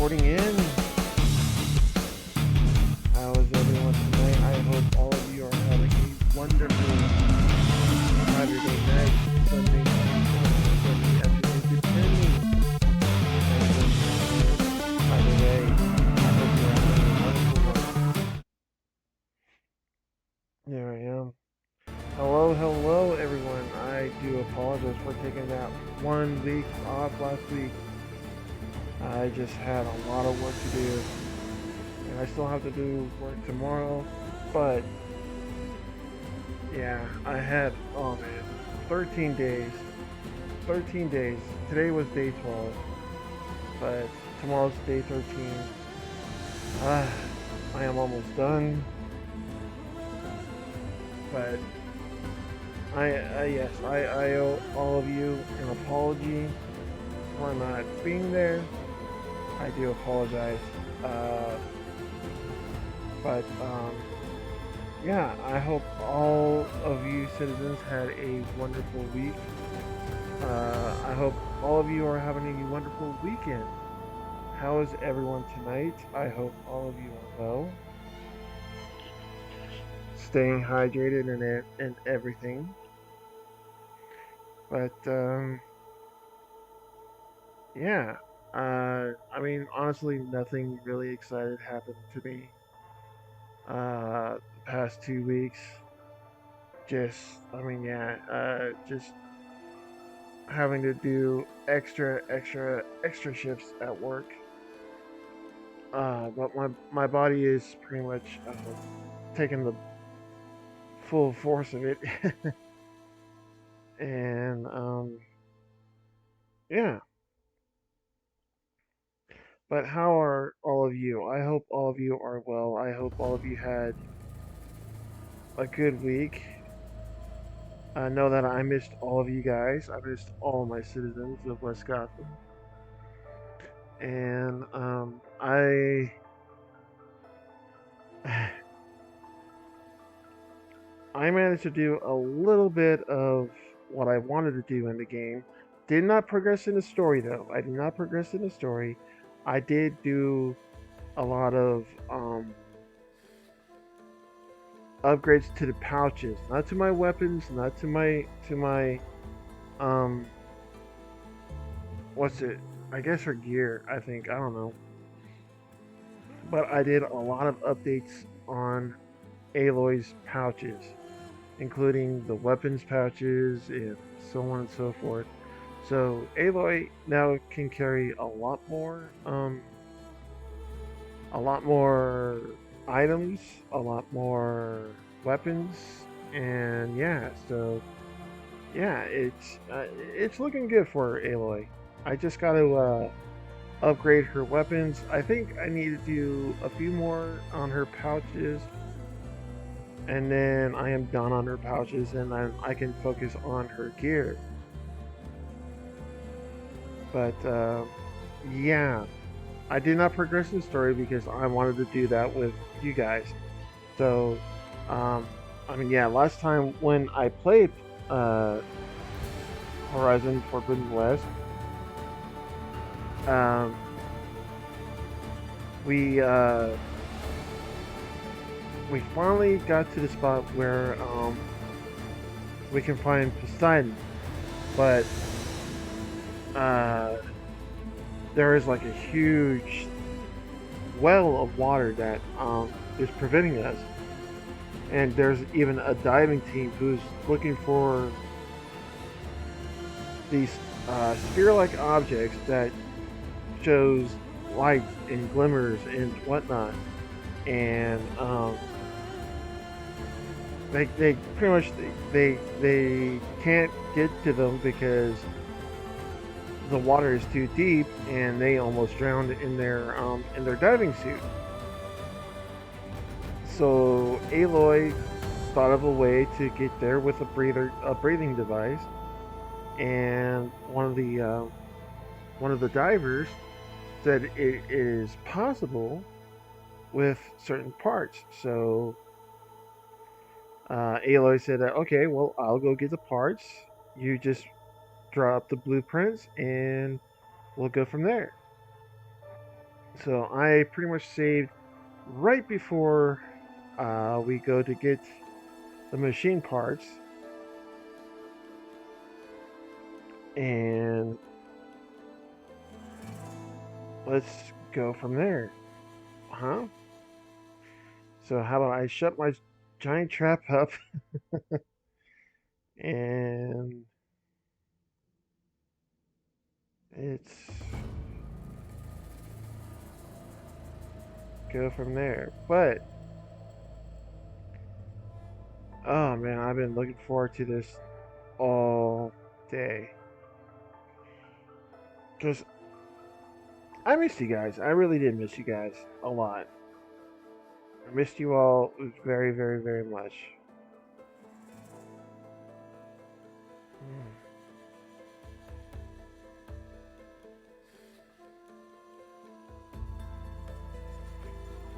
reporting in. How is everyone tonight? I hope all of you are having a wonderful Saturday night, Sunday night, Sunday afternoon, depending on when you either way. I hope you're having a wonderful one. There I am. Hello, everyone. I do apologize for taking that 1 week off last week. I just had a lot of work to do, and I still have to do work tomorrow. But yeah, I had, oh man, 13 days. 13 days. Today was day 12, but tomorrow's day 13. Ah, I am almost done, but I owe all of you an apology for not being there. I do apologize. Uh, but yeah, I hope all of you citizens had a wonderful week. I hope all of you are having a wonderful weekend. How is everyone tonight? I hope all of you are well, staying hydrated and everything. But yeah, I mean, honestly, nothing really excited happened to me the past 2 weeks. Just, I mean, yeah, just having to do extra shifts at work. But my body is pretty much taking the full force of it, and yeah. But how are all of you? I hope all of you are well. I hope all of you had a good week. I know that I missed all of you guys. I missed all my citizens of West Gotham, and I managed to do a little bit of what I wanted to do in the game. Did not progress in the story though. I did not progress in the story. I did do a lot of upgrades to the pouches, not to my weapons, not to my um what's it? I guess her gear. I think I don't know, but I did a lot of updates on Aloy's pouches, including the weapons pouches and so on and so forth. So Aloy now can carry a lot more items, a lot more weapons, and yeah. So yeah, it's looking good for Aloy. I just got to upgrade her weapons. I think I need to do a few more on her pouches, and then I am done on her pouches, and then I can focus on her gear. But yeah, I did not progress the story because I wanted to do that with you guys. So, um, I mean, yeah, last time when I played uh, Horizon Forbidden West, um, we we finally got to the spot where we can find Poseidon, but uh, there is like a huge well of water that is preventing us, and there's even a diving team who's looking for these sphere-like objects that shows lights and glimmers and whatnot, and they pretty much they can't get to them because the water is too deep, and they almost drowned in their diving suit. So Aloy thought of a way to get there with a breathing device, and one of the divers said it is possible with certain parts. So Aloy said, "Okay, well, I'll go get the parts. You just draw up the blueprints, and we'll go from there." So I pretty much saved right before we go to get the machine parts, and let's go from there. Huh? So how about I shut my giant trap up and it's go from there. But oh man, I've been looking forward to this all day because I missed you guys. I really did miss you guys a lot. I missed you all very, very, very much.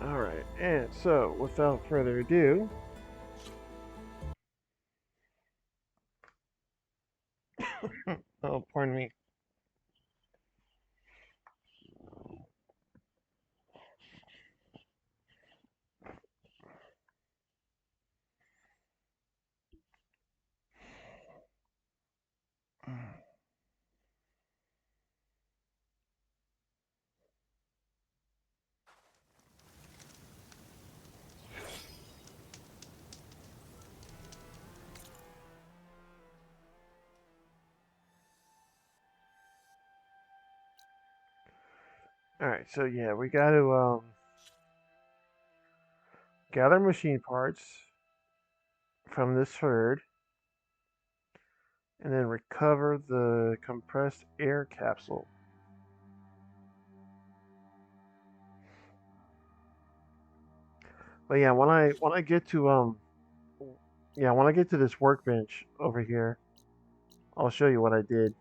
All right, and so without further ado, oh, pardon me. All right, so yeah, we got to gather machine parts from this herd, and then recover the compressed air capsule. But yeah, when I get to when I get to this workbench over here, I'll show you what I did.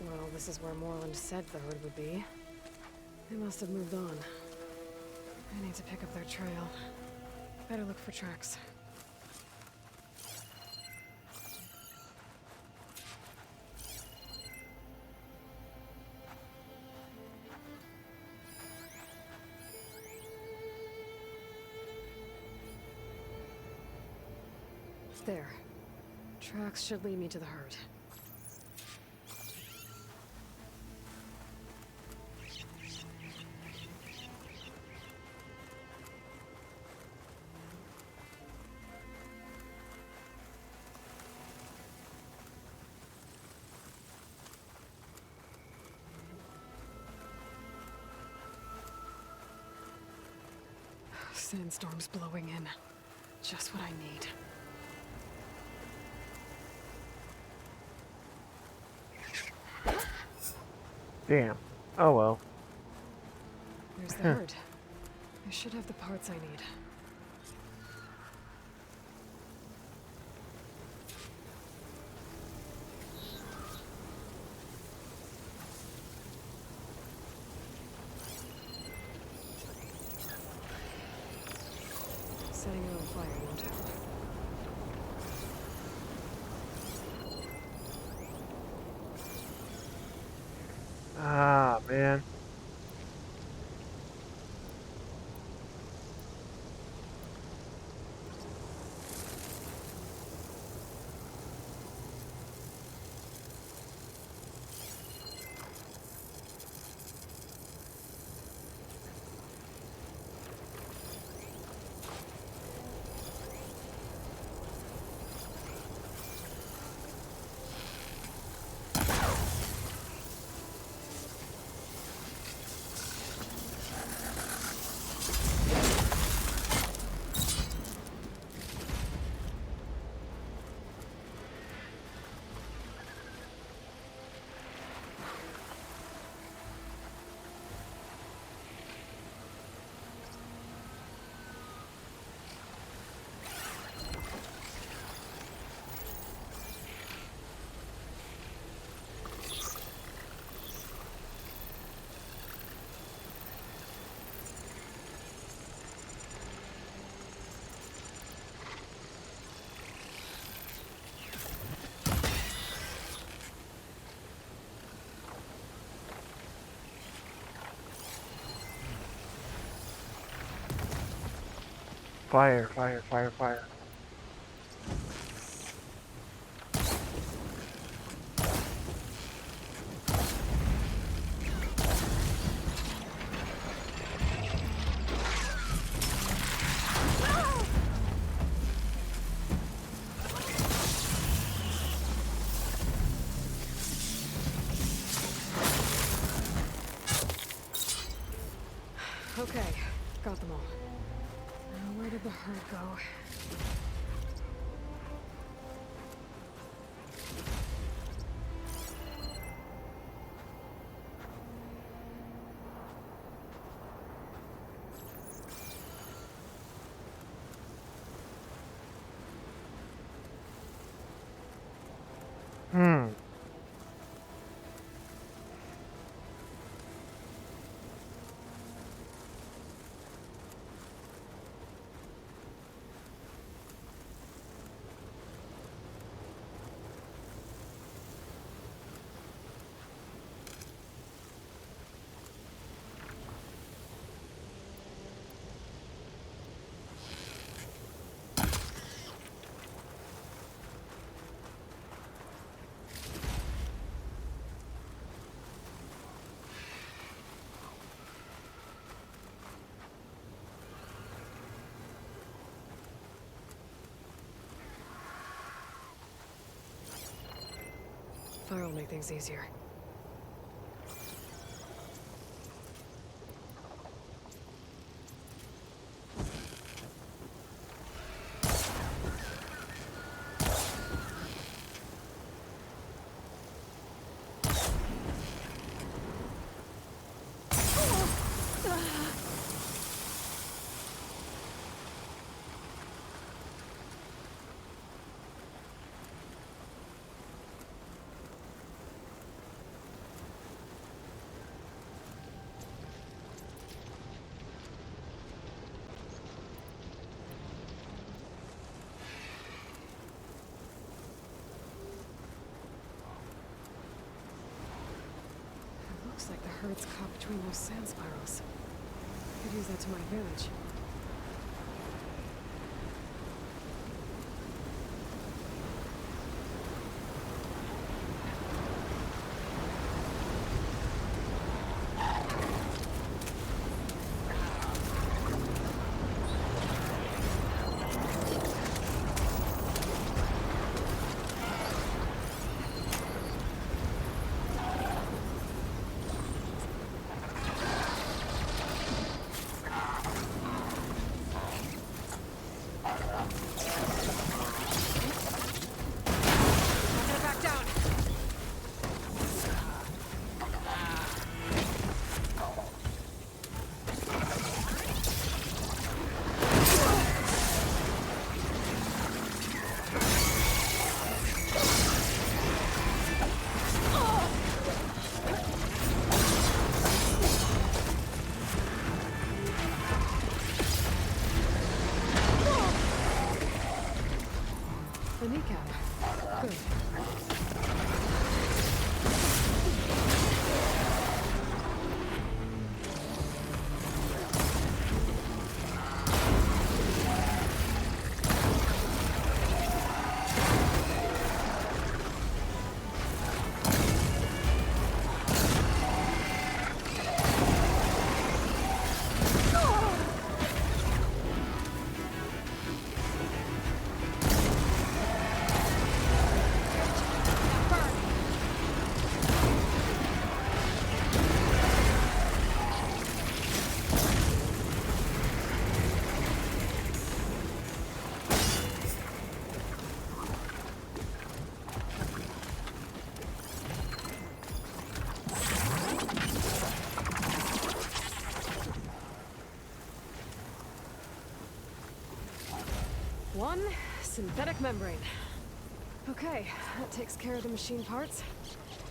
Well, this is where Moreland said the herd would be. They must have moved on. I need to pick up their trail. Better look for tracks. There. Tracks should lead me to the herd. Sandstorm's blowing in. Just what I need. Damn. Oh well. There's the herd. I should have the parts I need. Setting it on fire won't help. Ah, man. Fire, fire, fire, fire. Okay, got them all. Now where did the herd go? Hmm. Fire will make things easier. Looks like the herd's caught between those sand spirals. Could use that to my advantage. The kneecap. Good. One synthetic membrane. Okay, that takes care of the machine parts.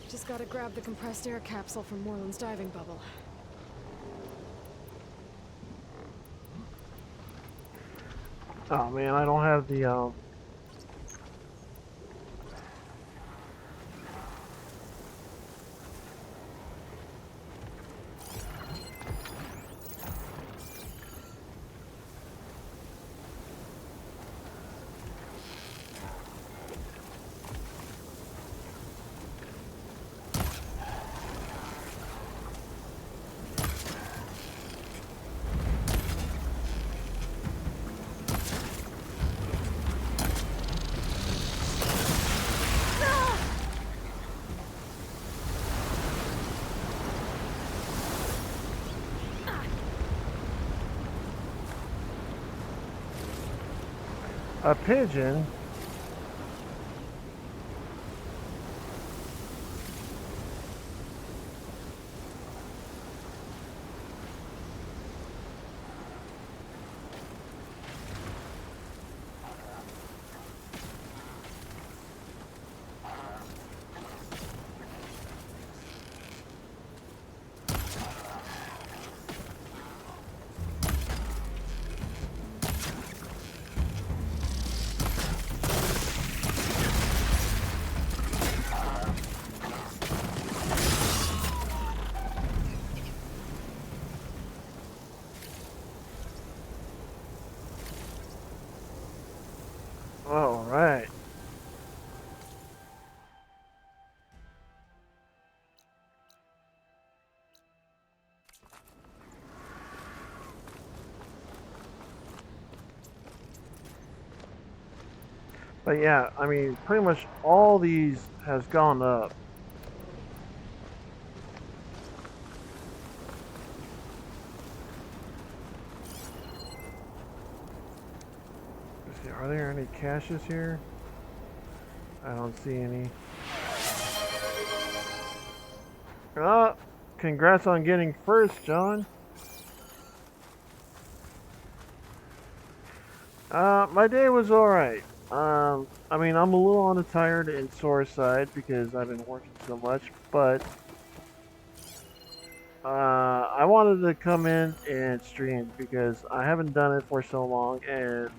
Just gotta grab the compressed air capsule from Moreland's diving bubble. Oh man, I don't have the A pigeon? All right. But yeah, I mean, pretty much all these has gone up. Let's see, are there any caches here? I don't see any. Oh, congrats on getting first, John. My day was alright. I mean, I'm a little on the tired and sore side because I've been working so much, but I wanted to come in and stream because I haven't done it for so long and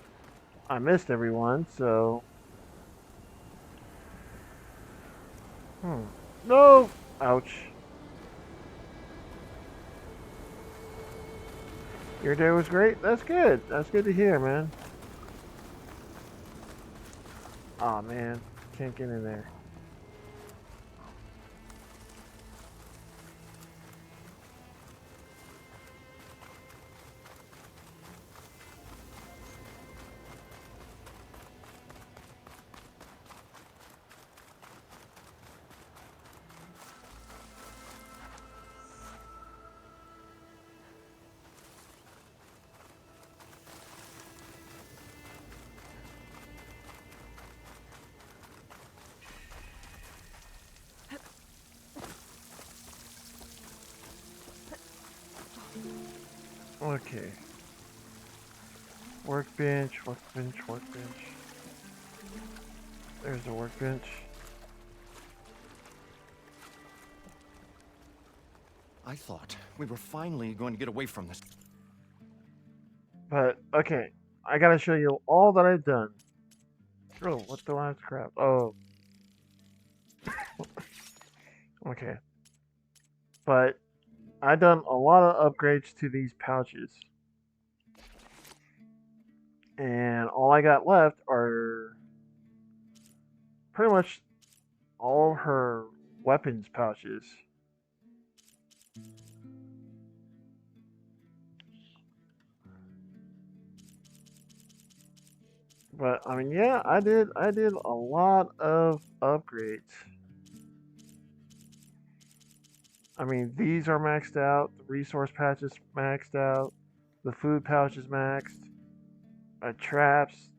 I missed everyone, so. No! Ouch. Your day was great? That's good. That's good to hear, man. Aw, man. Can't get in there. Okay. Workbench, workbench, workbench. There's the workbench. I thought we were finally going to get away from this. But, okay. I gotta show you all that I've done. Oh, what the last crap? Oh. Okay. But, I've done a lot of upgrades to these pouches. And all I got left are pretty much all her weapons pouches. But I mean, yeah, I did a lot of upgrades. I mean, these are maxed out, the resource pouch is maxed out, the food pouch is maxed, traps.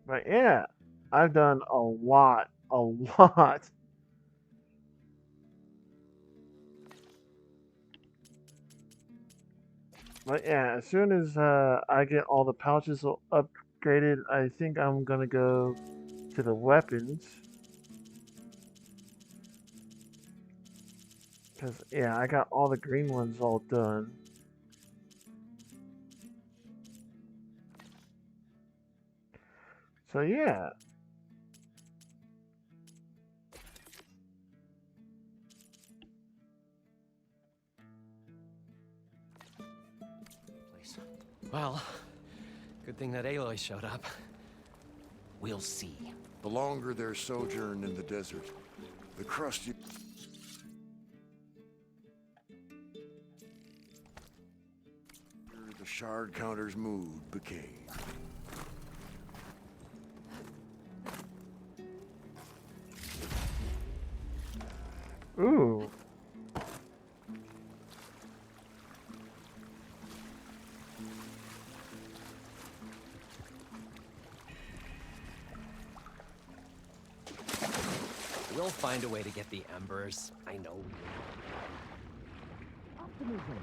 But yeah, I've done a lot, a lot. But yeah, as soon as I get all the pouches upgraded, I think I'm gonna go to the weapons. Because, yeah, I got all the green ones all done. So, yeah. Well, good thing that Aloy showed up. We'll see. The longer their sojourn in the desert, the crustier the shard counter's mood became. Ooh. We'll find a way to get the embers. I know we will. Optimism.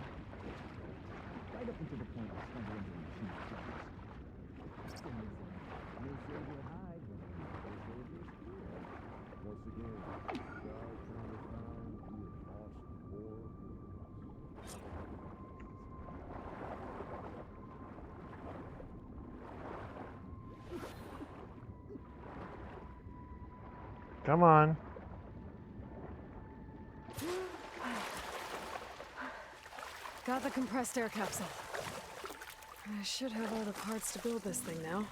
Right up until the point of stumbling into machine troubles. Optimism may save your hide when it may save your spirit. Once again, we are trying to find the lost core heroes. Come on. Got the compressed air capsule. I should have all the parts to build this thing now.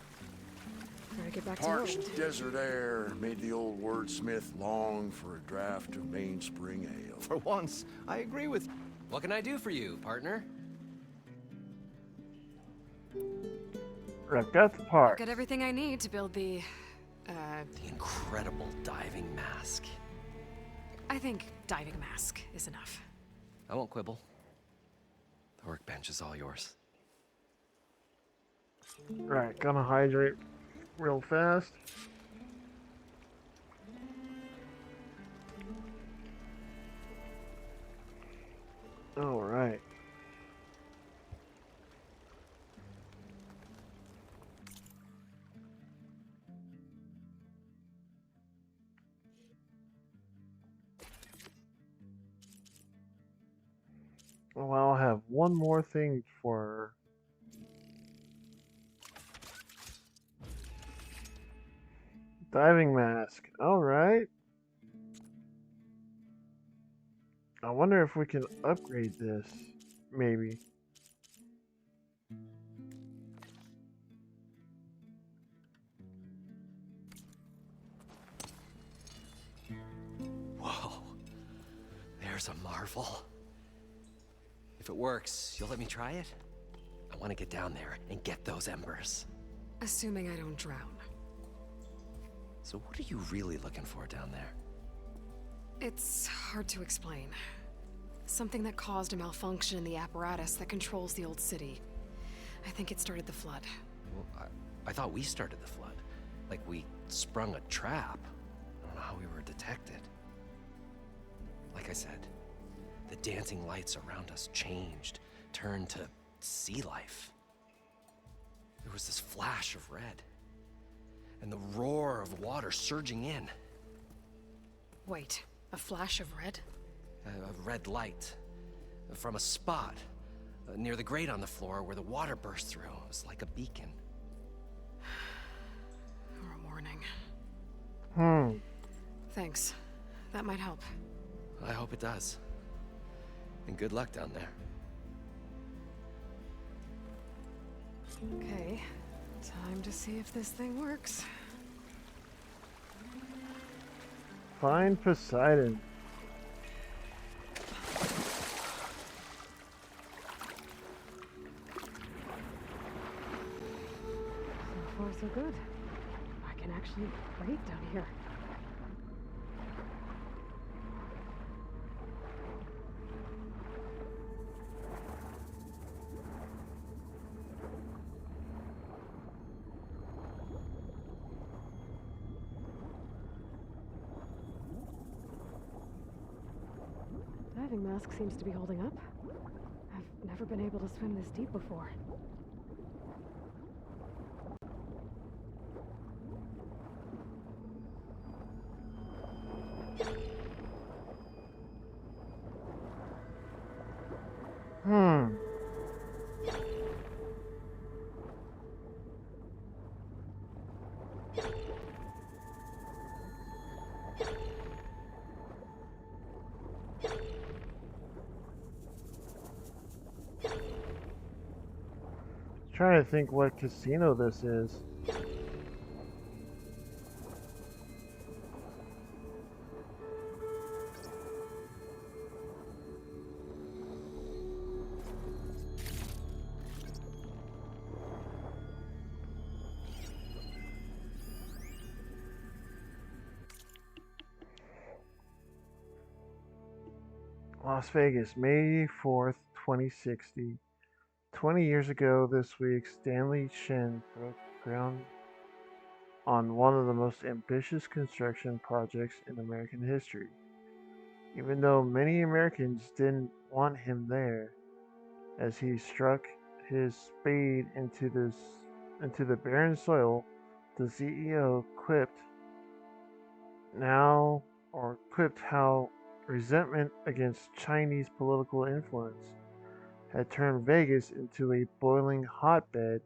Gotta get back to Parched Oakland. desert air made the old wordsmith long for a draft of mainspring ale. For once, I agree with you. What can I do for you, partner? I've got the I've part. got everything I need to build the The incredible diving mask. I think diving mask is enough. I won't quibble. The workbench is all yours. Right, gonna hydrate real fast. All right. Well, I'll have one more thing for diving mask. All right. I wonder if we can upgrade this, maybe. Whoa. There's a marvel. If it works, you'll let me try it? I want to get down there and get those embers. Assuming I don't drown. So what are you really looking for down there? It's hard to explain. Something that caused a malfunction in the apparatus that controls the old city. I think it started the flood. Well, I thought we started the flood. Like we sprung a trap. I don't know how we were detected. Like I said, the dancing lights around us changed, turned to sea life. There was this flash of red, and the roar of water surging in. Wait, a flash of red? A red light from a spot near the grate on the floor where the water burst through. It was like a beacon. Or a warning. Hmm. Thanks. That might help. I hope it does. And good luck down there. Okay. Time to see if this thing works. Find Poseidon. So far, so good. I can actually breathe down here. Diving mask seems to be holding up. I've never been able to swim this deep before. Hmm. Trying to think what casino this is. Las Vegas, May 4th, 2060. 20 years ago this week, Stanley Shen broke ground on one of the most ambitious construction projects in American history. Even though many Americans didn't want him there, as he struck his spade into the barren soil, the CEO now quipped how resentment against Chinese political influence had turned Vegas into a boiling hotbed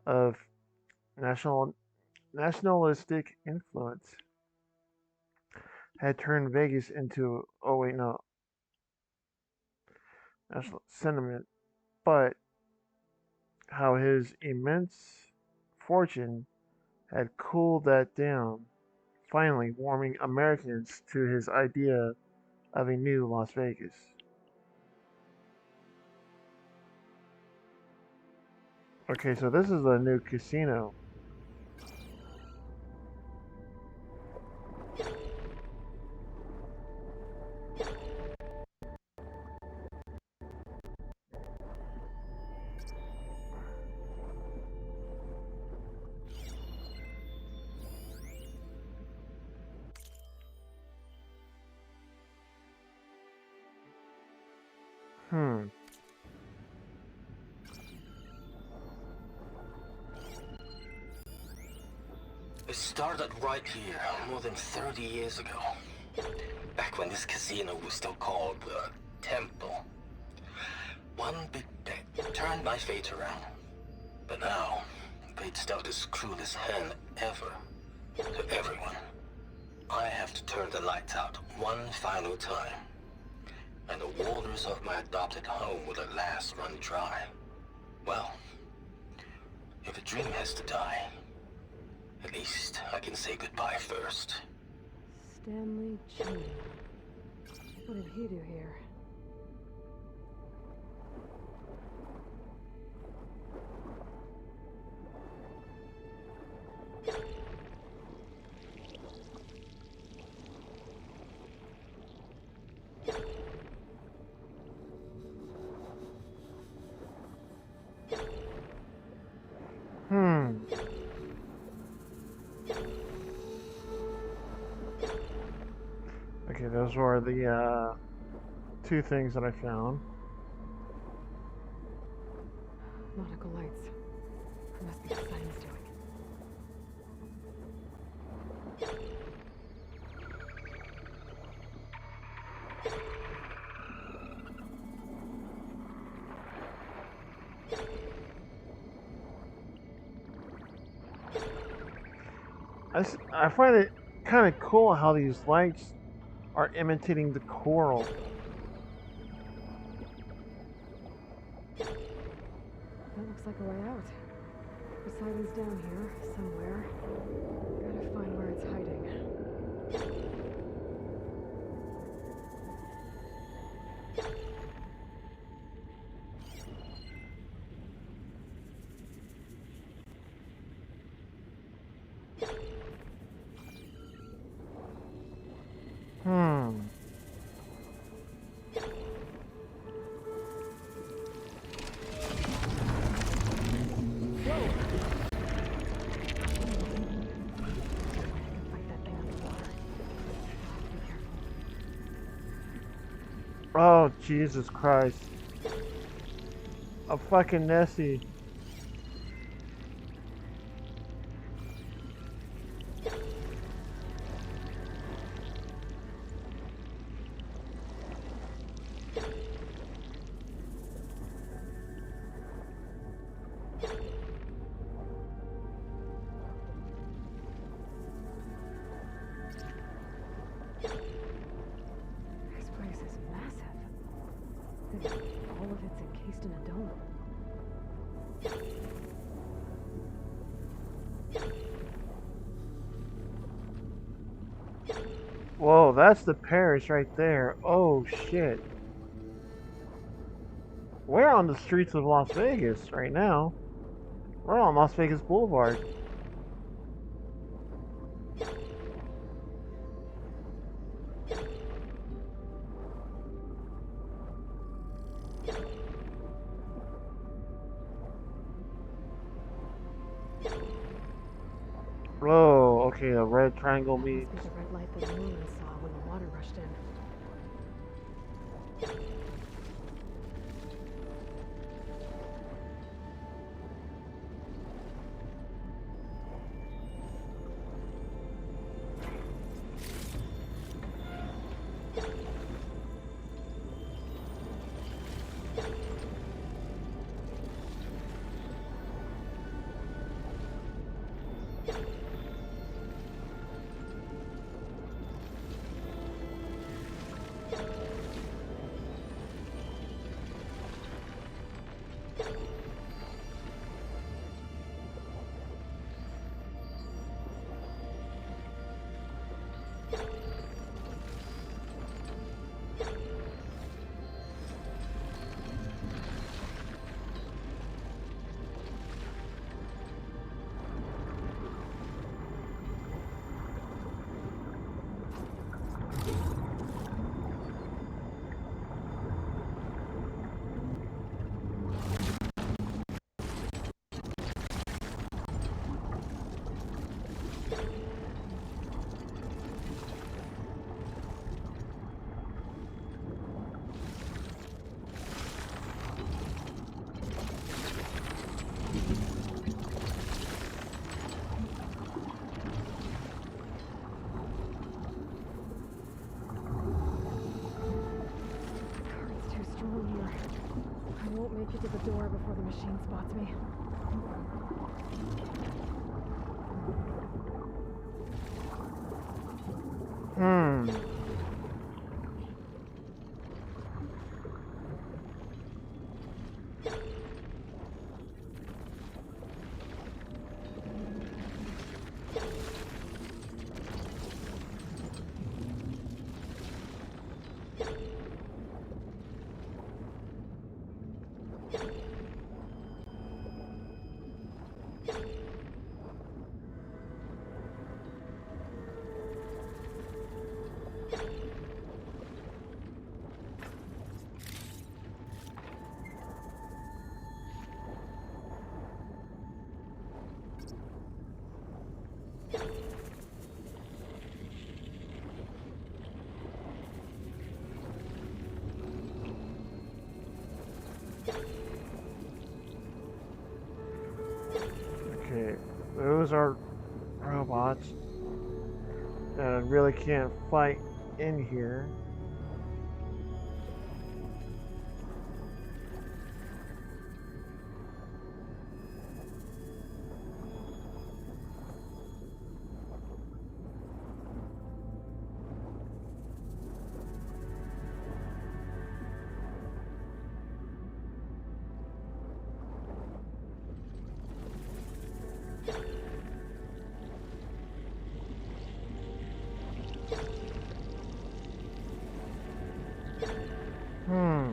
of national nationalistic influence. Had turned Vegas into oh wait no national sentiment, but how his immense fortune had cooled that down, finally warming Americans to his idea of a new Las Vegas. Okay, so this is a new casino. Hmm. It started right here, more than 30 years ago. Back when this casino was still called the Temple. One big bet turned my fate around. But now, fate's dealt its cruelest hand ever. To everyone. I have to turn the lights out one final time. And the waters of my adopted home will at last run dry. Well, if a dream has to die, at least I can say goodbye first. Stanley Chan. What did he do here? Hmm. Okay, those were the two things that I found. Nautical lights. It must be Poseidon's doing. I find it kind of cool how these lights are imitating the coral. That looks like a way out. Poseidon's down here, somewhere. Gotta find where it's hiding. Hmm. Fight that thing underwater. Be careful. Oh, Jesus Christ. A fucking Nessie. This place is massive. All of it's encased in a dome. Whoa, that's the Paris right there. Oh shit. We're on the streets of Las Vegas right now. We're on Las Vegas Boulevard. Oh, okay, a red triangle That must be means. the red light that Norman saw when the water rushed in. It's too strong here. I won't make it to the door before the machine spots me. Hmm. Okay, those are robots that I really can't fight in here. Hmm.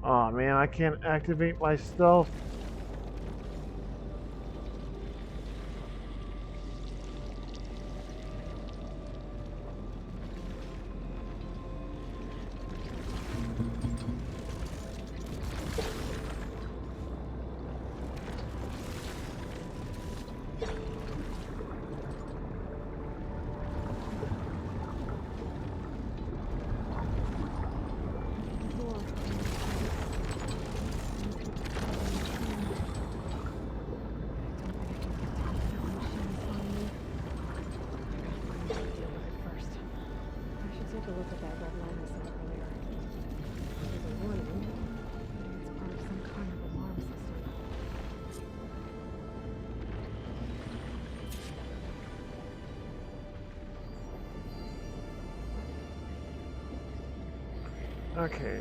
Oh man, I can't activate my stealth. Take a look at that red line I saw earlier. There's a warning. It's part of some kind of alarm system. Okay.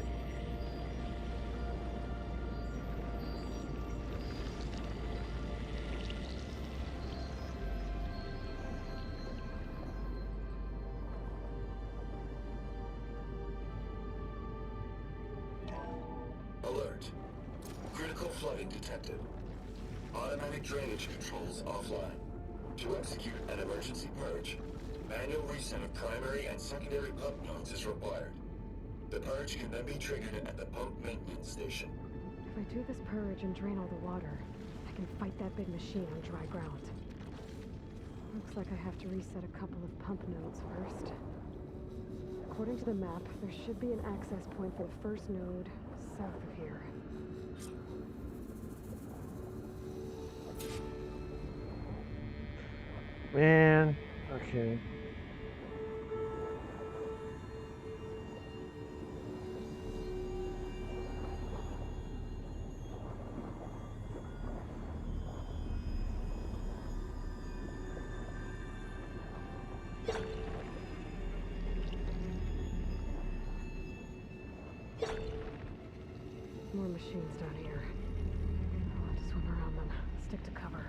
Alert. Critical flooding detected. Automatic drainage controls offline. To execute an emergency purge, manual reset of primary and secondary pump nodes is required. The purge can then be triggered at the pump maintenance station. If I do this purge and drain all the water, I can fight that big machine on dry ground. Looks like I have to reset a couple of pump nodes first. According to the map, there should be an access point for the first node south of here. Man, okay. More machines down here. I'll have to swim around them. Stick to cover.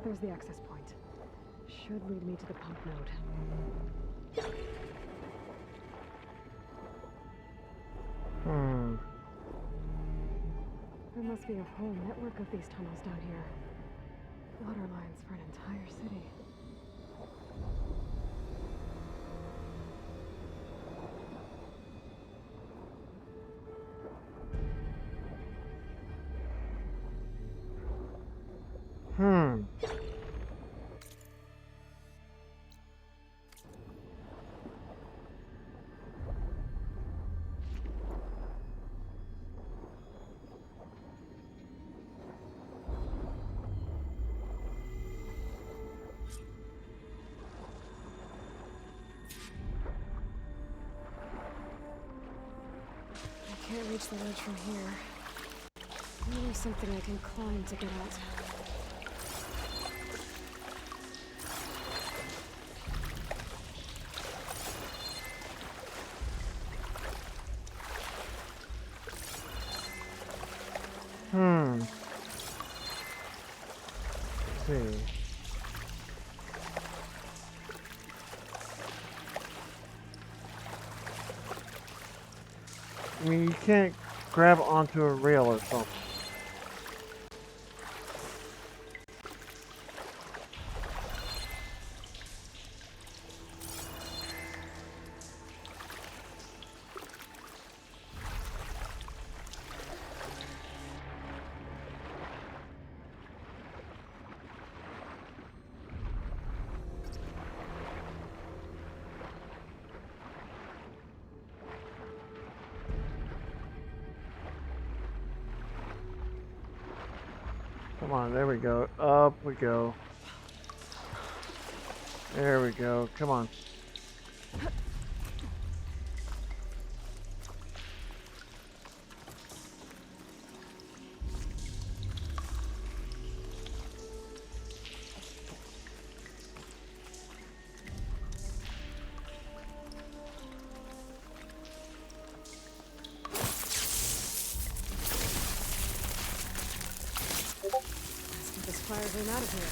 There's the access point. Should lead me to the pump node. There must be a whole network of these tunnels down here. Water lines for an entire city. I can't reach the ledge from here. Maybe there's something I can climb to get out. Let's see. I mean, you can't grab onto a rail or something. Come on, there we go. Up we go. There we go. Come on. Let's get this fire room out of here.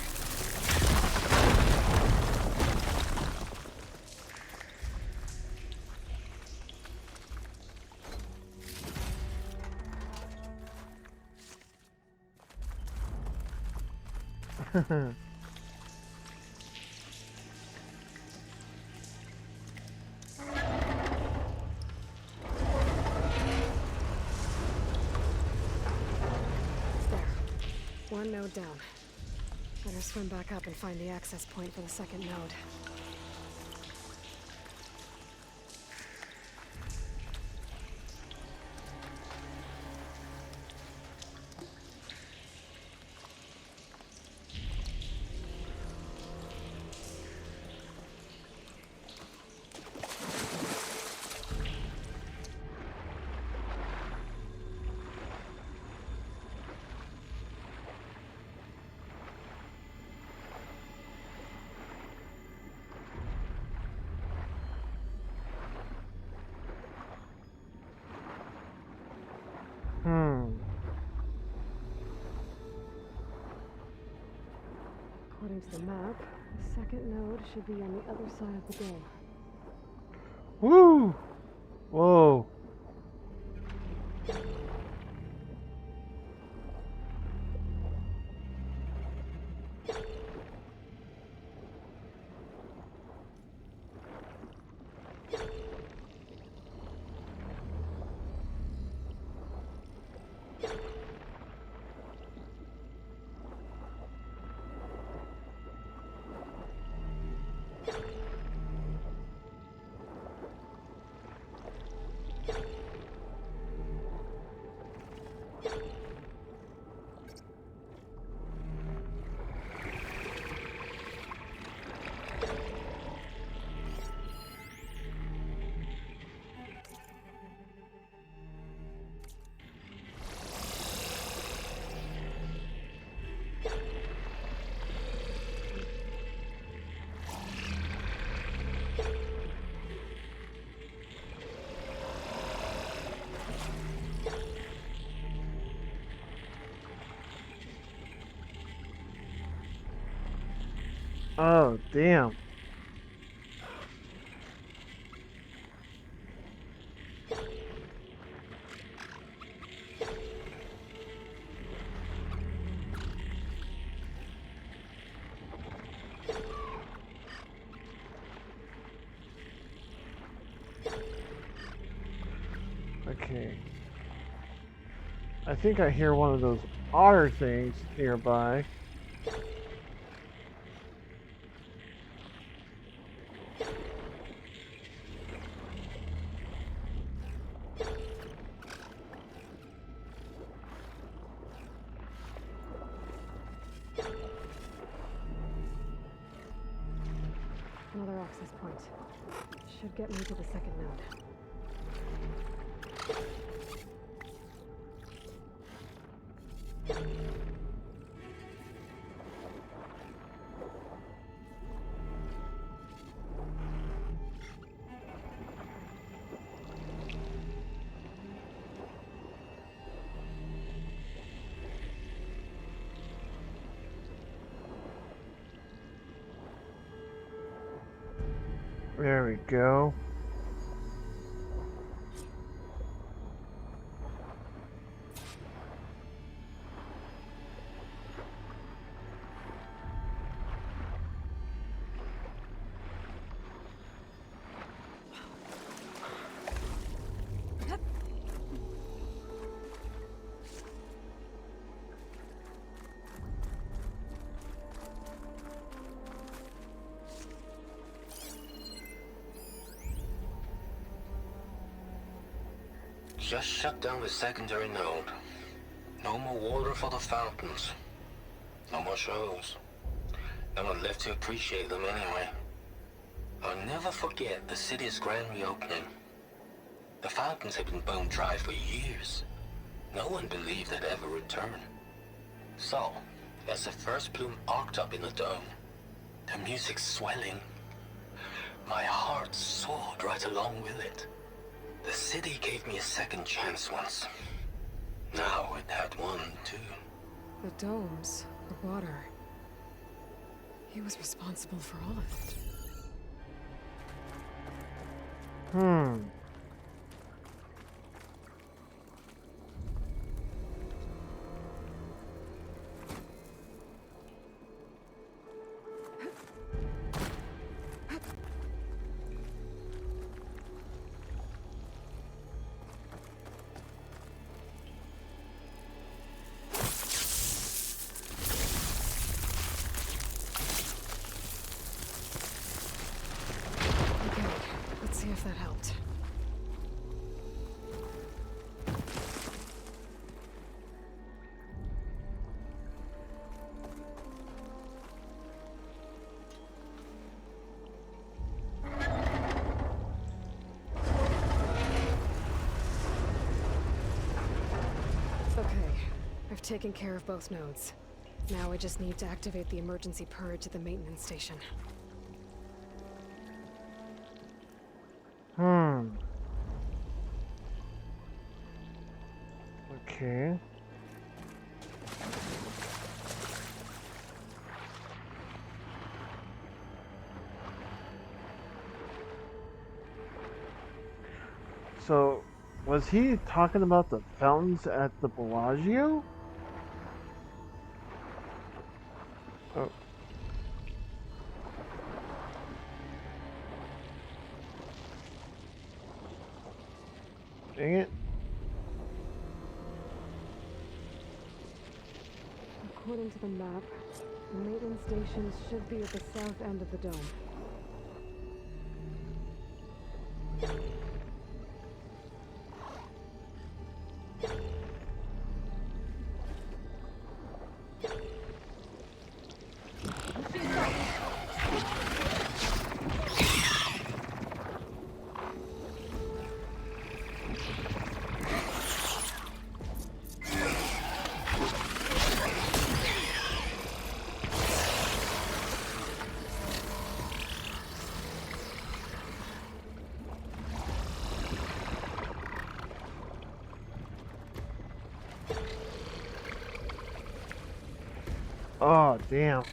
One node down. Better swim back up and find the access point for the second node. According to the map, the second node should be on the other side of the dome. Woo! Whoa. Oh, damn. Okay. I think I hear one of those otter things nearby. Another access point. Should get me to the second node. There we go. Just shut down the secondary node. No more water for the fountains. No more shows. No one left to appreciate them anyway. I'll never forget the city's grand reopening. The fountains had been bone dry for years. No one believed they'd ever return. So, as the first plume arced up in the dome, the music swelling, my heart soared right along with it. The city gave me a second chance once. Now it had one, too. The domes, the water. He was responsible for all of it. Hmm. Okay, let's see if that helped. Okay, I've taken care of both nodes. Now I just need to activate the emergency purge at the maintenance station. Hmm. Okay. So, was he talking about the fountains at the Bellagio? Oh. Dang it. According to the map, the maintenance stations should be at the south end of the dome. Oh, damn.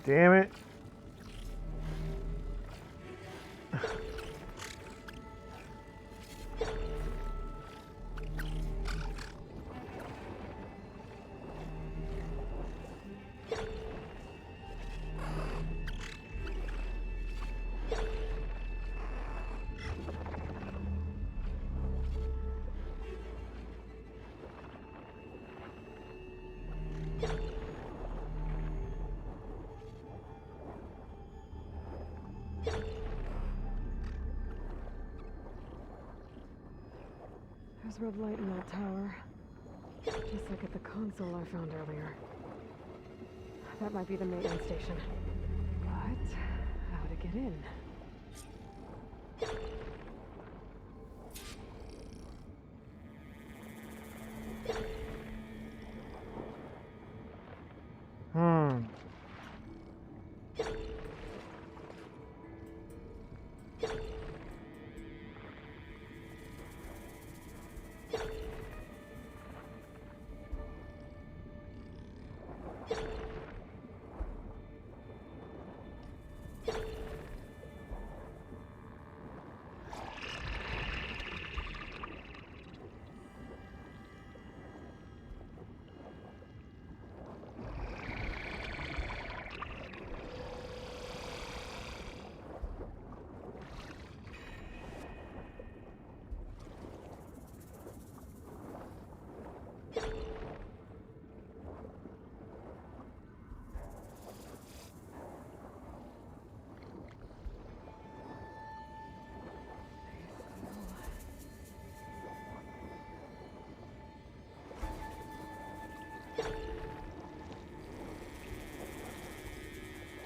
Damn it. There's red light in that tower. Just like at the console I found earlier. That might be the maintenance station. But how to get in? Hmm.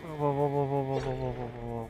Whoa, whoa, whoa, whoa, whoa, whoa, whoa, whoa, whoa.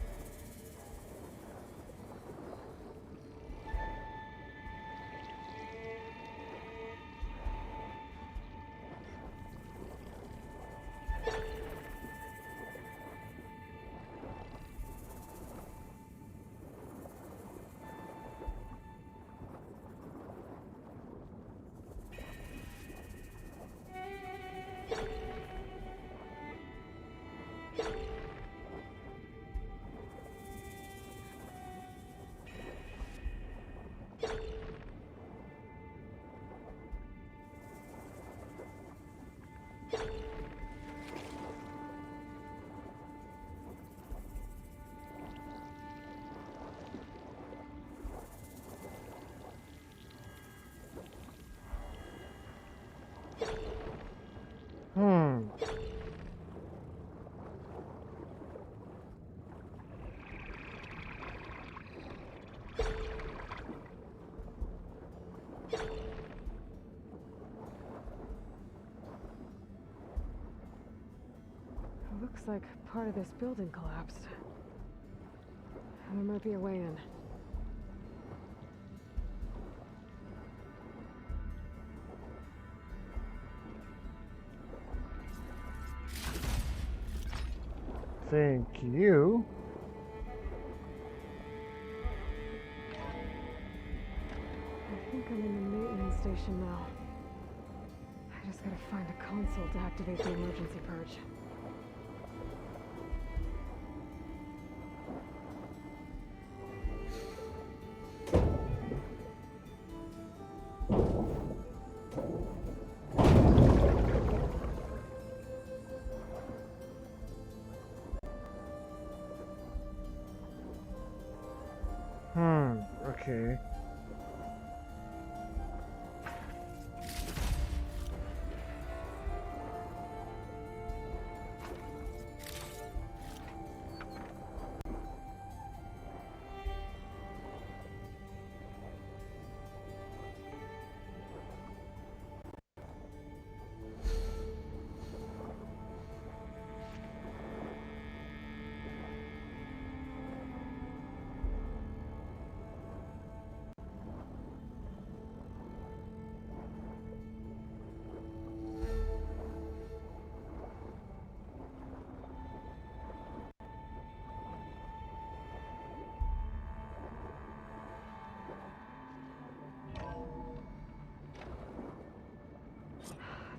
Hmm. It looks like part of this building collapsed. There might be a way in. Thank you. I think I'm in the maintenance station now. I just gotta find a console to activate the emergency purge. Okay.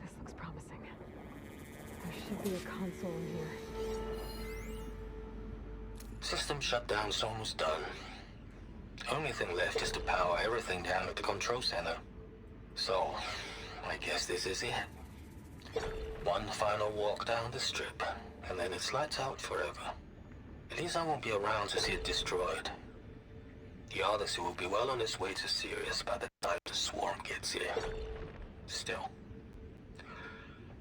This looks promising. There should be a console in here. System shutdown's almost done. Only thing left is to power everything down at the control center. So, I guess this is it. One final walk down the strip, and then it's lights out forever. At least I won't be around to see it destroyed. The Odyssey will be well on its way to Sirius by the time the swarm gets here. Still,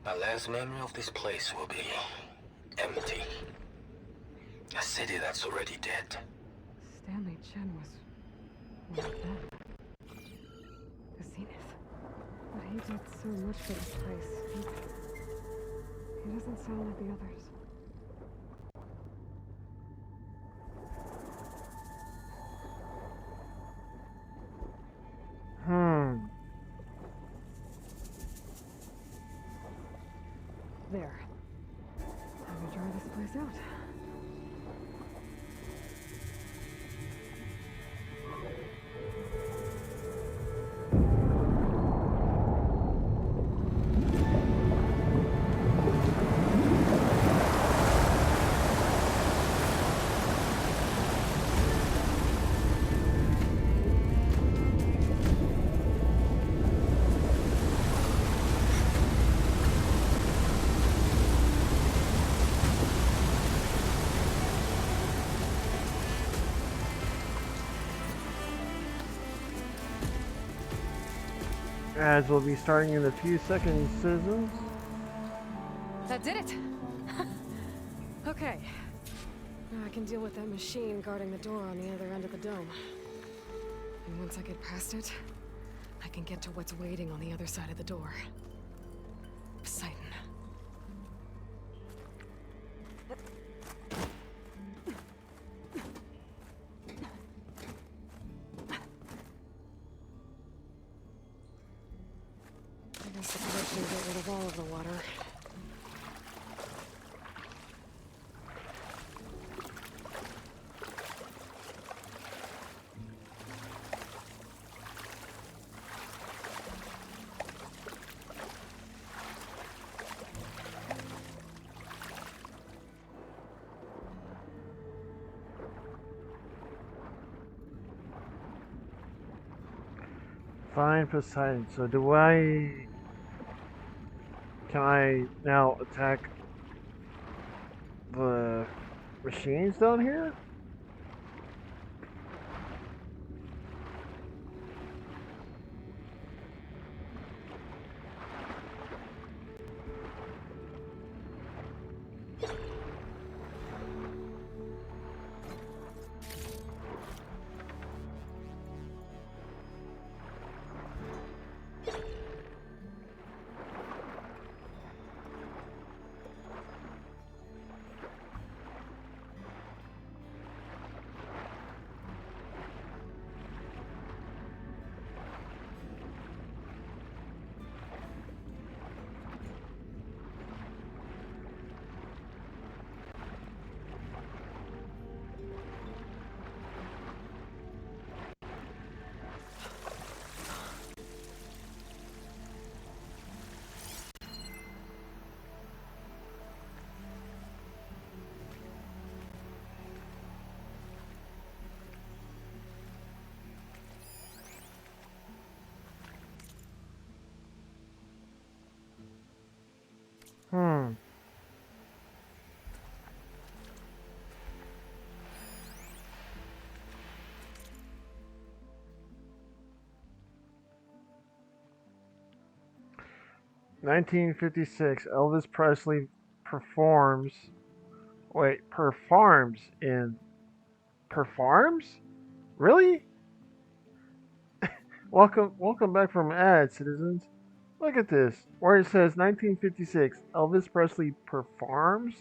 my last memory of this place will be empty. A city that's already dead. Stanley Chen was one of them. The Zenith. But he did so much for this place. He doesn't sound like the others. There. Time to try this place out. As will be starting in a few seconds, citizens. That did it! Okay. Now I can deal with that machine guarding the door on the other end of the dome. And once I get past it, I can get to what's waiting on the other side of the door. Poseidon. I guess the purge can get rid of all of the water. Fine, Poseidon. So do I... Can I now attack the machines down here? 1956, Elvis Presley performs. Wait, performs in. Performs? Really? Welcome back from ad, citizens. Look at this, where it says 1956, Elvis Presley performs.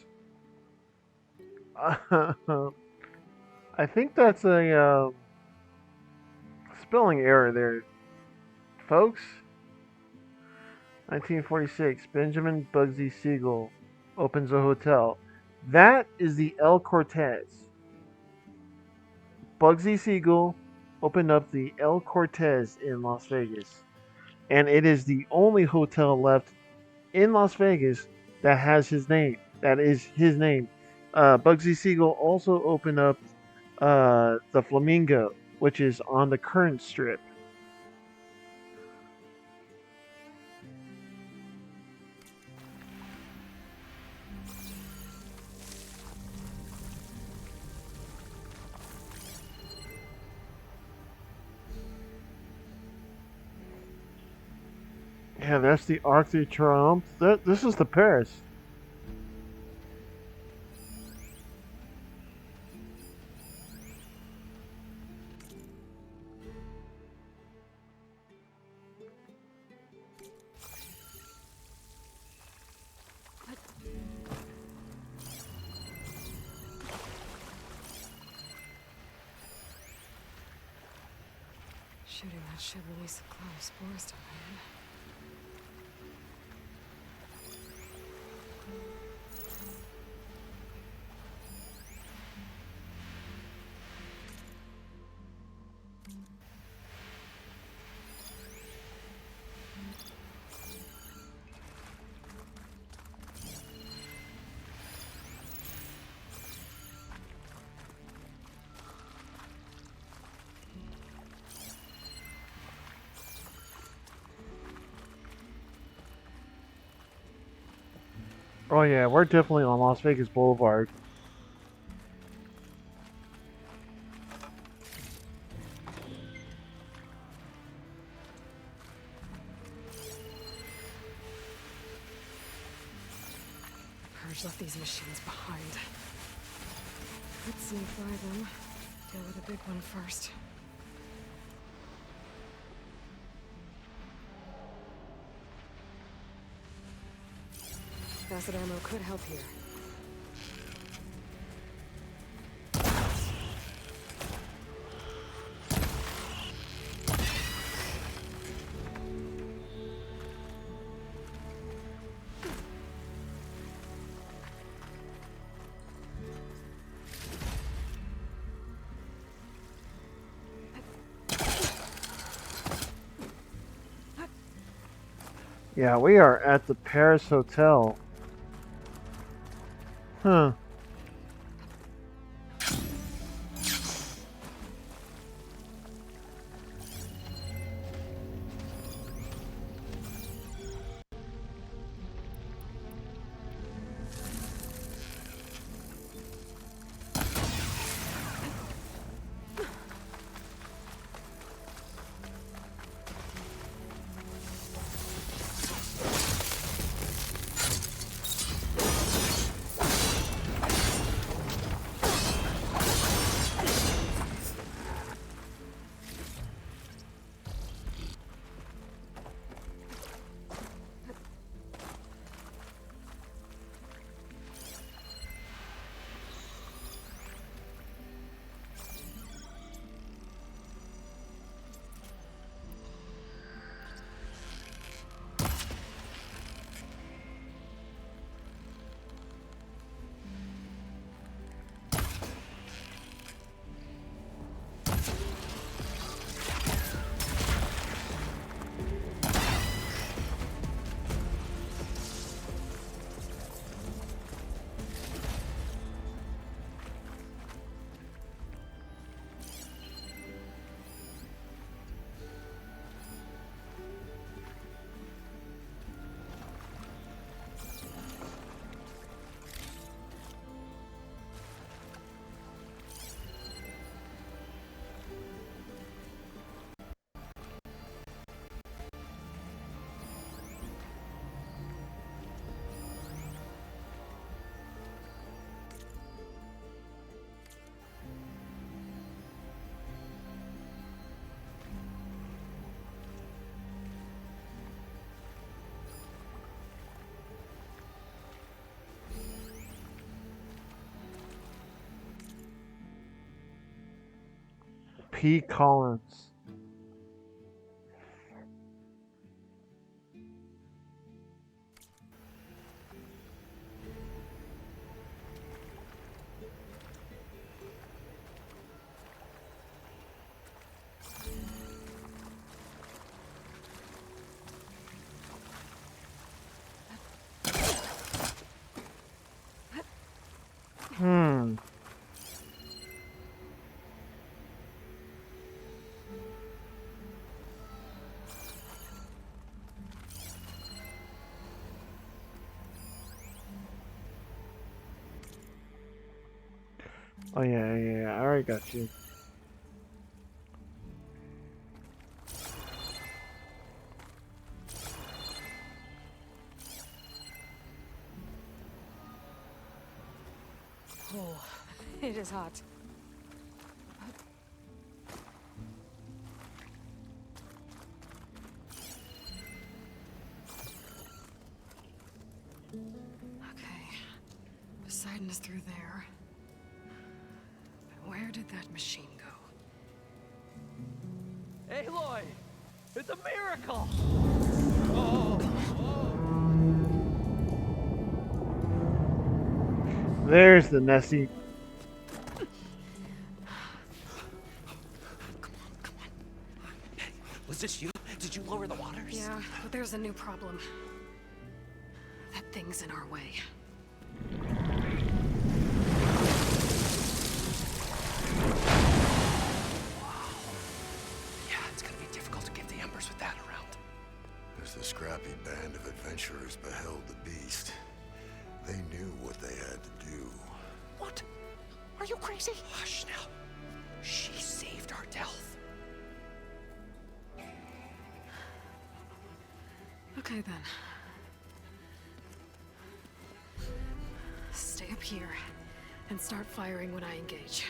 I think that's a spelling error there, folks. 1946, Benjamin Bugsy Siegel opens a hotel. That is the El Cortez. Bugsy Siegel opened up the El Cortez in Las Vegas. And it is the only hotel left in Las Vegas that has his name. That is his name. Bugsy Siegel also opened up the Flamingo, which is on the current strip. Yeah, that's the Arc de Triomphe. This is the Paris. Shooting that should release a cloud of spores down here. Oh yeah, we're definitely on Las Vegas Boulevard. Purge left these machines behind. Let's sneak by them. Deal with the big one first. Acid ammo could help here. Yeah, we are at the Paris Hotel. Huh. P. Collins. Hmm. Oh yeah. I already got you. Oh, it is hot. Okay. Poseidon is through there. But where did that machine go? Aloy! It's a miracle! There's the Nessie. Was this you? Did you lower the waters? Yeah, but there's a new problem. That thing's in our way. Yeah, it's gonna be difficult to get the embers with that around. As the scrappy band of adventurers beheld the beast, they knew what they had to do. What? Are you crazy? Hush now. She saved our Delph. Okay then. Stay up here and start firing when I engage.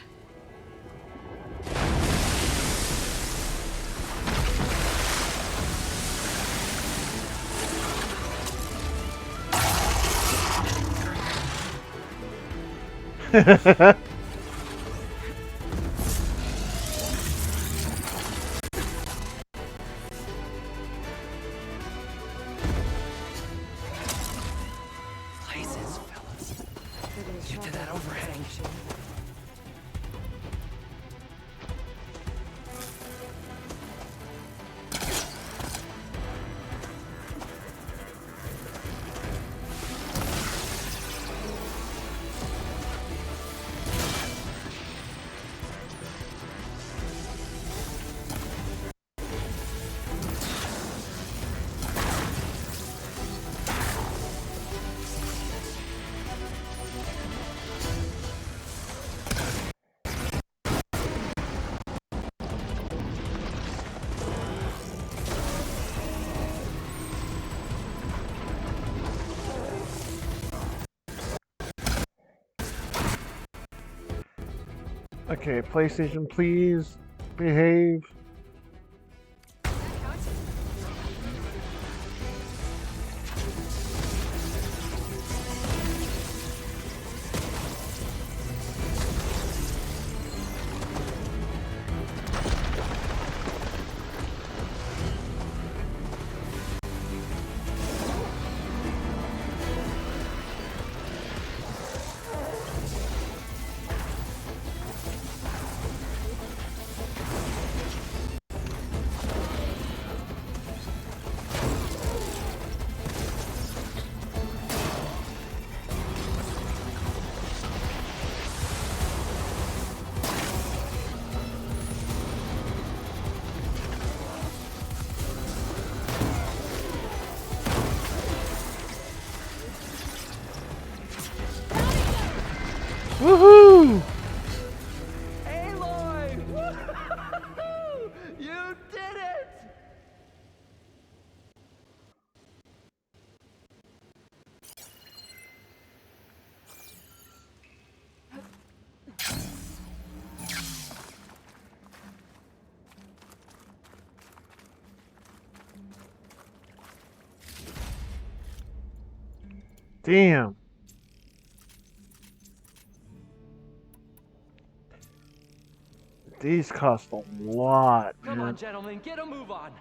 Places, fellas. Maybe a Get to shot that at overhang. machine. Okay, PlayStation, please behave. Woohoo! Aloy! Woo-hoo-hoo! You did it! Damn. These cost a lot, Come man. on, gentlemen, get a move on.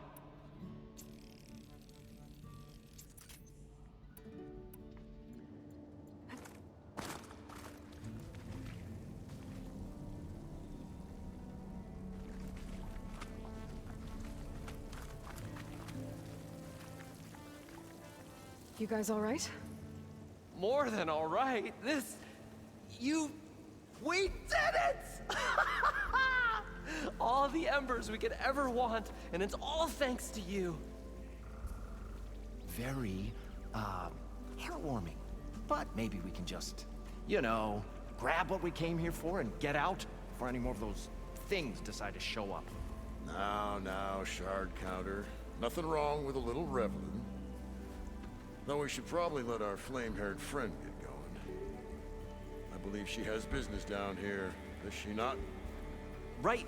You guys all right? More than all right. We did it! All the embers we could ever want, and it's all thanks to you. Very, heartwarming. But maybe we can just, you know, grab what we came here for and get out before any more of those things decide to show up. Now, shard counter. Nothing wrong with a little reveling. Though we should probably let our flame-haired friend get going. I believe she has business down here, does she not? Right,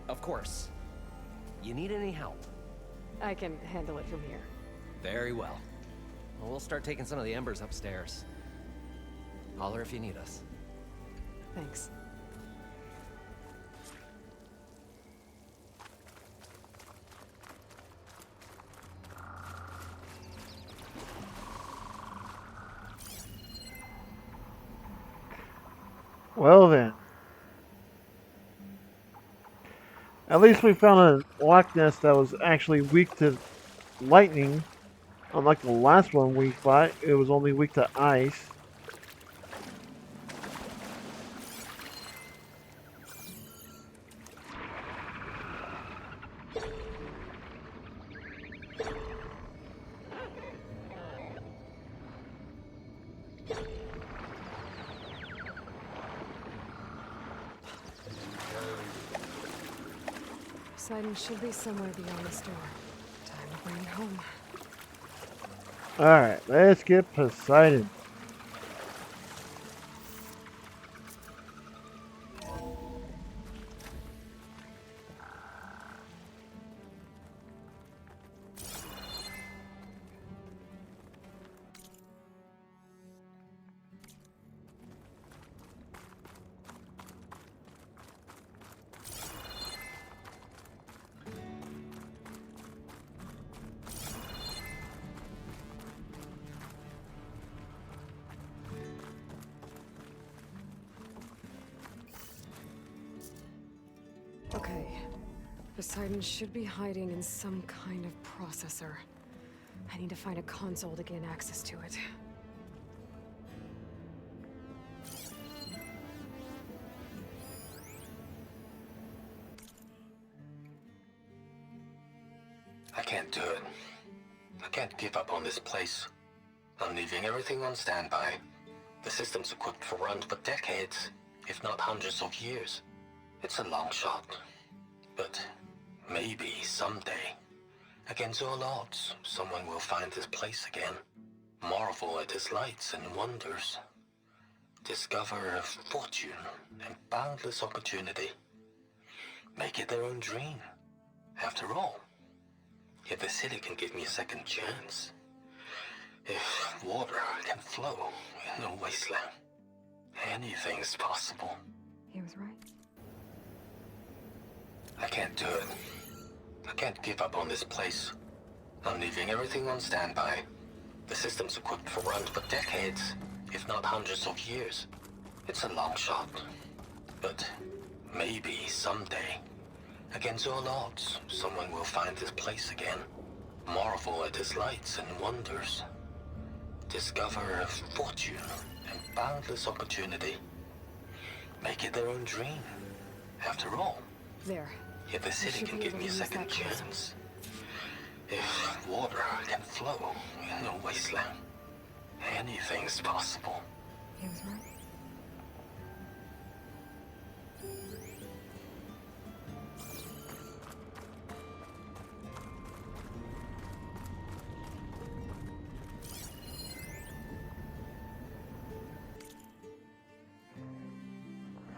of course. You need any help? I can handle it from here. Very well. Well, we'll start taking some of the embers upstairs. Holler if you need us. Thanks. Well then. At least we found a loch nest that was actually weak to lightning. Unlike the last one we fought, it was only weak to ice. Poseidon should be somewhere beyond this door. Time to bring it home. Alright, let's get Poseidon. Okay. Poseidon should be hiding in some kind of processor. I need to find a console to gain access to it. I can't do it. I can't give up on this place. I'm leaving everything on standby. The system's equipped for runs for decades, if not hundreds of years. It's a long shot. But maybe someday, against all odds, someone will find this place again. Marvel at its lights and wonders. Discover a fortune and boundless opportunity. Make it their own dream. After all, if the city can give me a second chance, if water can flow in a wasteland, anything's possible. He was right. I can't do it. I can't give up on this place. I'm leaving everything on standby. The system's equipped for runs for decades, if not hundreds of years. It's a long shot. But maybe someday, against all odds, someone will find this place again. Marvel at its lights and wonders. Discover a fortune and boundless opportunity. Make it their own dream. After all, There. if the city should can be give able me a to use second that console. chance, if water can flow in a wasteland, anything's possible. He was right.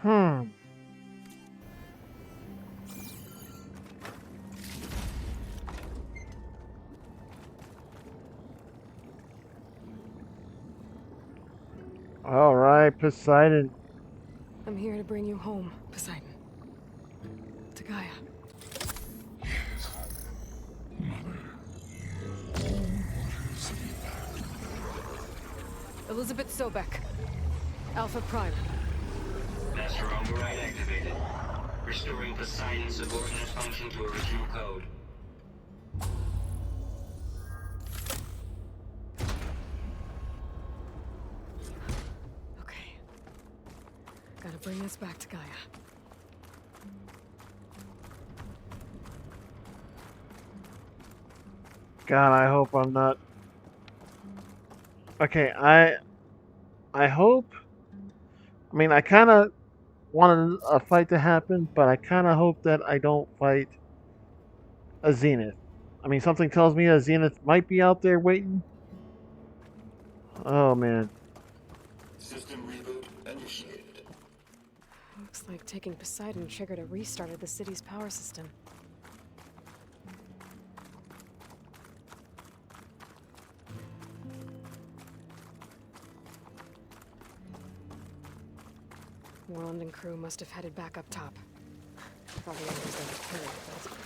Hmm. Alright, Poseidon. I'm here to bring you home, Poseidon. to Gaia. Elizabeth Sobek. Alpha Prime. Master override activated. Restoring Poseidon's subordinate function to original code. Okay. Gotta bring this back to Gaia. God, I hope I'm not. Okay, I hope. I mean, I kind of want a fight to happen, but I kind of hope that I don't fight a Zenith. I mean, something tells me a Zenith might be out there waiting. Oh man. System reboot initiated. Looks like taking Poseidon triggered a restart of the city's power system. Warland and crew must have headed back up top. Probably others they had heard, but...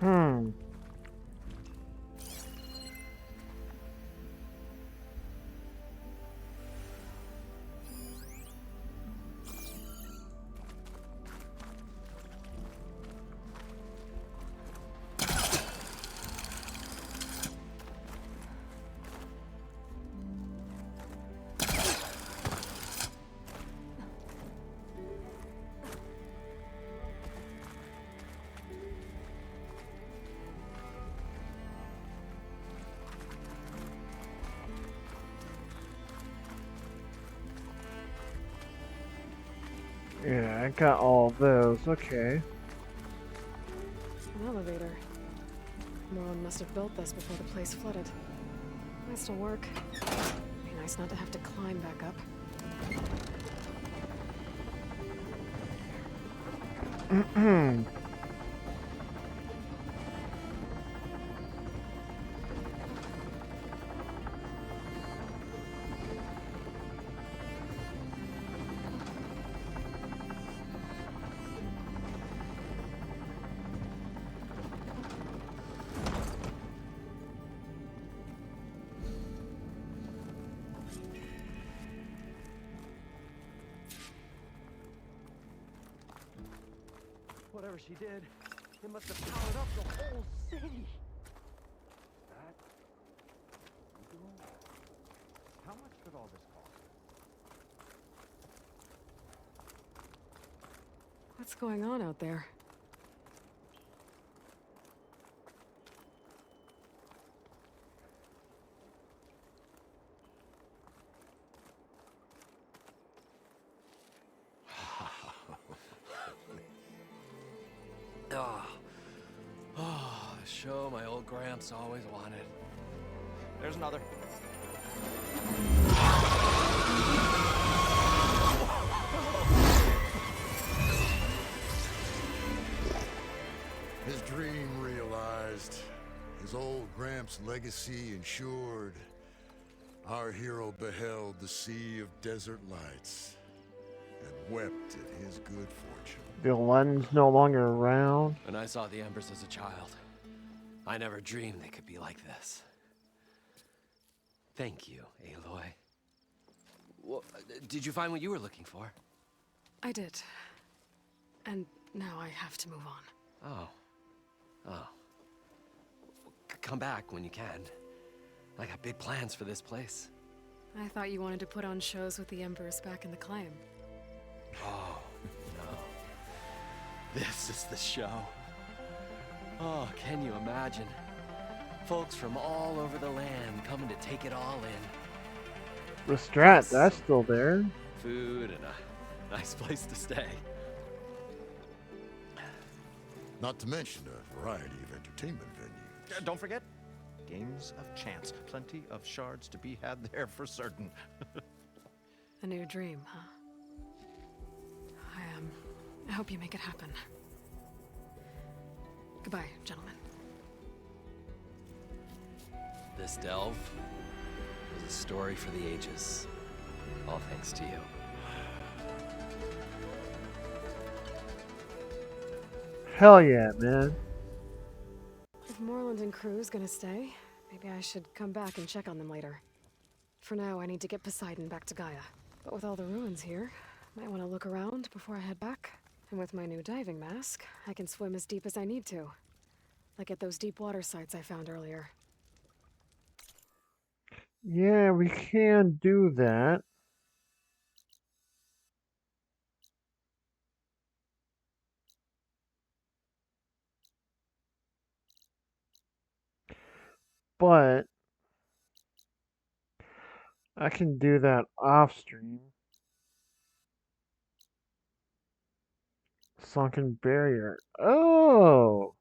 Hmm. Yeah, I got all of those. Okay. An elevator. Moreland must have built this before the place flooded. Might still work. Be nice not to have to climb back up. Whatever she did, it must have powered up the whole city. That? How much could all this cost? What's going on out there? Oh, a show my old Gramps always wanted. There's another. His dream realized. His old Gramps' legacy ensured. Our hero beheld the sea of desert lights and wept at his good fortune. The Aladdin's no longer around. When I saw the embers as a child, I never dreamed they could be like this. Thank you, Aloy. Well, did you find what you were looking for? I did. And now I have to move on. Oh. Oh. Come back when you can. I got big plans for this place. I thought you wanted to put on shows with the Embers back in the claim. Oh, no. This is the show. Oh, can you imagine? Folks from all over the land coming to take it all in. The Strat, that's still there. Food and a nice place to stay. Not to mention a variety of entertainment venues. Don't forget, games of chance. Plenty of shards to be had there for certain. A new dream, huh? I hope you make it happen. Goodbye, gentlemen. This delve was a story for the ages. All thanks to you. Hell yeah, man. If Moreland and crew's gonna stay, maybe I should come back and check on them later. For now, I need to get Poseidon back to Gaia. But with all the ruins here, might want to look around before I head back. And with my new diving mask, I can swim as deep as I need to. Like at those deep water sites I found earlier. Yeah, we can do that. But I can do that off stream. Sunken barrier. Oh!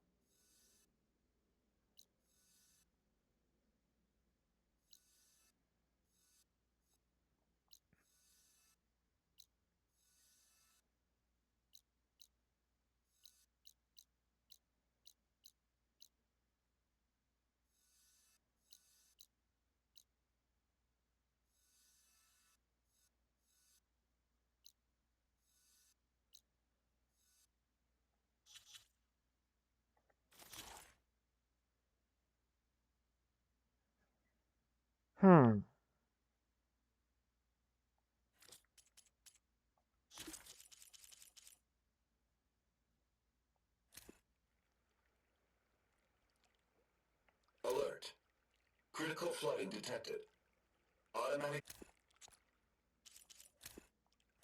Hmm. Alert. Critical flooding detected. Automatic...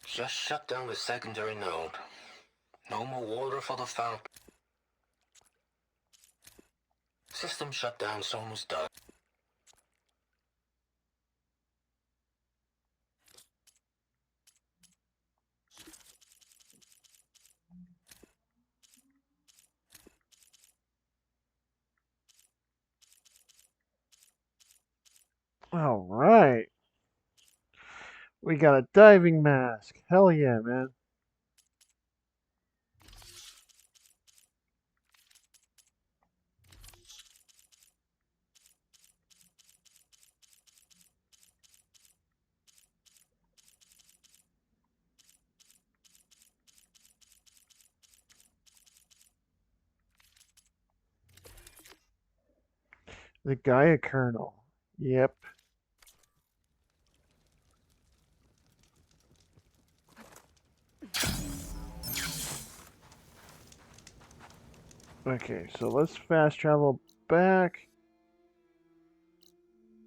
Just shut down the secondary node. No more water for the fountain. System shutdown's almost done. All right. We got a diving mask. Hell yeah, man. The Gaia kernel. Yep. Okay, so let's fast travel back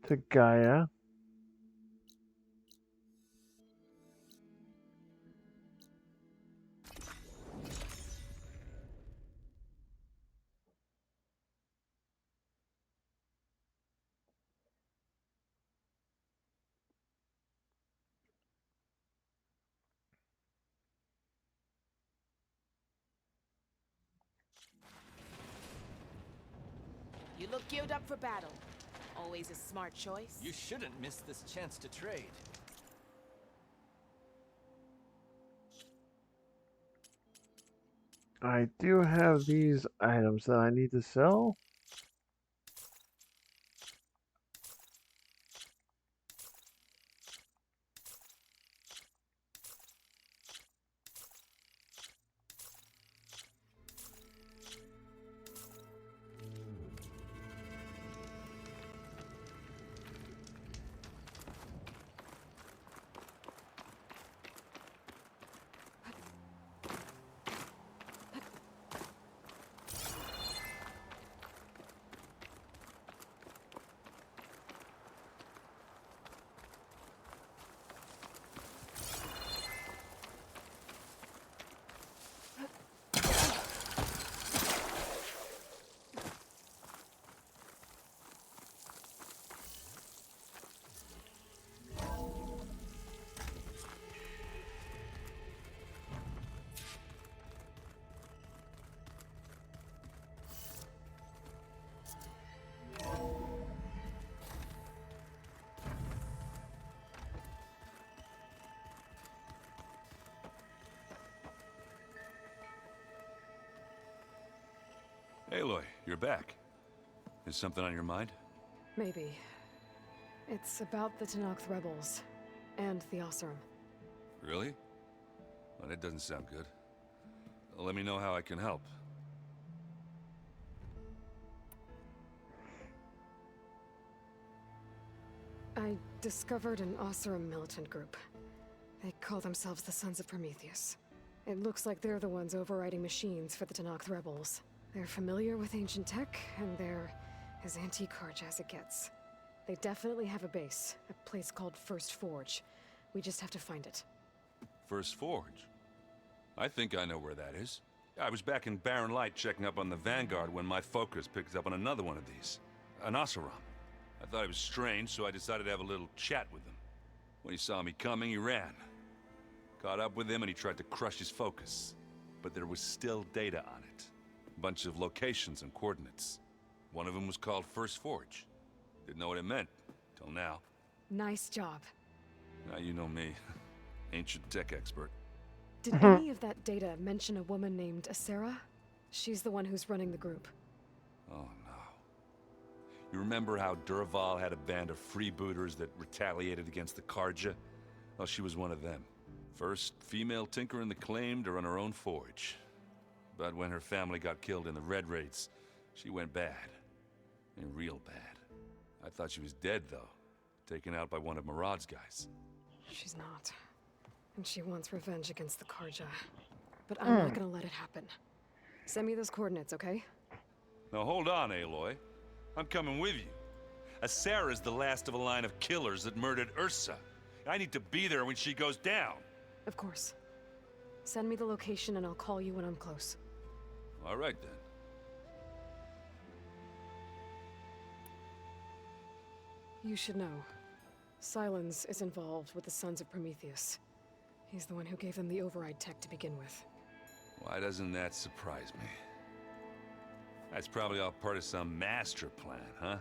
to Gaia. You look geared up for battle. Always a smart choice. You shouldn't miss this chance to trade. I do have these items that I need to sell. Aloy, you're back. Is something on your mind? Maybe. It's about the Tenakth rebels. And the Oseram. Really? Well, that doesn't sound good. Let me know how I can help. I discovered an Oseram militant group. They call themselves the Sons of Prometheus. It looks like they're the ones overriding machines for the Tenakth rebels. They're familiar with ancient tech, and they're as anti-Karj as it gets. They definitely have a base, a place called First Forge. We just have to find it. First Forge? I think I know where that is. I was back in Barren Light checking up on the Vanguard when my focus picked up on another one of these. An Oseram. I thought it was strange, so I decided to have a little chat with him. When he saw me coming, he ran. Caught up with him and he tried to crush his focus. But there was still data on it. A bunch of locations and coordinates. One of them was called First Forge. Didn't know what it meant, till now. Nice job. Now you know me. Ancient tech expert. Did any of that data mention a woman named Asera? She's the one who's running the group. Oh no. You remember how Durval had a band of freebooters that retaliated against the Karja? Well, she was one of them. First female tinker in the claim to run her own forge. But when her family got killed in the Red Raids, she went bad. And real bad. I thought she was dead, though. Taken out by one of Murad's guys. She's not. And she wants revenge against the Karja. But I'm not gonna let it happen. Send me those coordinates, okay? Now hold on, Aloy. I'm coming with you. Asera's the last of a line of killers that murdered Ursa. I need to be there when she goes down. Of course. Send me the location and I'll call you when I'm close. All right, then. You should know. Silence is involved with the Sons of Prometheus. He's the one who gave them the override tech to begin with. Why doesn't that surprise me? That's probably all part of some master plan, huh?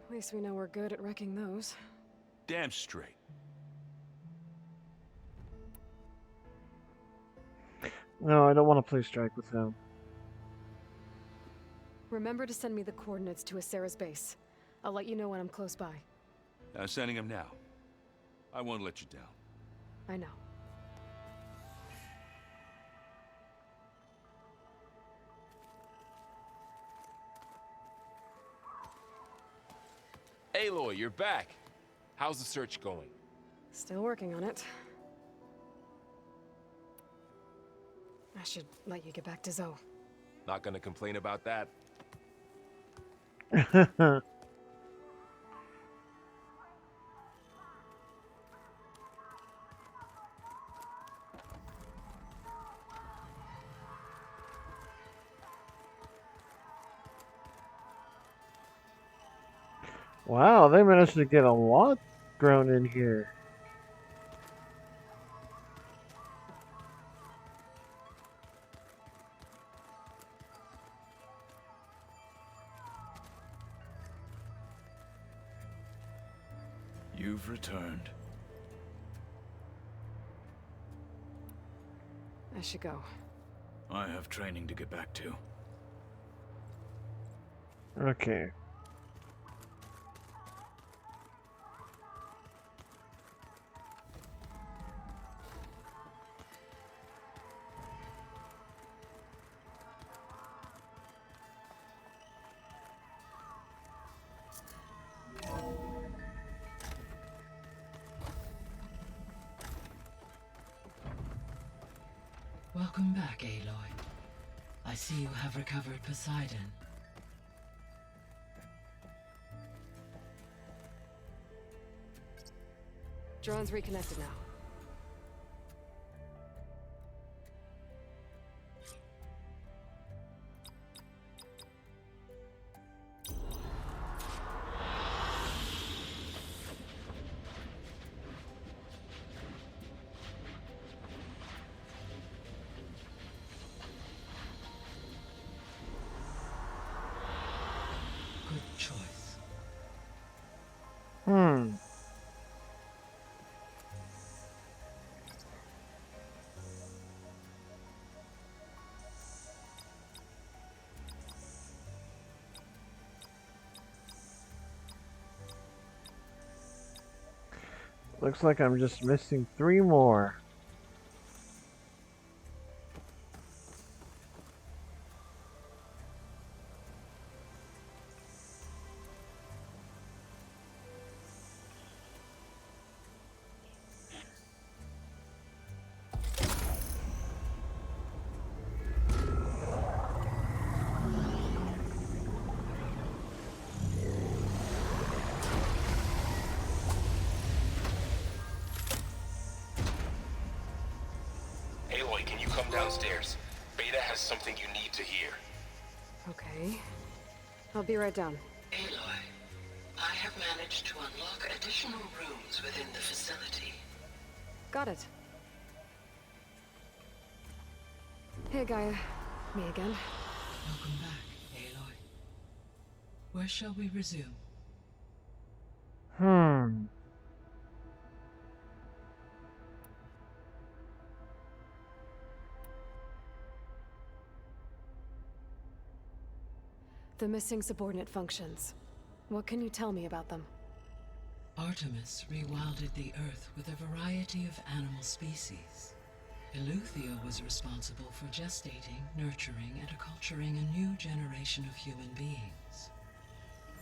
At least we know we're good at wrecking those. Damn straight. No, I don't want to play strike with him. Remember to send me the coordinates to Asera's base. I'll let you know when I'm close by. I'm sending him now. I won't let you down. I know. Aloy, you're back. How's the search going? Still working on it. I should let you get back to Zoe. Not gonna complain about that. Wow, they managed to get a lot grown in here. You've returned. I should go. I have training to get back to. Okay. Welcome back, Aloy. I see you have recovered Poseidon. Drone's reconnected now. Good choice. Looks like I'm just missing 3 more. Aloy, can you come downstairs? Beta has something you need to hear. Okay. I'll be right down. Aloy, I have managed to unlock additional rooms within the facility. Got it. Hey, Gaia. Me again. Welcome back, Aloy. Where shall we resume? The missing subordinate functions. What can you tell me about them? Artemis rewilded the Earth with a variety of animal species. Eleuthia was responsible for gestating, nurturing, and acculturating a new generation of human beings.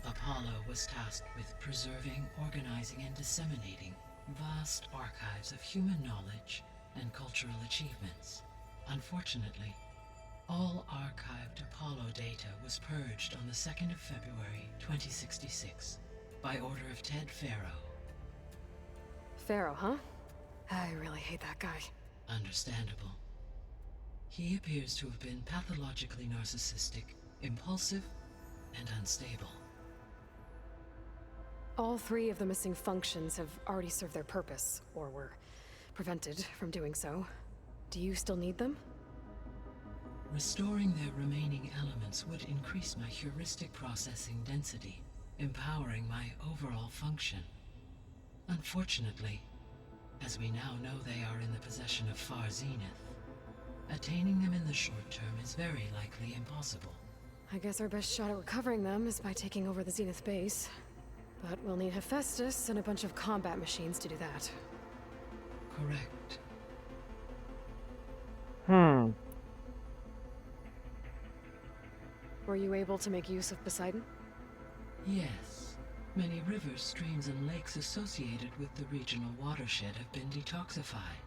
Apollo was tasked with preserving, organizing, and disseminating vast archives of human knowledge and cultural achievements. Unfortunately, all archived Apollo data was purged on the 2nd of February, 2066, by order of Ted Faro. Pharaoh, huh? I really hate that guy. Understandable. He appears to have been pathologically narcissistic, impulsive, and unstable. All 3 of the missing functions have already served their purpose, or were prevented from doing so. Do you still need them? Restoring their remaining elements would increase my heuristic processing density, empowering my overall function. Unfortunately, as we now know they are in the possession of Far Zenith, attaining them in the short term is very likely impossible. I guess our best shot at recovering them is by taking over the Zenith base. But we'll need Hephaestus and a bunch of combat machines to do that. Correct. Were you able to make use of Poseidon? Yes. Many rivers, streams, and lakes associated with the regional watershed have been detoxified.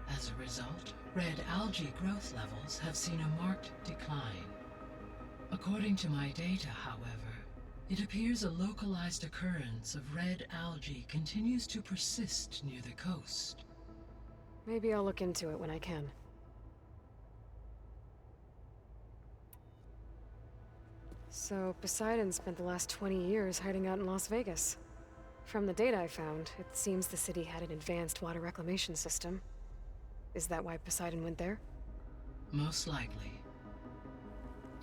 As a result, red algae growth levels have seen a marked decline. According to my data, however, it appears a localized occurrence of red algae continues to persist near the coast. Maybe I'll look into it when I can. So, Poseidon spent the last 20 years hiding out in Las Vegas. From the data I found, it seems the city had an advanced water reclamation system. Is that why Poseidon went there? Most likely.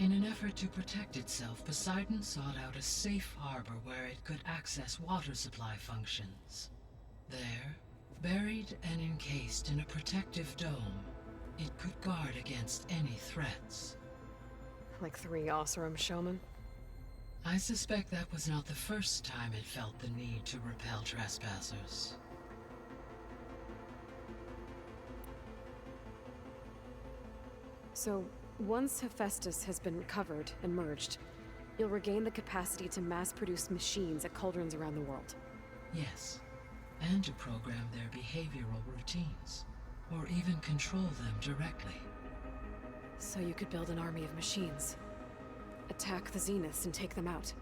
In an effort to protect itself, Poseidon sought out a safe harbor where it could access water supply functions. There, buried and encased in a protective dome, it could guard against any threats. Like 3 Oseram showmen? I suspect that was not the first time it felt the need to repel trespassers. So, once Hephaestus has been recovered and merged, you'll regain the capacity to mass-produce machines at cauldrons around the world. Yes, and to program their behavioral routines, or even control them directly. So you could build an army of machines. Attack the Zeniths and take them out.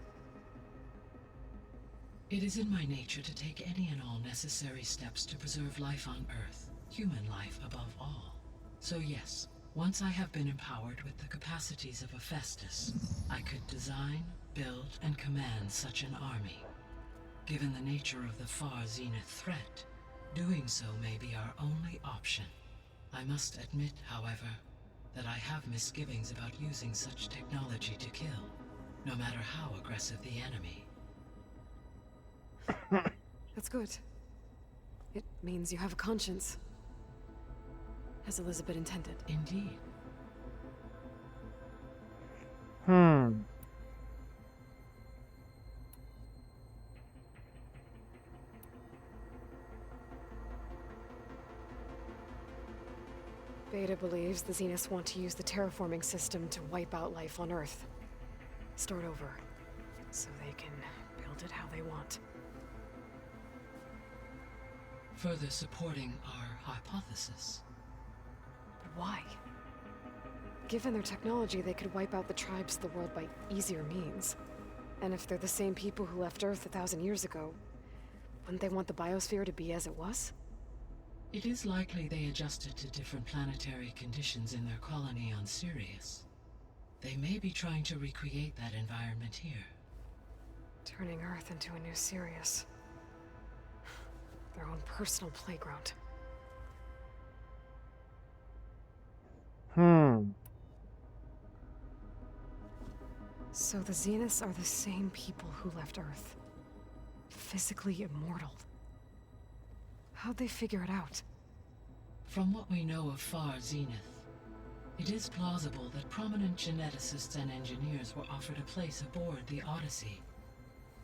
It is in my nature to take any and all necessary steps to preserve life on Earth, human life above all. So yes, once I have been empowered with the capacities of Hephaestus, I could design, build, and command such an army. Given the nature of the Far Zenith threat, doing so may be our only option. I must admit, however, that I have misgivings about using such technology to kill, no matter how aggressive the enemy. That's good. It means you have a conscience. As Elizabeth intended. Indeed. Beta believes the Zeniths want to use the terraforming system to wipe out life on Earth. Start over, so they can build it how they want. Further supporting our hypothesis. But why? Given their technology, they could wipe out the tribes of the world by easier means. And if they're the same people who left Earth 1,000 years ago, wouldn't they want the biosphere to be as it was? It is likely they adjusted to different planetary conditions in their colony on Sirius. They may be trying to recreate that environment here. Turning Earth into a new Sirius. Their own personal playground. So the Zeniths are the same people who left Earth. Physically immortal. How'd they figure it out? From what we know of Far Zenith, it is plausible that prominent geneticists and engineers were offered a place aboard the Odyssey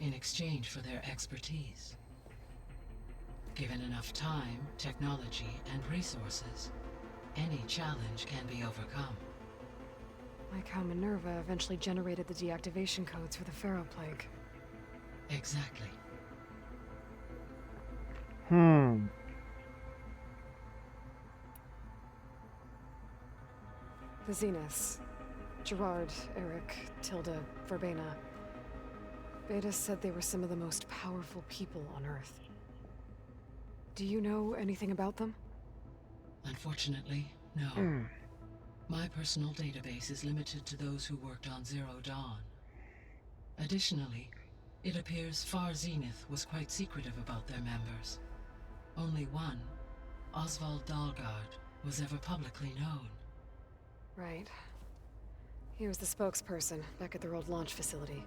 in exchange for their expertise. Given enough time, technology, and resources, any challenge can be overcome. Like how Minerva eventually generated the deactivation codes for the Pharaoh Plague. Exactly. The Zeniths. Gerard, Eric, Tilda, Verbena. Beta said they were some of the most powerful people on Earth. Do you know anything about them? Unfortunately, no. My personal database is limited to those who worked on Zero Dawn. Additionally, it appears Far Zenith was quite secretive about their members. Only one, Oswald Dahlgard, was ever publicly known. Right. He was the spokesperson back at their old launch facility.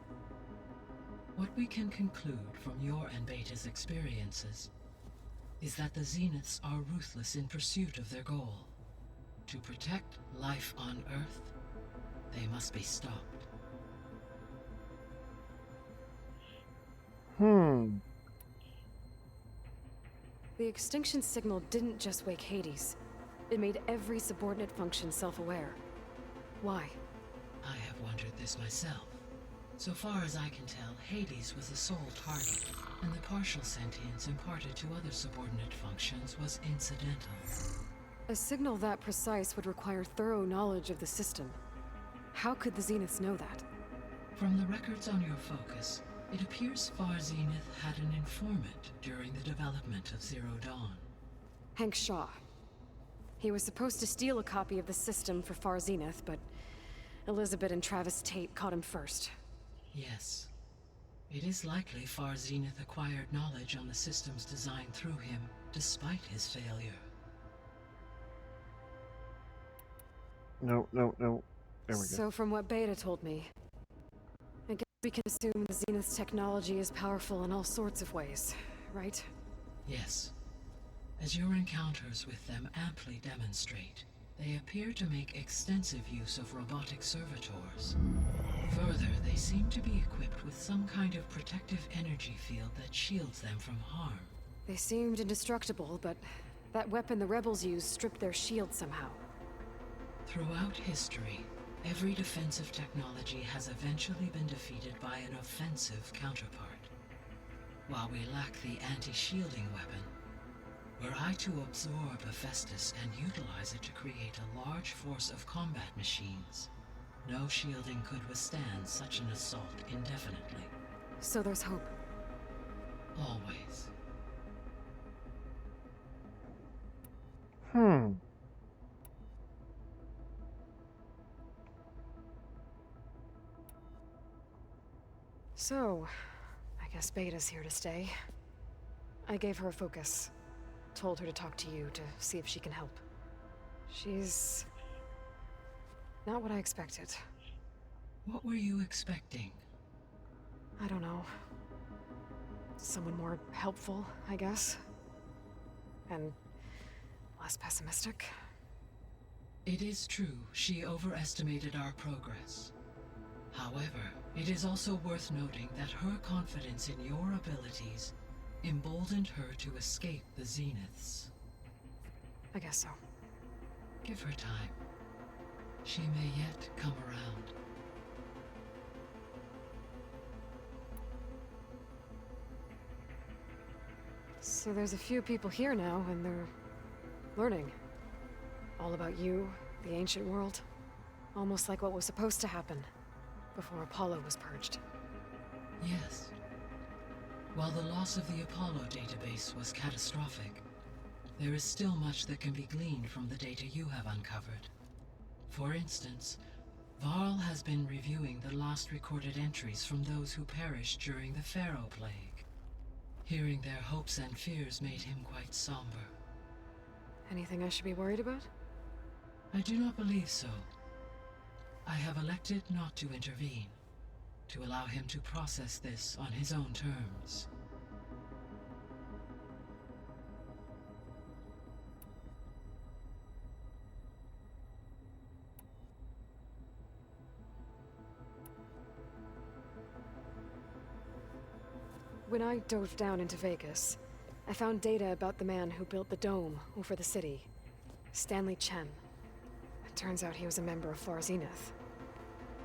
What we can conclude from your and Beta's experiences is that the Zeniths are ruthless in pursuit of their goal. To protect life on Earth, they must be stopped. The extinction signal didn't just wake Hades. It made every subordinate function self-aware. Why? I have wondered this myself. So far as I can tell, Hades was the sole target, and the partial sentience imparted to other subordinate functions was incidental. A signal that precise would require thorough knowledge of the system. How could the Zeniths know that? From the records on your focus, it appears Far Zenith had an informant during the development of Zero Dawn. Hank Shaw. He was supposed to steal a copy of the system for Far Zenith, but Elizabeth and Travis Tate caught him first. Yes. It is likely Far Zenith acquired knowledge on the systems designed through him, despite his failure. No. There we go. So from what Beta told me, I guess we can assume the Zenith's technology is powerful in all sorts of ways, right? Yes. As your encounters with them amply demonstrate, they appear to make extensive use of robotic servitors. Further, they seem to be equipped with some kind of protective energy field that shields them from harm. They seemed indestructible, but that weapon the rebels used stripped their shield somehow. Throughout history, every defensive technology has eventually been defeated by an offensive counterpart. While we lack the anti-shielding weapon, were I to absorb Hephaestus and utilize it to create a large force of combat machines, no shielding could withstand such an assault indefinitely. So there's hope. Always. So, I guess Beta's here to stay. I gave her a focus. Told her to talk to you to see if she can help. She's not what I expected. What were you expecting? I don't know. Someone more helpful, I guess. And less pessimistic. It is true, she overestimated our progress. However, it is also worth noting that her confidence in your abilities emboldened her to escape the Zeniths. I guess so. Give her time. She may yet come around. So there's a few people here now, and they're learning. All about you, the ancient world. Almost like what was supposed to happen before Apollo was purged. Yes. While the loss of the Apollo database was catastrophic, there is still much that can be gleaned from the data you have uncovered. For instance, Varl has been reviewing the last recorded entries from those who perished during the Pharaoh Plague. Hearing their hopes and fears made him quite somber. Anything I should be worried about? I do not believe so. I have elected not to intervene, to allow him to process this on his own terms. When I dove down into Vegas, I found data about the man who built the dome over the city, Stanley Chen. It turns out he was a member of Far Zenith.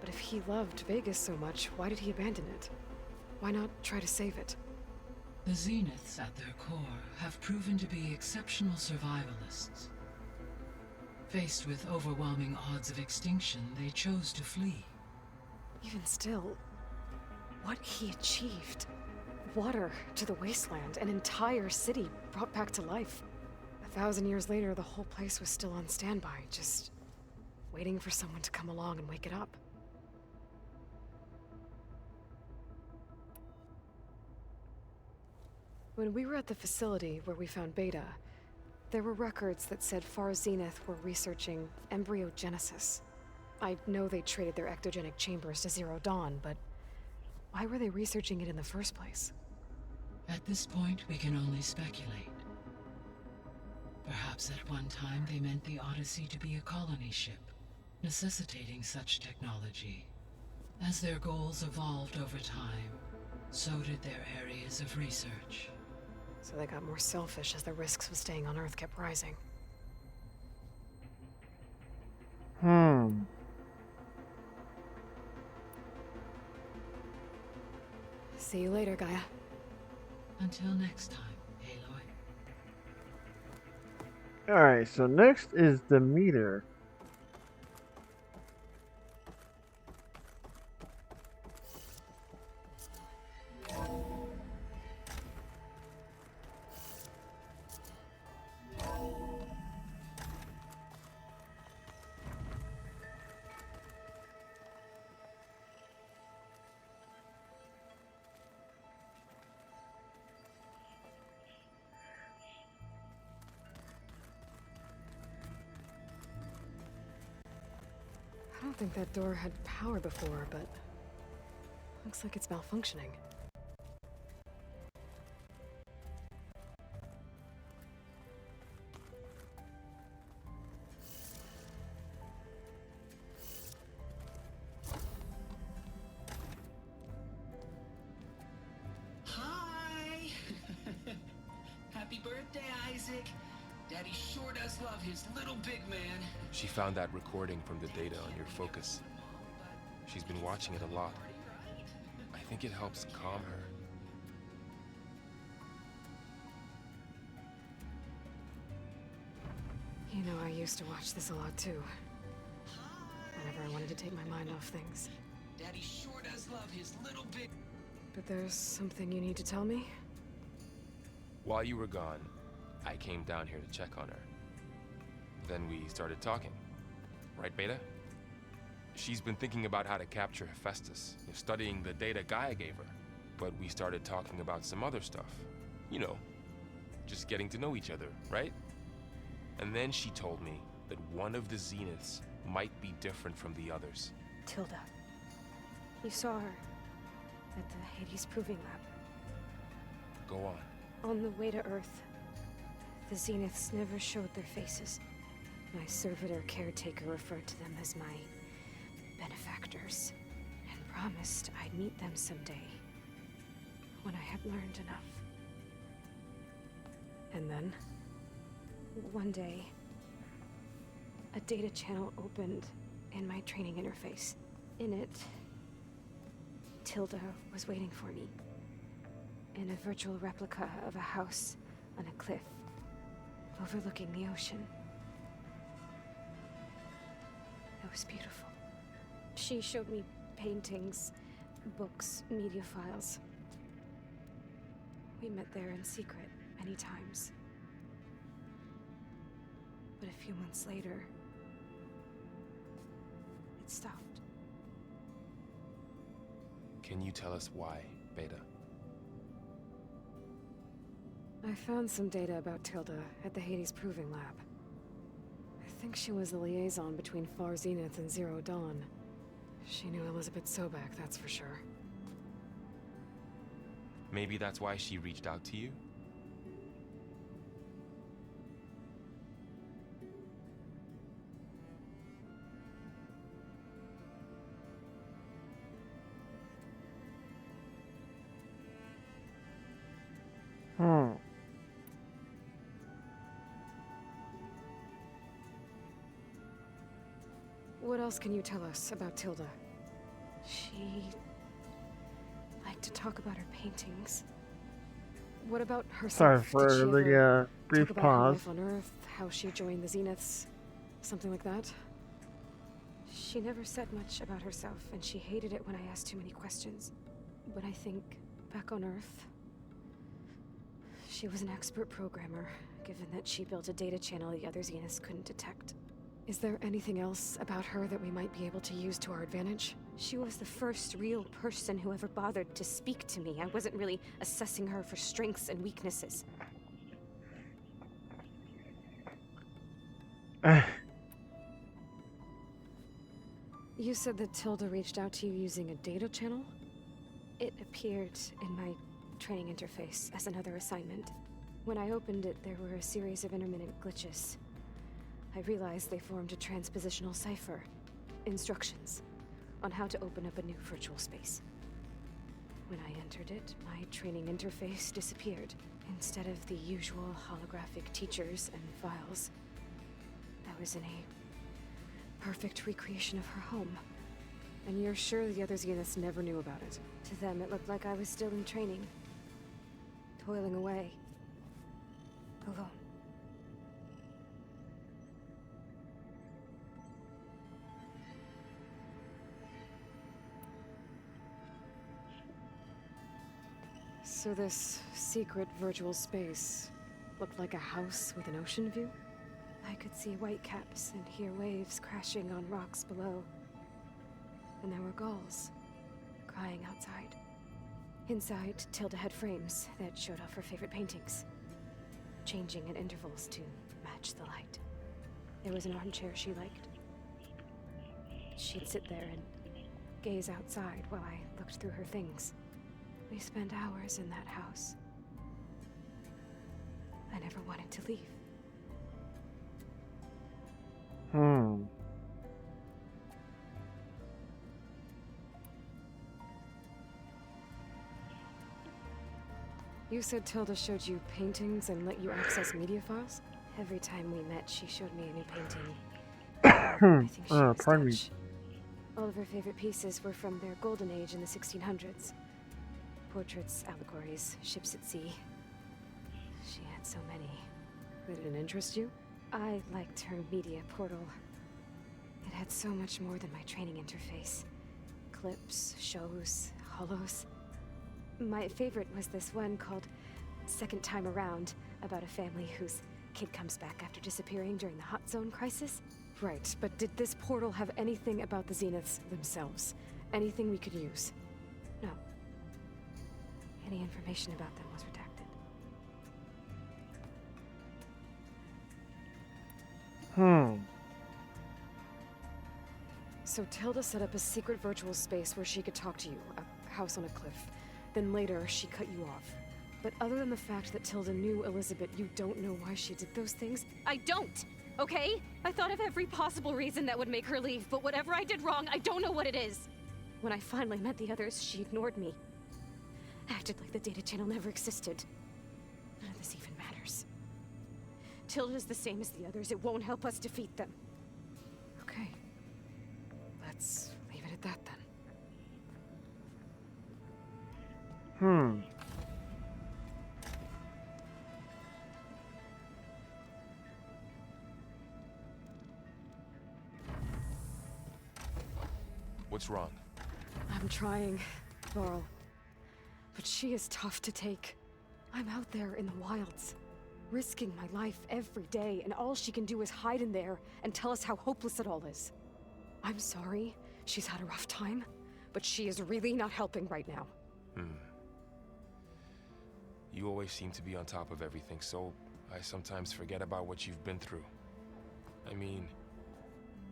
But if he loved Vegas so much, why did he abandon it? Why not try to save it? The Zeniths at their core have proven to be exceptional survivalists. Faced with overwhelming odds of extinction, they chose to flee. Even still, what he achieved. Water to the wasteland, an entire city brought back to life. 1,000 years later, the whole place was still on standby, just waiting for someone to come along and wake it up. When we were at the facility where we found Beta, there were records that said Far Zenith were researching embryogenesis. I know they traded their ectogenic chambers to Zero Dawn, but why were they researching it in the first place? At this point, we can only speculate. Perhaps at one time they meant the Odyssey to be a colony ship, necessitating such technology. As their goals evolved over time, so did their areas of research. So they got more selfish as the risks of staying on Earth kept rising. See you later, Gaia. Until next time, Aloy. Alright, so next is the meter. I don't think that door had power before, but looks like it's malfunctioning. Hi! Happy birthday, Isaac. Daddy sure does love his little big man. She found that recording from the data on your focus. She's been watching it a lot. I think it helps calm her. You know, I used to watch this a lot too. Whenever I wanted to take my mind off things. Daddy sure does love his little big... But there's something you need to tell me? While you were gone, I came down here to check on her. Then we started talking. Right, Beta? She's been thinking about how to capture Hephaestus, studying the data Gaia gave her. But we started talking about some other stuff. You know, just getting to know each other, right? And then she told me that one of the Zeniths might be different from the others. Tilda. You saw her at the Hades Proving Lab. Go on. On the way to Earth, the Zeniths never showed their faces. My servitor caretaker referred to them as my benefactors, and promised I'd meet them someday, when I had learned enough. And then, one day, a data channel opened in my training interface. In it, Tilda was waiting for me. In a virtual replica of a house on a cliff, overlooking the ocean. It was beautiful. She showed me paintings, books, media files. We met there in secret many times. But a few months later, it stopped. Can you tell us why, Beta? I found some data about Tilda at the Hades Proving Lab. I think she was the liaison between Far Zenith and Zero Dawn. She knew Elizabeth Sobek, that's for sure. Maybe that's why she reached out to you? What else can you tell us about Tilda? She liked to talk about her paintings. What about herself? Sorry for Did she the ever brief talk about her pause. life on Earth, how she joined the Zeniths, something like that? She never said much about herself, and she hated it when I asked too many questions. But I think, back on Earth, she was an expert programmer, given that she built a data channel the other Zeniths couldn't detect. Is there anything else about her that we might be able to use to our advantage? She was the first real person who ever bothered to speak to me. I wasn't really assessing her for strengths and weaknesses. You said that Tilda reached out to you using a data channel? It appeared in my training interface as another assignment. When I opened it, there were a series of intermittent glitches. I realized they formed a transpositional cipher. Instructions on how to open up a new virtual space. When I entered it, my training interface disappeared. Instead of the usual holographic teachers and files, I was in a perfect recreation of her home. And you're sure the other Zeniths never knew about it? To them, it looked like I was still in training. Toiling away. Alone. So this secret virtual space looked like a house with an ocean view? I could see whitecaps and hear waves crashing on rocks below. And there were gulls crying outside. Inside, Tilda had frames that showed off her favorite paintings, changing at intervals to match the light. There was an armchair she liked. She'd sit there and gaze outside while I looked through her things. We spent hours in that house. I never wanted to leave. You said Tilda showed you paintings and let you access media files? Every time we met, she showed me a new painting. I think she was Pardon me. Dutch. All of her favorite pieces were from their golden age in the 1600s. Portraits, allegories, ships at sea. She had so many. Did it interest you? I liked her media portal. It had so much more than my training interface. Clips, shows, holos. My favorite was this one called Second Time Around, about a family whose kid comes back after disappearing during the Hot Zone crisis. Right, but did this portal have anything about the Zeniths themselves? Anything we could use? No. Any information about them was redacted. So Tilda set up a secret virtual space where she could talk to you, a house on a cliff. Then later, she cut you off. But other than the fact that Tilda knew Elizabeth, you don't know why she did those things? I don't! Okay? I thought of every possible reason that would make her leave, but whatever I did wrong, I don't know what it is. When I finally met the others, she ignored me. Acted like the data channel never existed. None of this even matters. Tilda's the same as the others. It won't help us defeat them. Let's leave it at that then. What's wrong? I'm trying, Varl. But she is tough to take. I'm out there in the wilds, risking my life every day, and all she can do is hide in there and tell us how hopeless it all is. I'm sorry, she's had a rough time, but she is really not helping right now. You always seem to be on top of everything, so I sometimes forget about what you've been through. I mean,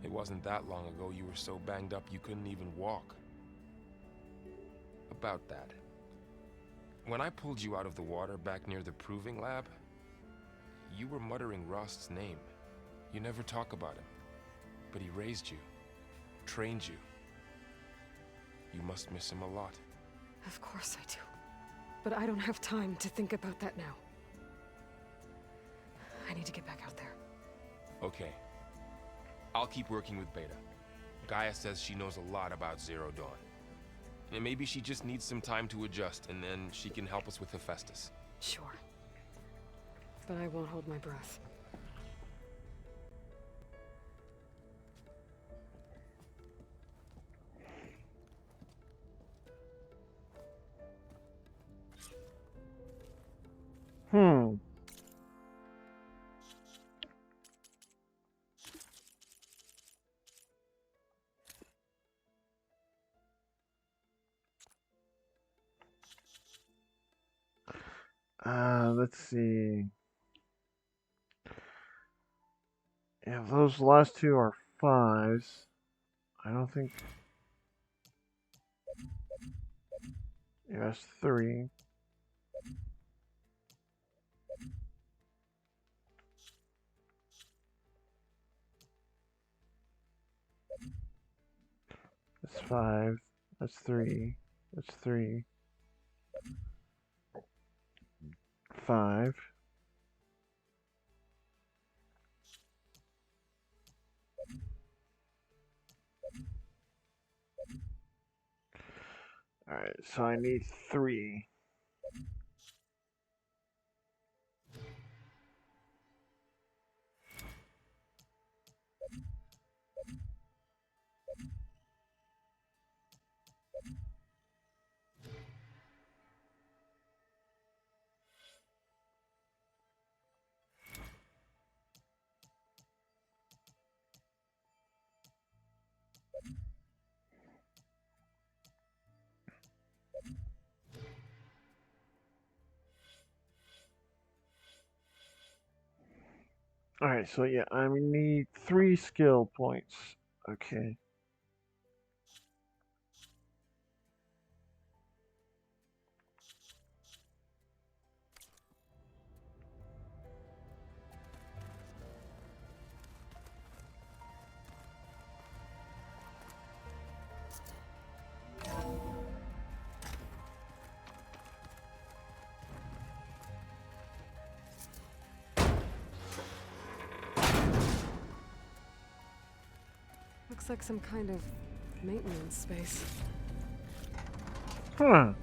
it wasn't that long ago you were so banged up you couldn't even walk. About that. When I pulled you out of the water back near the proving lab, you were muttering Rost's name. You never talk about him. But he raised you, trained you. You must miss him a lot. Of course I do. But I don't have time to think about that now. I need to get back out there. Okay. I'll keep working with Beta. Gaia says she knows a lot about Zero Dawn. And maybe she just needs some time to adjust, and then she can help us with Hephaestus. Sure. But I won't hold my breath. Let's see. Yeah, those last two are 5s. I don't think. Yeah, that's 3. That's 5. That's 3. That's 3. 5. Alright, so I need 3. Alright, so yeah, I need 3 skill points. Okay. Looks like some kind of maintenance space. Huh. I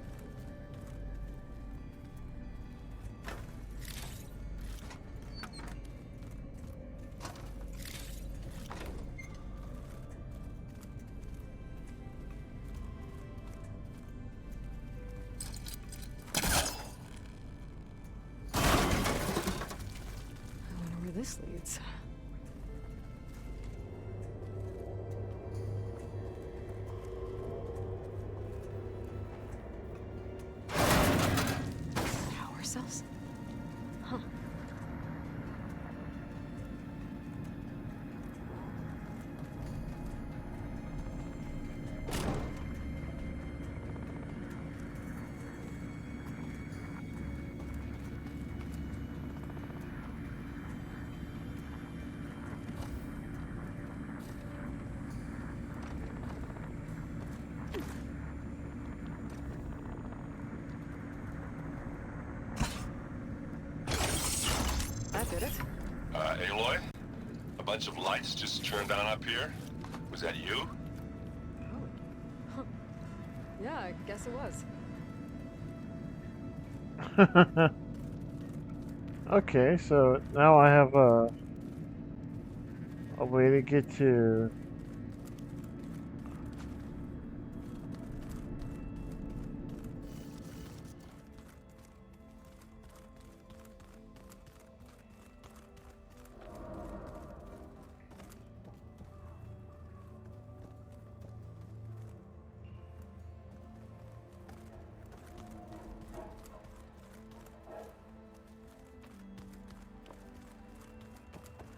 wonder where this leads. Power cells? Huh. That did it. Aloy? A bunch of lights just turned on up here? Was that you? Yeah, I guess it was. Okay, so now I have a way to get to.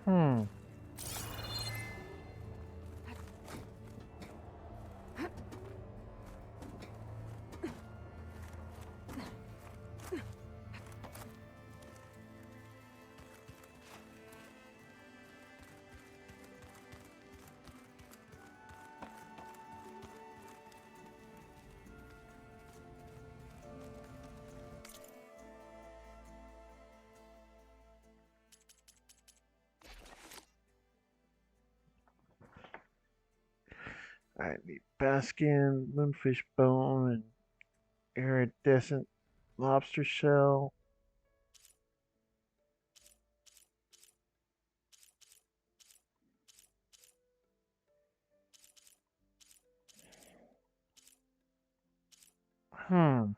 Hmm. I need Baskin, moonfish bone, and iridescent lobster shell. Hmm.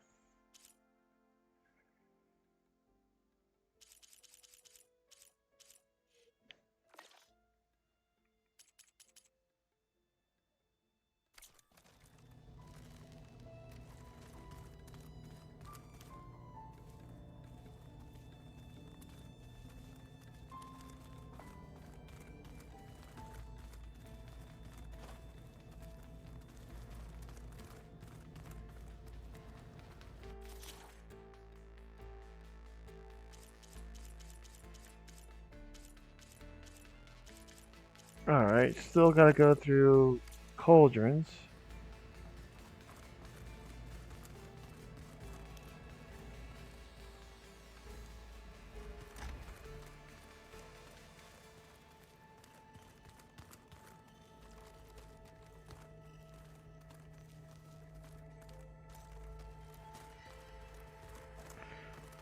Alright, still gotta go through cauldrons.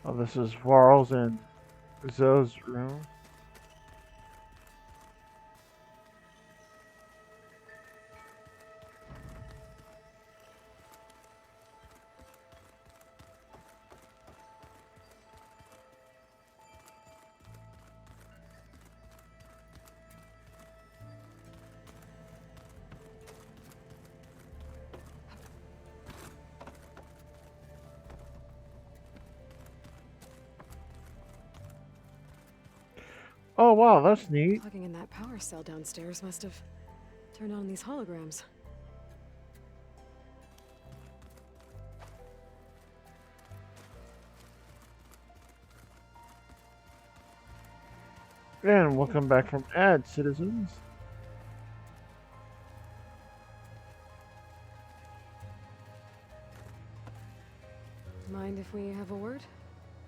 Oh, this is Varl's and Zoe's room. Oh wow, that's neat. Plugging in that power cell downstairs must have turned on these holograms. And welcome back from ad, citizens. Mind if we have a word?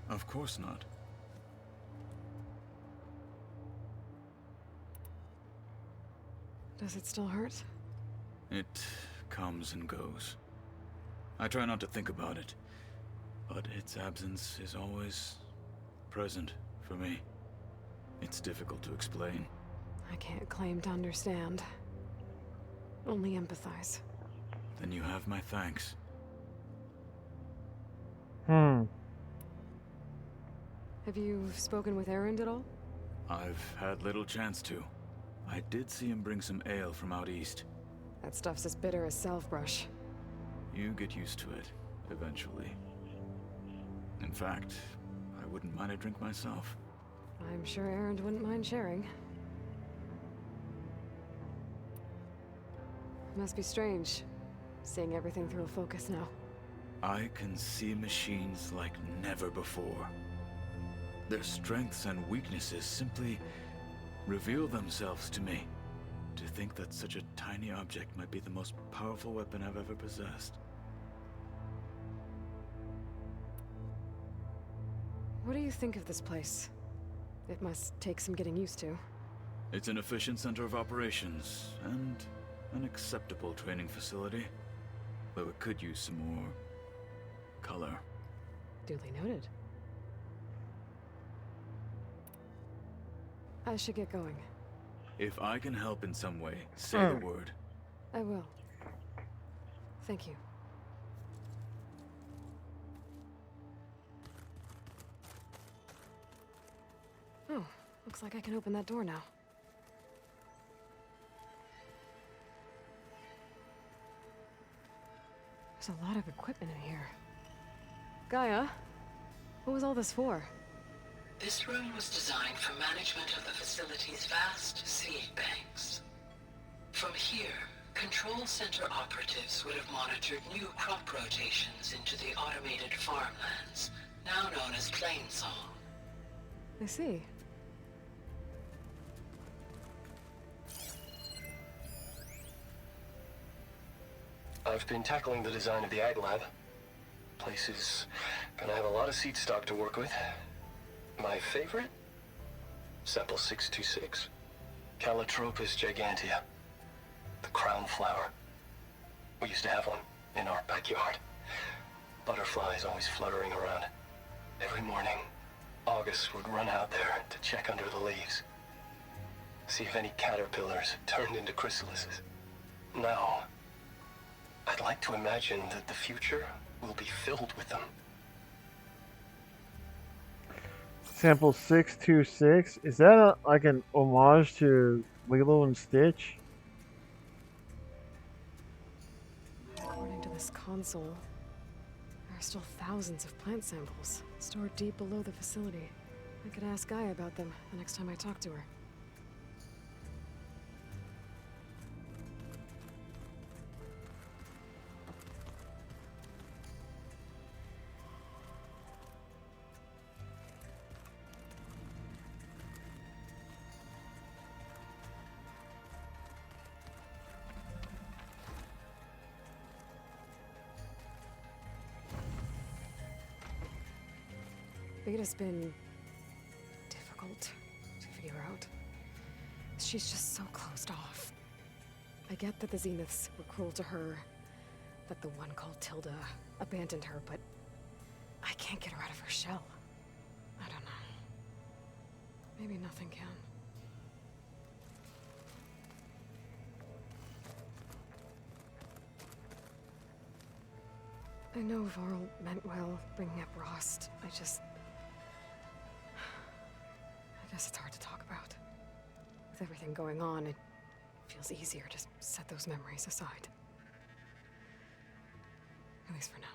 Of course not. Does it still hurt? It comes and goes. I try not to think about it, but its absence is always present for me. It's difficult to explain. I can't claim to understand. Only empathize. Then you have my thanks. Hmm. Have you spoken with Erend at all? I've had little chance to. I did see him bring some ale from out east. That stuff's as bitter as self-brush. You get used to it, eventually. In fact, I wouldn't mind a drink myself. I'm sure Erend wouldn't mind sharing. Must be strange, seeing everything through a focus now. I can see machines like never before. Their strengths and weaknesses simply reveal themselves to me. To think that such a tiny object might be the most powerful weapon I've ever possessed. What do you think of this place? It must take some getting used to. It's an efficient center of operations, and an acceptable training facility. though it could use some more color. Duly noted. I should get going. If I can help in some way, say the word. I will. Thank you. Oh, looks like I can open that door now. There's a lot of equipment in here. Gaia, what was all this for? This room was designed for management of the facility's vast seed banks. From here, control center operatives would have monitored new crop rotations into the automated farmlands, now known as Plainsong. I see. I've been tackling the design of the Ag Lab. Place is gonna have a lot of seed stock to work with. My favorite? Sample 626. Calotropis gigantea. The crown flower. We used to have one in our backyard. Butterflies always fluttering around. Every morning, August would run out there to check under the leaves. See if any caterpillars turned into chrysalises. Now, I'd like to imagine that the future will be filled with them. Sample 626. Is that like an homage to Lilo and Stitch? According to this console, there are still thousands of plant samples stored deep below the facility. I could ask Gaia about them the next time I talk to her. Beta's been difficult to figure out. She's just so closed off. I get that the Zeniths were cruel to her, that the one called Tilda abandoned her, but I can't get her out of her shell. I don't know. Maybe nothing can. I know Varl meant well, bringing up Rost. I guess it's hard to talk about. With everything going on, it feels easier to set those memories aside. At least for now.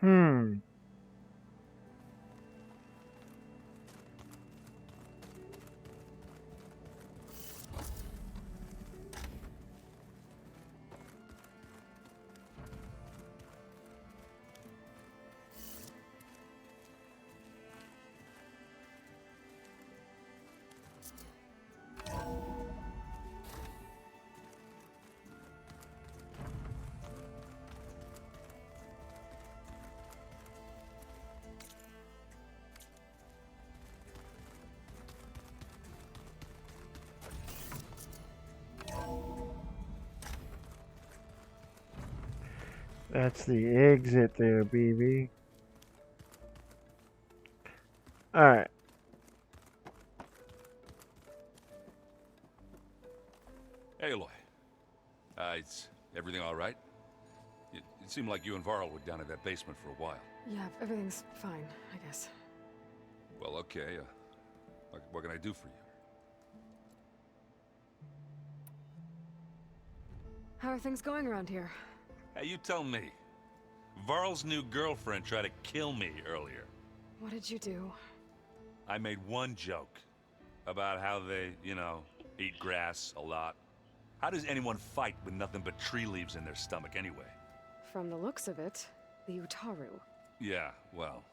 Hmm. That's the exit there, BB. Alright. Hey, Aloy. Is everything all right? It seemed like you and Varl were down in that basement for a while. Yeah, everything's fine, I guess. Well, okay. What can I do for you? How are things going around here? Hey, you tell me. Varl's new girlfriend tried to kill me earlier. What did you do? I made one joke about how they, eat grass a lot. How does anyone fight with nothing but tree leaves in their stomach anyway? From the looks of it, the Utaru. Yeah, well,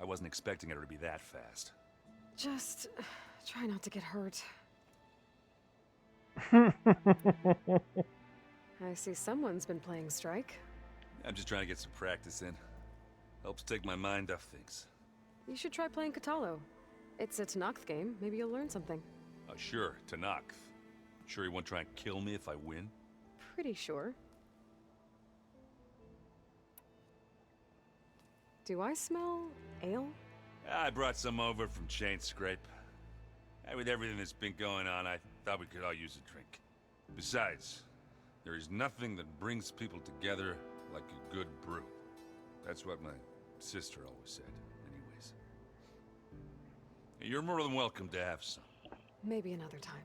I wasn't expecting her to be that fast. Just Try not to get hurt. I see someone's been playing Strike. I'm just trying to get some practice in. Helps take my mind off things. You should try playing Katalo. It's a Tanakh game. Maybe you'll learn something. Sure, Tanakh. Sure he won't try and kill me if I win? Pretty sure. Do I smell ale? I brought some over from Chain Scrape. With everything that's been going on, I thought we could all use a drink. Besides, there is nothing that brings people together like a good brew. That's what my sister always said, anyways. You're more than welcome to have some. Maybe another time.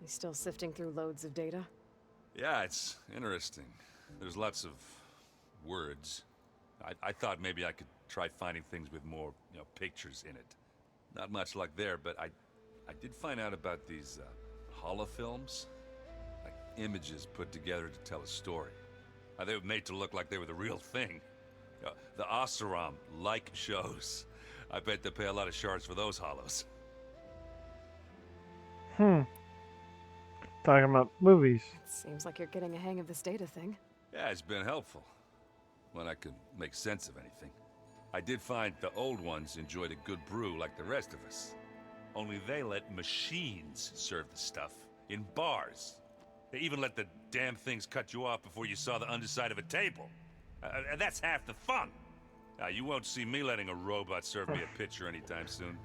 You still sifting through loads of data? Yeah, it's interesting. There's lots of words. I thought maybe I could try finding things with more, pictures in it. Not much luck there, but I did find out about these holofilms. Like images put together to tell a story. They were made to look like they were the real thing. The Oseram like shows. I bet they pay a lot of shards for those hollows. Talking about movies. Seems like you're getting a hang of this data thing. Yeah, it's been helpful. When I could make sense of anything. I did find the old ones enjoyed a good brew like the rest of us. Only they let machines serve the stuff in bars. They even let the damn things cut you off before you saw the underside of a table. And that's half the fun. You won't see me letting a robot serve me a pitcher anytime soon.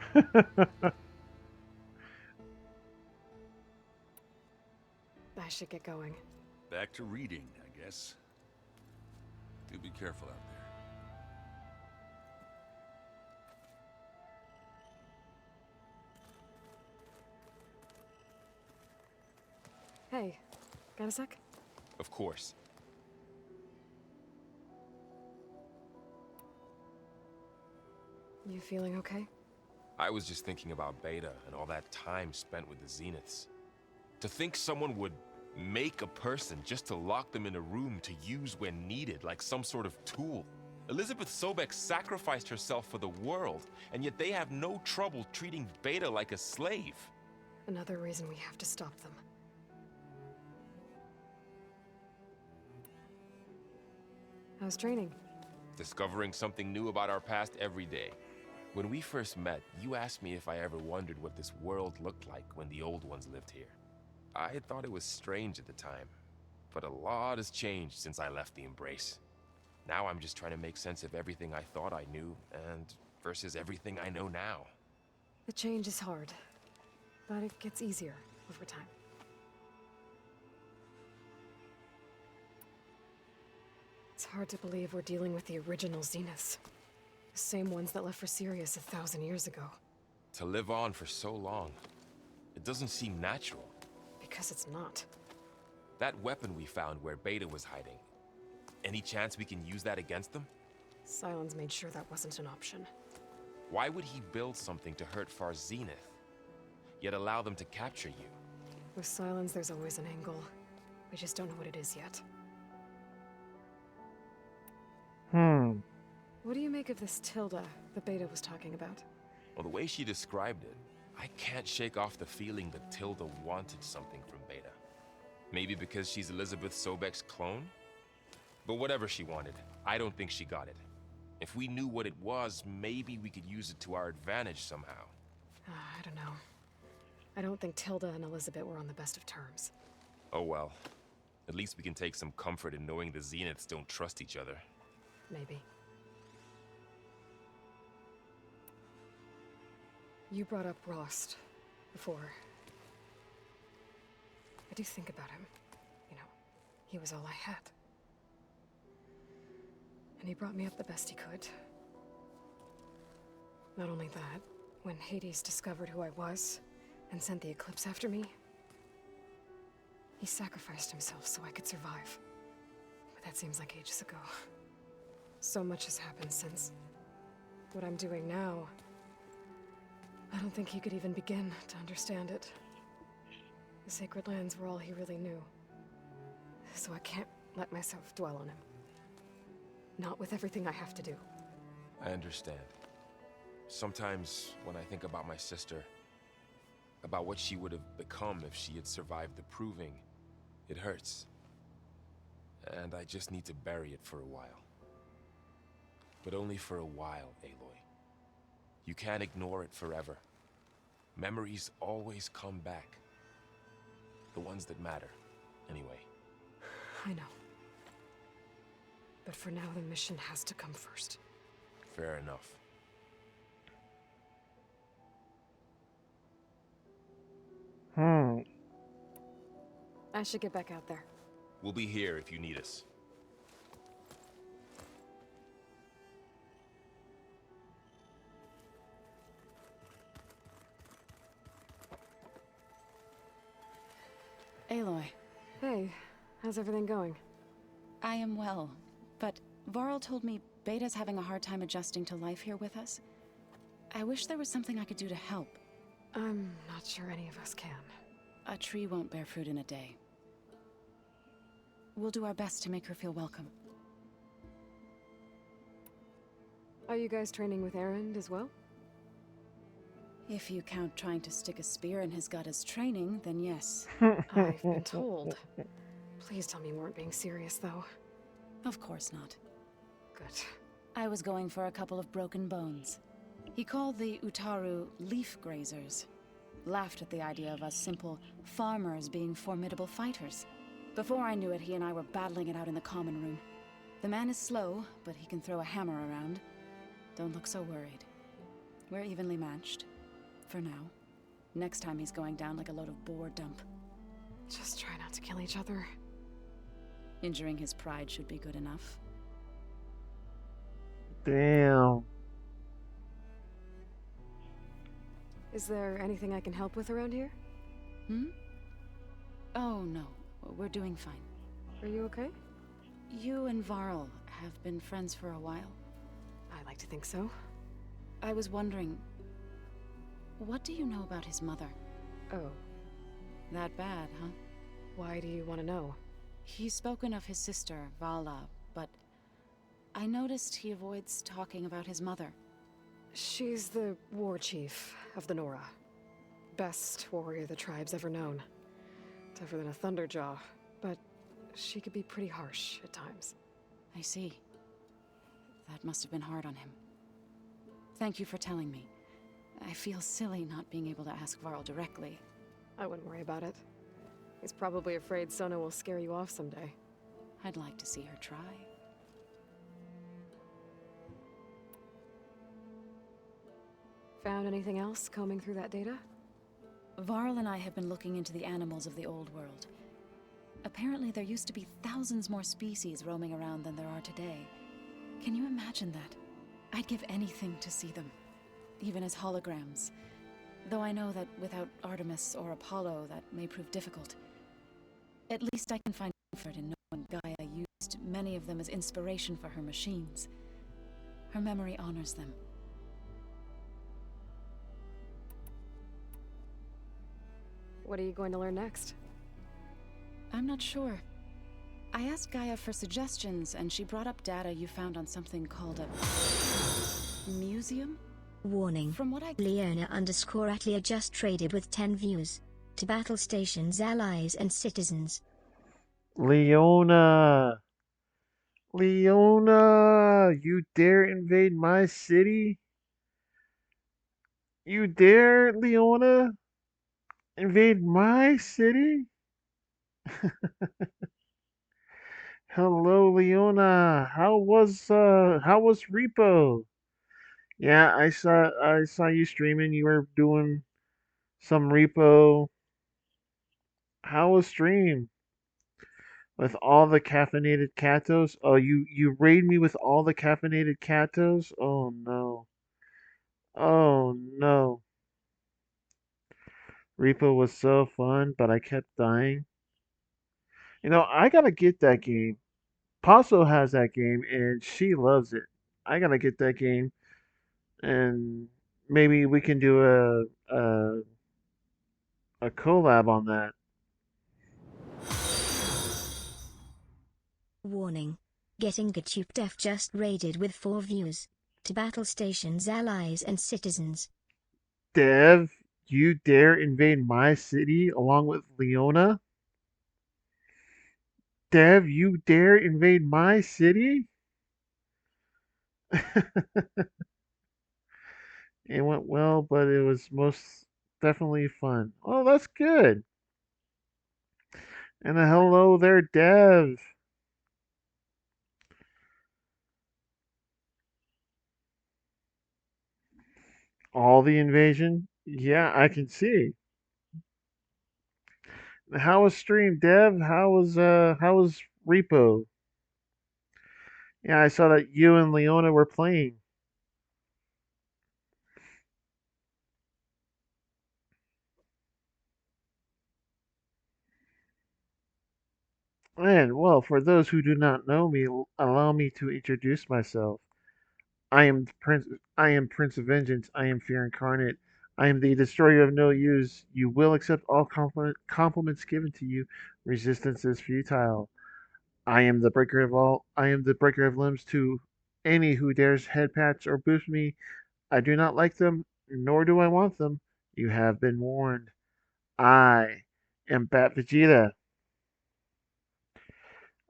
I should get going. Back to reading, I guess. Do be careful out there. Hey, got a sec? Of course. You feeling okay? I was just thinking about Beta and all that time spent with the Zeniths. To think someone would make a person just to lock them in a room to use when needed, like some sort of tool. Elizabeth Sobek sacrificed herself for the world, and yet they have no trouble treating Beta like a slave. Another reason we have to stop them. How's training? Discovering something new about our past every day. When we first met, you asked me if I ever wondered what this world looked like when the old ones lived here. I thought it was strange at the time, but a lot has changed since I left the Embrace. Now I'm just trying to make sense of everything I thought I knew, and versus everything I know now. The change is hard, but it gets easier over time. It's hard to believe we're dealing with the original Zeniths. The same ones that left for Sirius 1,000 years ago. To live on for so long, it doesn't seem natural. Because it's not. That weapon we found where Beta was hiding, any chance we can use that against them? Sylens made sure that wasn't an option. Why would he build something to hurt Far's Zenith, yet allow them to capture you? With Sylens, there's always an angle. We just don't know what it is yet. What do you make of this Tilda that Beta was talking about? Well, the way she described it, I can't shake off the feeling that Tilda wanted something from Beta. Maybe because she's Elizabeth Sobek's clone? But whatever she wanted, I don't think she got it. If we knew what it was, maybe we could use it to our advantage somehow. I don't know. I don't think Tilda and Elizabeth were on the best of terms. Oh well. At least we can take some comfort in knowing the Zeniths don't trust each other. Maybe. You brought up Rost before. I do think about him. You know, he was all I had. And he brought me up the best he could. Not only that, when Hades discovered who I was and sent the Eclipse after me, he sacrificed himself so I could survive. But that seems like ages ago. So much has happened since. What I'm doing now, I don't think he could even begin to understand it. The Sacred Lands were all he really knew. So I can't let myself dwell on him. Not with everything I have to do. I understand. Sometimes when I think about my sister, about what she would have become if she had survived the proving, it hurts. And I just need to bury it for a while. But only for a while, Aloy. You can't ignore it forever. Memories always come back. The ones that matter, anyway. I know. But for now, the mission has to come first. Fair enough. I should get back out there. We'll be here if you need us. Aloy. Hey, how's everything going? I am well, but Varl told me Beta's having a hard time adjusting to life here with us. I wish there was something I could do to help. I'm not sure any of us can. A tree won't bear fruit in a day. We'll do our best to make her feel welcome. Are you guys training with Erend as well? If you count trying to stick a spear in his gut as training, then yes. I've been told. Please tell me you weren't being serious, though. Of course not. Good. I was going for a couple of broken bones. He called the Utaru leaf grazers. Laughed at the idea of us simple farmers being formidable fighters. Before I knew it, he and I were battling it out in the common room. The man is slow, but he can throw a hammer around. Don't look so worried. We're evenly matched. For now. Next time he's going down like a load of boar dump. Just try not to kill each other. Injuring his pride should be good enough. Damn. Is there anything I can help with around here? Oh, no. We're doing fine. Are you okay? You and Varl have been friends for a while. I like to think so. I was wondering, what do you know about his mother? Oh. That bad, huh? Why do you want to know? He's spoken of his sister, Vala, but I noticed he avoids talking about his mother. She's the war chief of the Nora. Best warrior the tribe's ever known. Tougher than a Thunderjaw, but she could be pretty harsh at times. I see. That must have been hard on him. Thank you for telling me. I feel silly not being able to ask Varl directly. I wouldn't worry about it. He's probably afraid Sona will scare you off someday. I'd like to see her try. Found anything else combing through that data? Varl and I have been looking into the animals of the old world. Apparently there used to be thousands more species roaming around than there are today. Can you imagine that? I'd give anything to see them, even as holograms. Though I know that without Artemis or Apollo, that may prove difficult. At least I can find comfort in knowing Gaia used many of them as inspiration for her machines. Her memory honors them. What are you going to learn next? I'm not sure. I asked Gaia for suggestions, and she brought up data you found on something called a museum? Warning. From what I... Leona_Atlia just traded with 10 views. To battle stations, allies, and citizens. Leona! Leona! You dare invade my city? You dare, Leona? Invade my city? Hello, Leona. How was Repo? Yeah, I saw you streaming. You were doing some Repo. How was stream? With all the caffeinated catos? Oh, you raid me with all the caffeinated catos? Oh no. Oh no. Repo was so fun, but I kept dying. You know, I gotta get that game. Paso has that game and she loves it. I gotta get that game and maybe we can do a collab on that. Warning. Getting Gatube Def just raided with 4 views. to battle stations, allies, and citizens. Dev, you dare invade my city along with Leona? Dev, you dare invade my city? It went well, but it was most definitely fun. Oh, that's good. And a hello there, Dev. All the invasion? Yeah, I can see. How was stream, Dev? How was Repo? Yeah, I saw that you and Leona were playing. And well, for those who do not know me, allow me to introduce myself. I am Prince. I am Prince of Vengeance. I am Fear Incarnate. I am the destroyer of no use. You will accept all compliments given to you. Resistance is futile. I am the breaker of all. I am the breaker of limbs to any who dares head patch or boost me. I do not like them, nor do I want them. You have been warned. I am Bat Vegeta.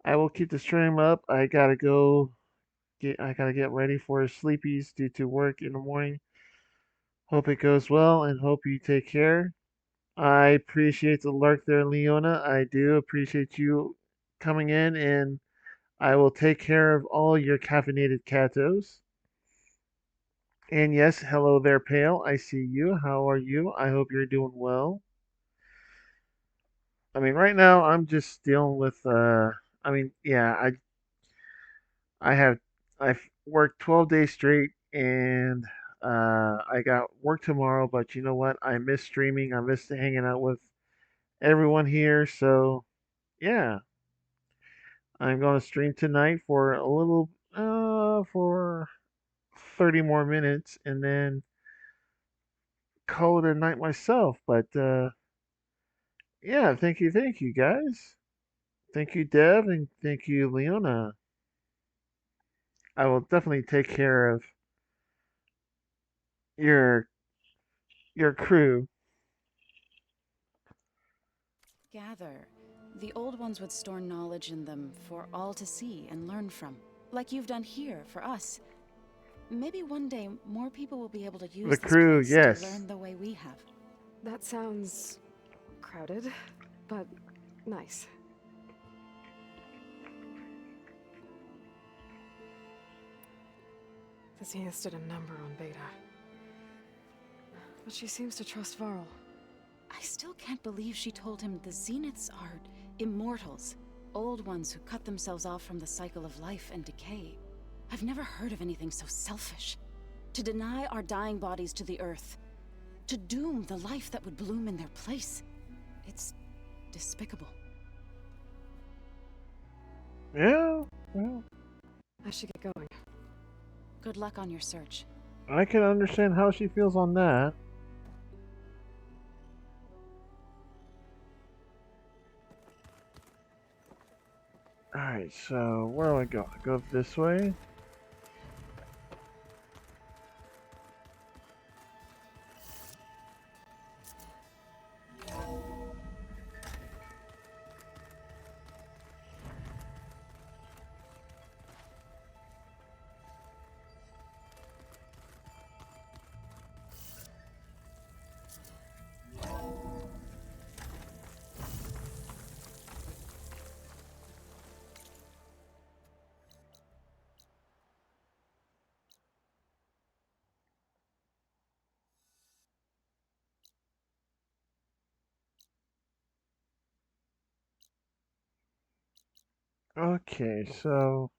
I will keep the stream up. I gotta get ready for sleepies due to work in the morning. Hope it goes well and hope you take care. I appreciate the lurk there, Leona. I do appreciate you coming in, and I will take care of all your caffeinated catos. And yes, hello there, Pale. I see you. How are you? I hope you're doing well. I mean, right now I'm just dealing with. I mean, yeah, I have I've worked 12 days straight, and I got work tomorrow. But you know what? I miss streaming. I miss hanging out with everyone here. So yeah, I'm going to stream tonight for a little for 30 more minutes, and then call it a night myself. But yeah, thank you guys. Thank you, Dev, and thank you, Leona. I will definitely take care of your your crew. Gather. The old ones would store knowledge in them for all to see and learn from, like you've done here for us. Maybe one day more people will be able to The use this crew, place to yes. learn the way we have. That sounds crowded, but nice. The Zeniths did a number on Beta. But she seems to trust Varl. I still can't believe she told him the Zeniths are immortals. Old ones who cut themselves off from the cycle of life and decay. I've never heard of anything so selfish. To deny our dying bodies to the earth. To doom the life that would bloom in their place. It's despicable. Yeah, well, I should get going. Good luck on your search. I can understand how she feels on that. Alright, so where do I go? I go this way. Okay, so,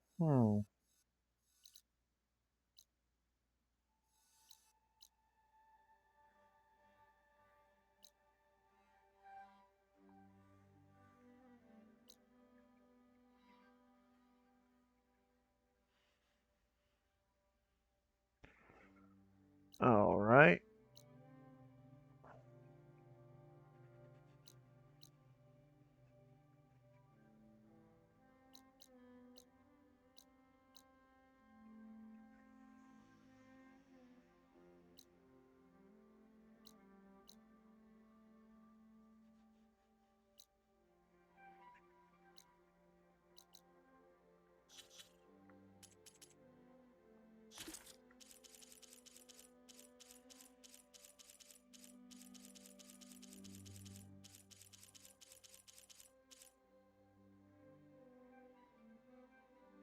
alright.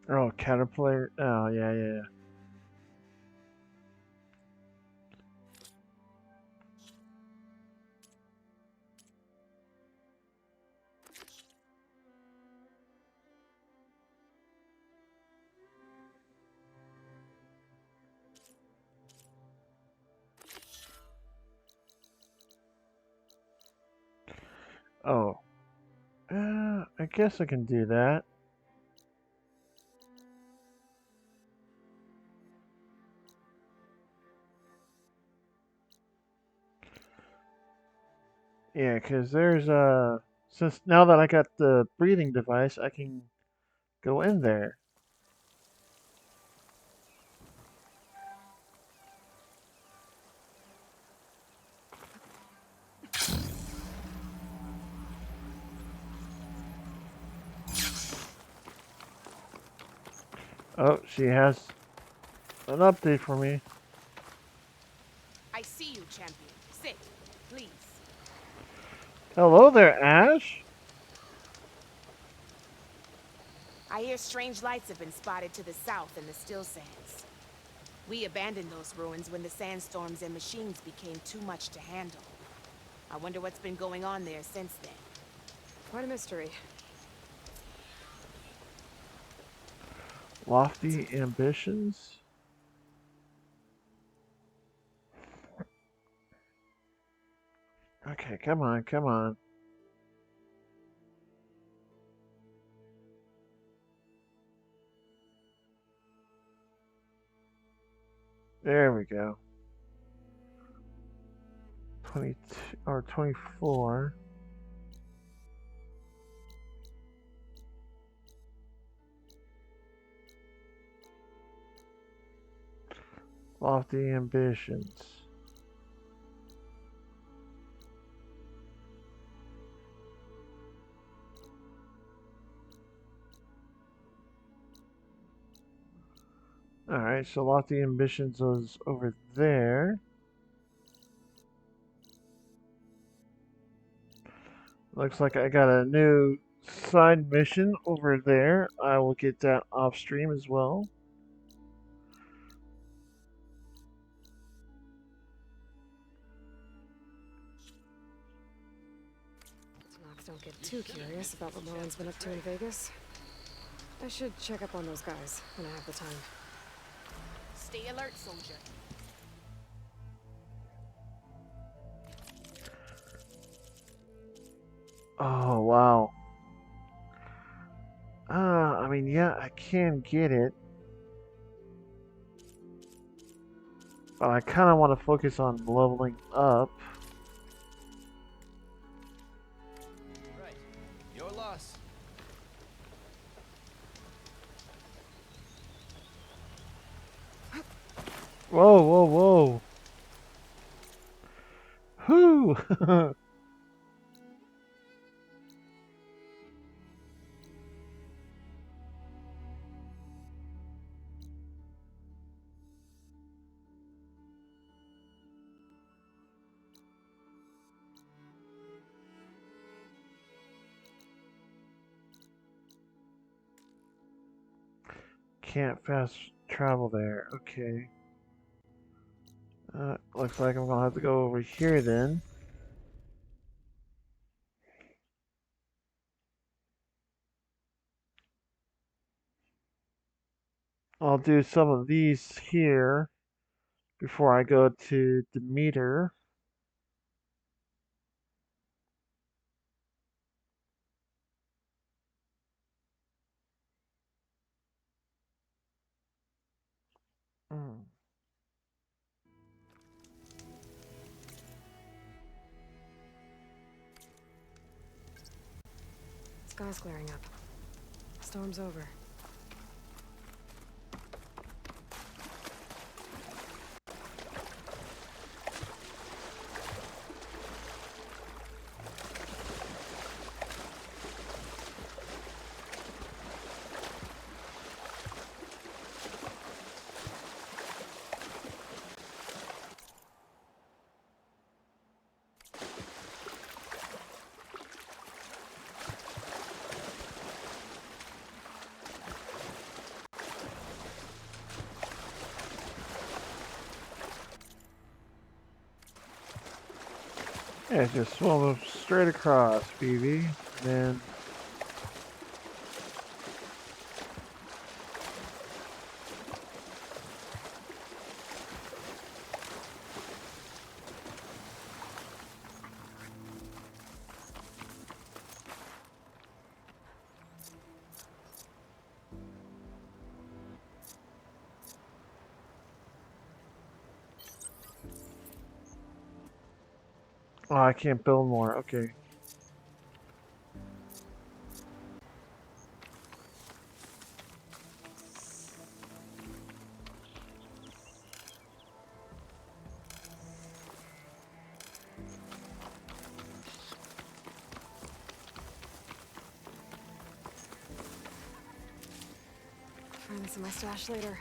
Oh, caterpillar. Oh, yeah, yeah, yeah. Oh, I guess I can do that. Yeah, because there's since now that I got the breathing device, I can go in there. Oh, she has an update for me. I see you, champion. Sit, please. Hello there, Ash. I hear strange lights have been spotted to the south in the still sands. We abandoned those ruins when the sandstorms and machines became too much to handle. I wonder what's been going on there since then. Quite a mystery. Lofty ambitions. Okay, come on, come on. There we go. 22 or 24. Lofty ambitions. Alright, so Lofty Ambitions was over there. Looks like I got a new side mission over there. I will get that off stream as well. Knox, don't get too curious about what Merlin's been up to in Vegas. I should check up on those guys when I have the time. Stay alert, soldier. Oh, wow. I mean, yeah, I can get it. But I kind of want to focus on leveling up. Right. Your loss. Whoa, whoa, whoa. Whoo! Can't fast travel there. Okay. Looks like I'm gonna have to go over here then. I'll do some of these here before I go to Demeter. Mm. Sky's clearing up. Storm's over. Yeah, just swim straight across, Phoebe. And then oh, I can't build more. Okay. Find this in my stash later.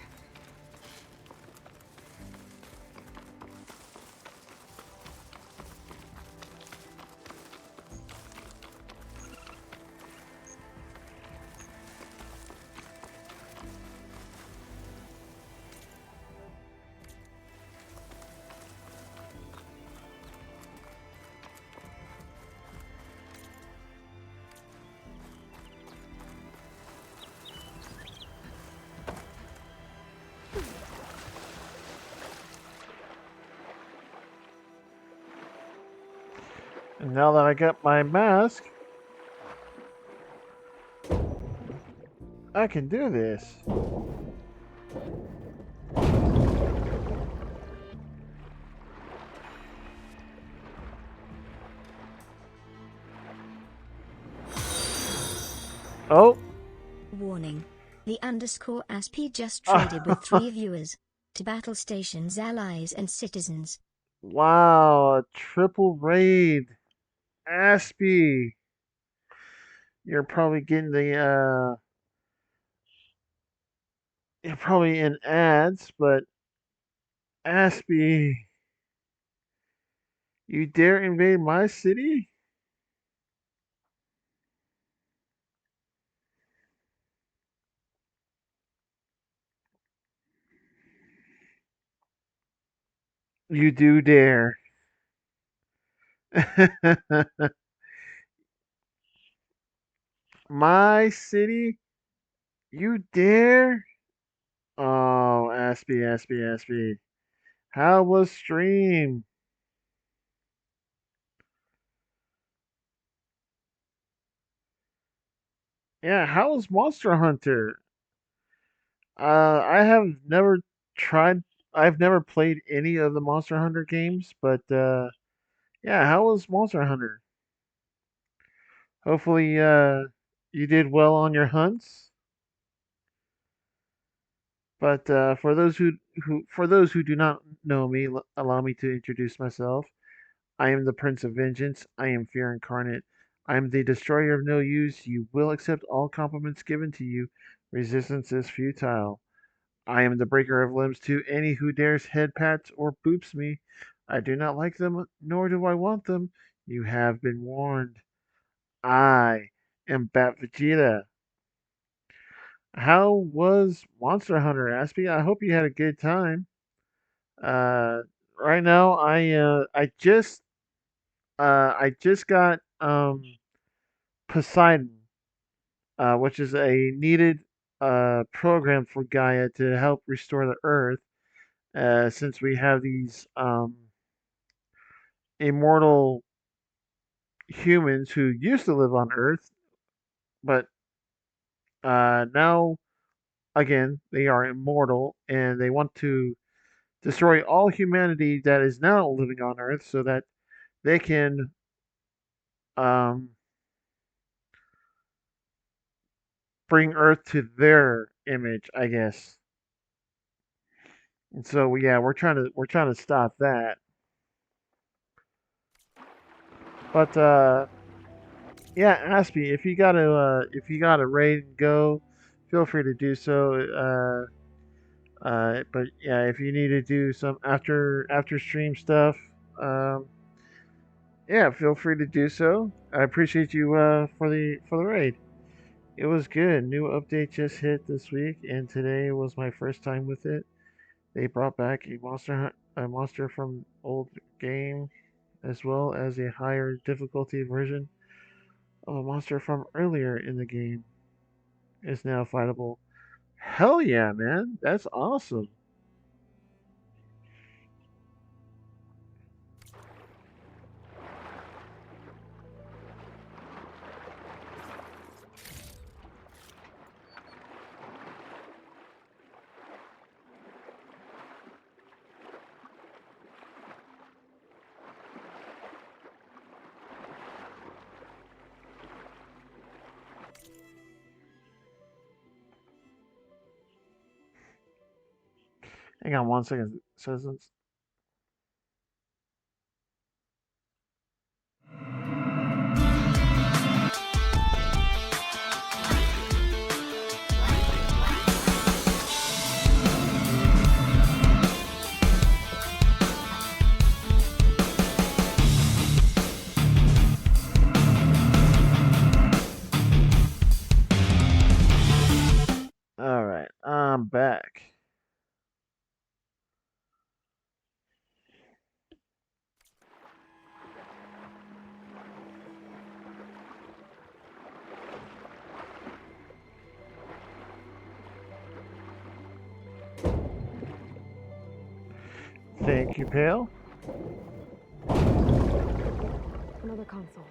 And now that I got my mask, I can do this. Oh. Warning. The underscore ASP just traded with 3 viewers. To battle stations, allies, and citizens. Wow, a triple raid. Aspie. You're probably getting you're probably in ads, but Aspie, you dare invade my city? You do dare. My city? You dare? Oh, Aspie. How was stream? Yeah, how was Monster Hunter? I have never tried. I've never played any of the Monster Hunter games, but yeah, how was Monster Hunter? Hopefully, you did well on your hunts. But for those who do not know me, allow me to introduce myself. I am the Prince of Vengeance. I am Fear Incarnate. I am the Destroyer of No Use. You will accept all compliments given to you. Resistance is futile. I am the Breaker of Limbs to any who dares head pats or boops me. I do not like them, nor do I want them. You have been warned. I am Bat Vegeta. How was Monster Hunter, Aspie? I hope you had a good time. Uh, right now, I just got Poseidon, which is a needed program for Gaia to help restore the Earth. Since we have these immortal humans who used to live on Earth, but now again they are immortal and they want to destroy all humanity that is now living on Earth so that they can um, bring Earth to their image, I guess. And so yeah, we're trying to stop that. But yeah, Aspie, if you got a raid and go, feel free to do so. But yeah, if you need to do some after stream stuff, um, yeah, feel free to do so. I appreciate you for the raid. It was good. New update just hit this week, and today was my first time with it. They brought back a monster from old game. as well as a higher difficulty version of a monster from earlier in the game is now fightable. Hell yeah, man. That's awesome. Hang on 1 second, citizens. Alright, I'm back. Thank you, Pale. Another console.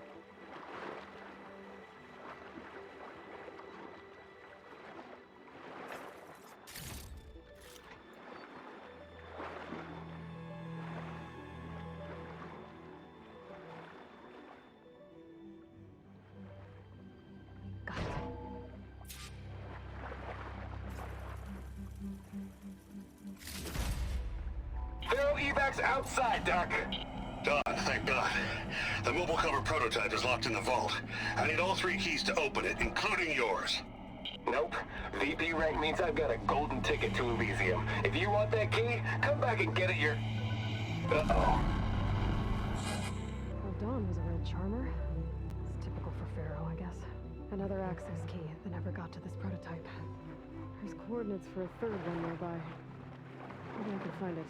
There are evacs outside, Doc. Done, thank God. The mobile cover prototype is locked in the vault. I need all 3 keys to open it, including yours. Nope. VP rank means I've got a golden ticket to Elysium. If you want that key, come back and get it your... Uh-oh. Well, Dawn was a red charmer. It's typical for Pharaoh, I guess. Another access key that never got to this prototype. There's coordinates for a third one nearby. Maybe I can find it.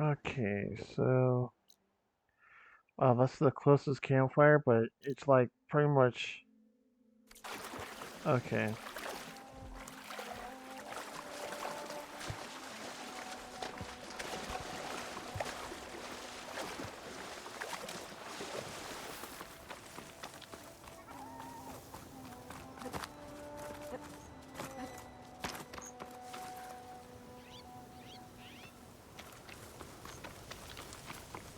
Okay, so that's the closest campfire, but it's like pretty much okay.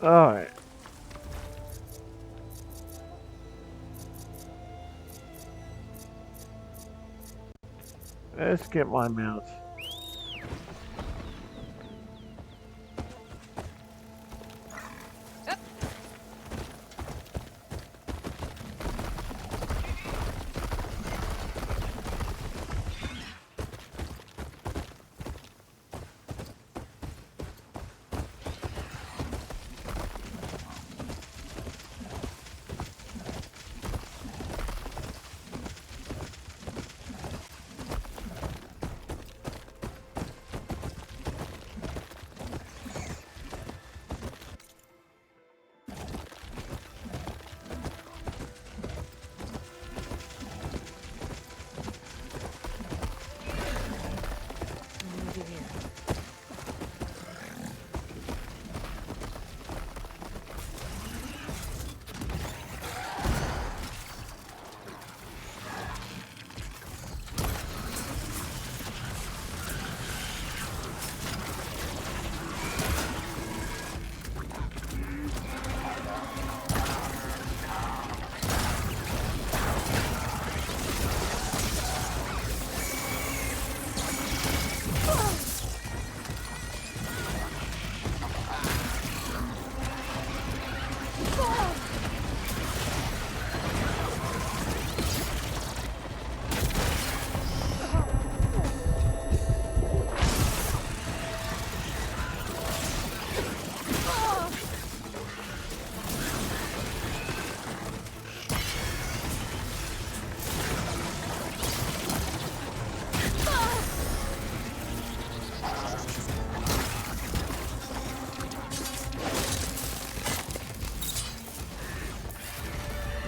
Alright. Let's get my mount.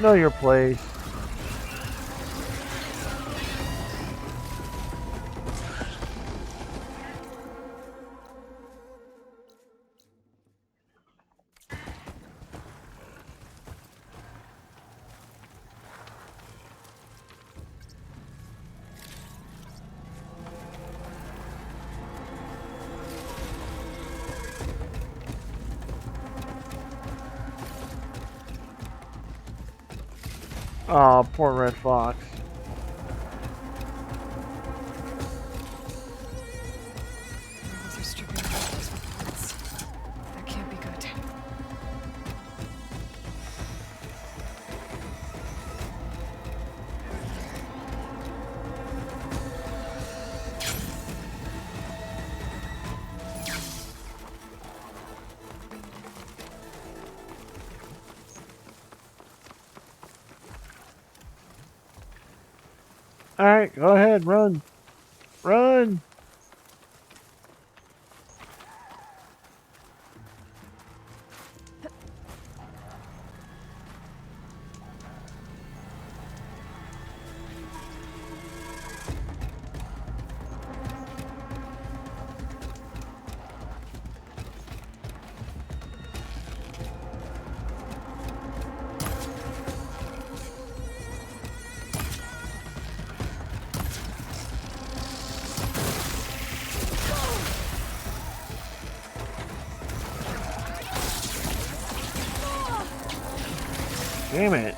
Know your place. Oh, poor Red Fox. Those are stripping off those reports. That can't be good. Alright, go ahead, run. Run! Damn it.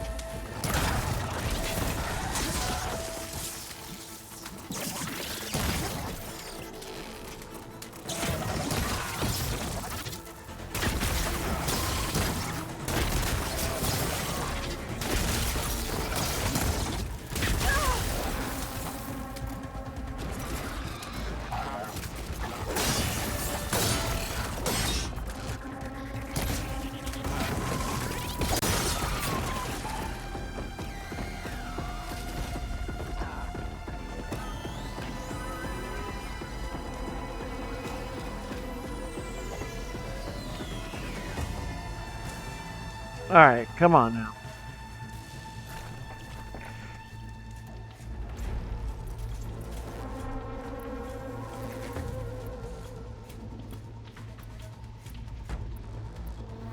Alright, come on now.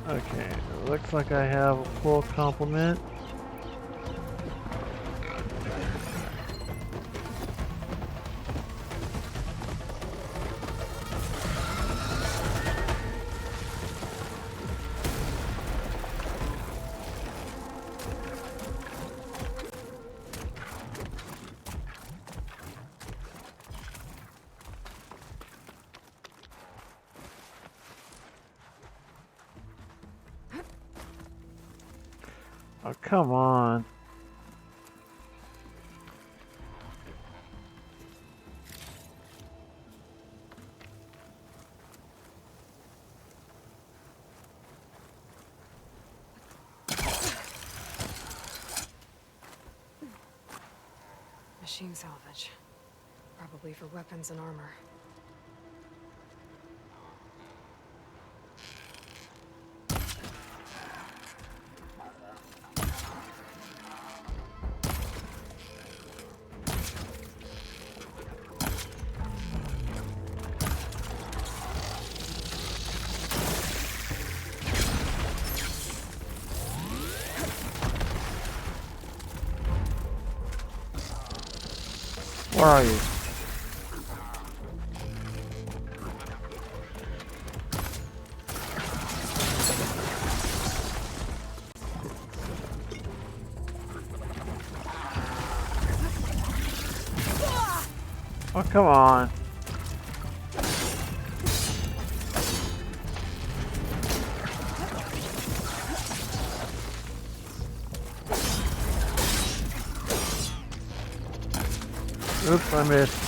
Okay, looks like I have a full complement. Oh, come on. Machine salvage. Probably for weapons and armor. Where are you? Oh, come on. Oops, I missed.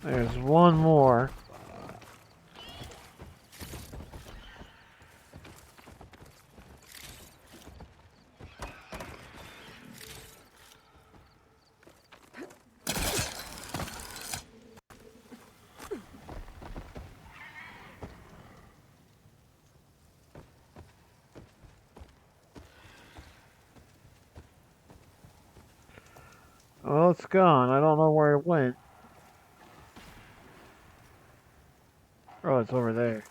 There's one more. Well, it's gone. I don't know where it went. Oh, it's over there.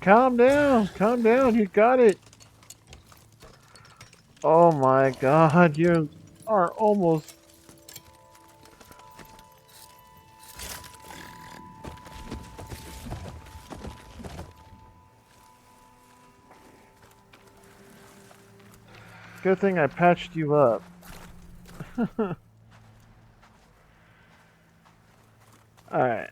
Calm down, you got it. Oh my god, you are almost... Good thing I patched you up. Alright.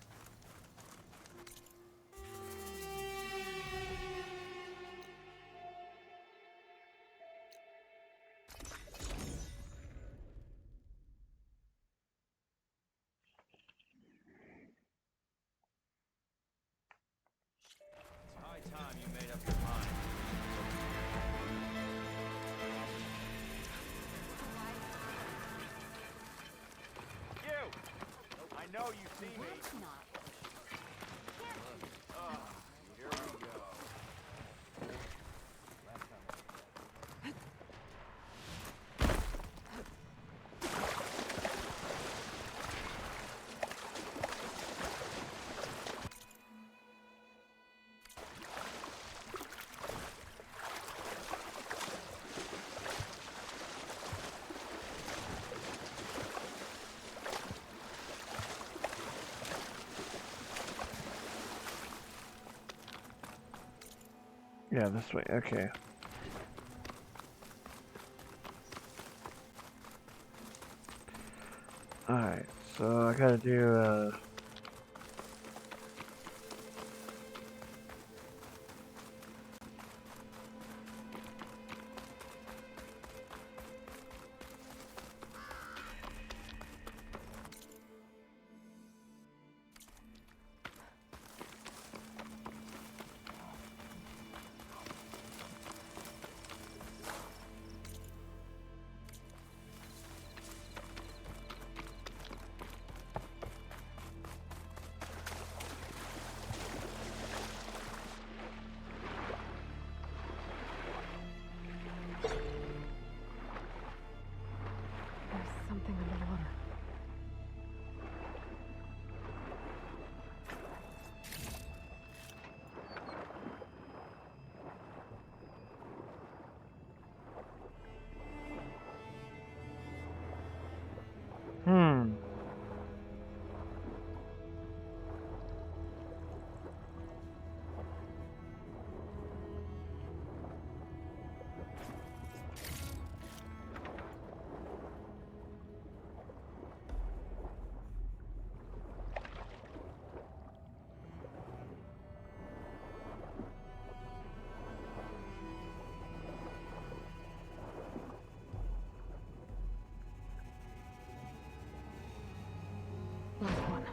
I know you see me. Here we go. Yeah, this way, okay. Alright, so I gotta do, There's something underwater. Hmm. Last one.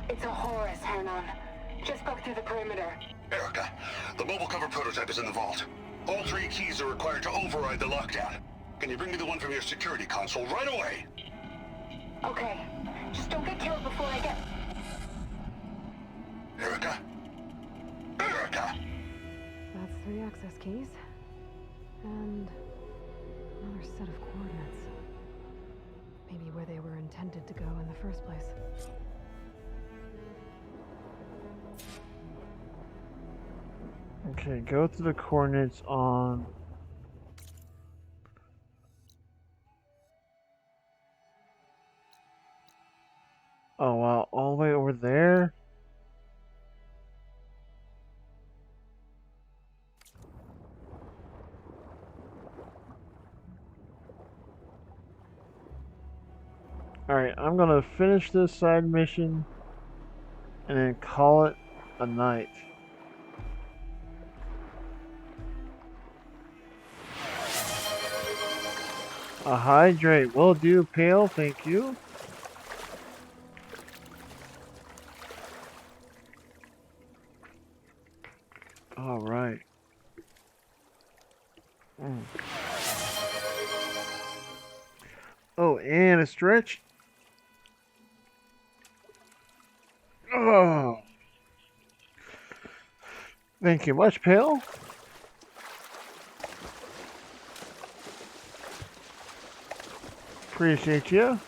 It's a Horus, Hernon. Just broke through the perimeter. Erica, the mobile cover prototype is in the vault. All 3 keys are required to override the lockdown. Can you bring me the one from your security console right away? Okay. Just don't get killed before I get... Erica? Erica! That's 3 access keys. And another set of coordinates. Maybe where they were intended to go in the first place. Okay, go to the coordinates on Oh wow, all the way over there? Alright, I'm gonna finish this side mission and then call it a night. A hydrate will do, Pale, thank you. Alright. Oh, and a stretch. Oh. Thank you much, Pale. Appreciate you.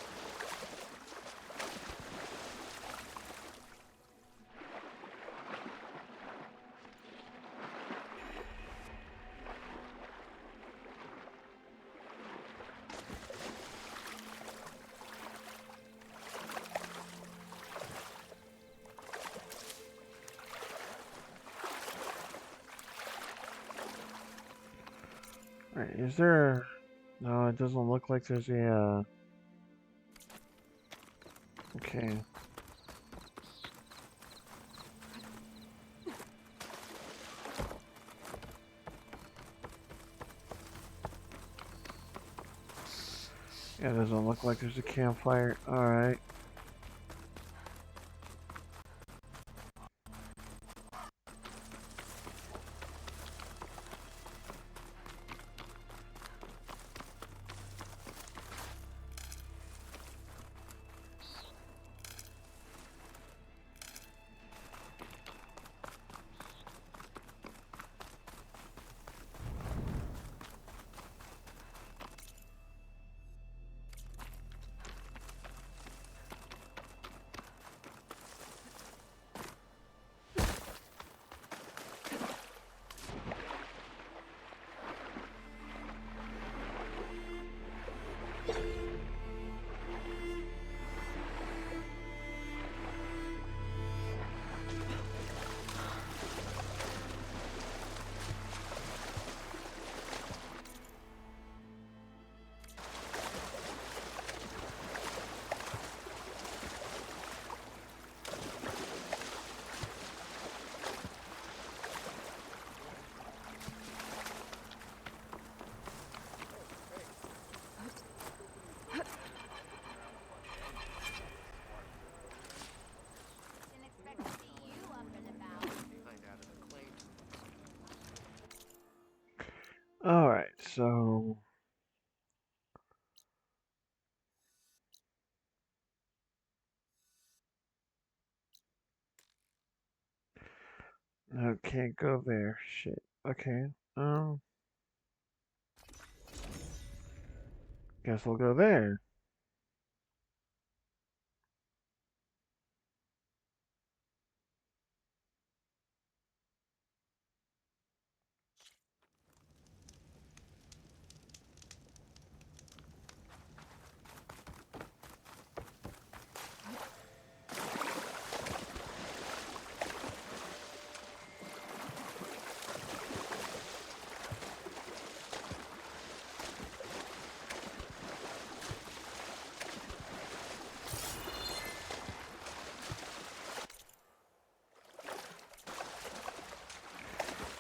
Alright, is there... No, it doesn't look like there's a... Okay. Yeah, it doesn't look like there's a campfire. Alright. Alright, so... No, can't go there. Shit. Okay. Guess we'll go there.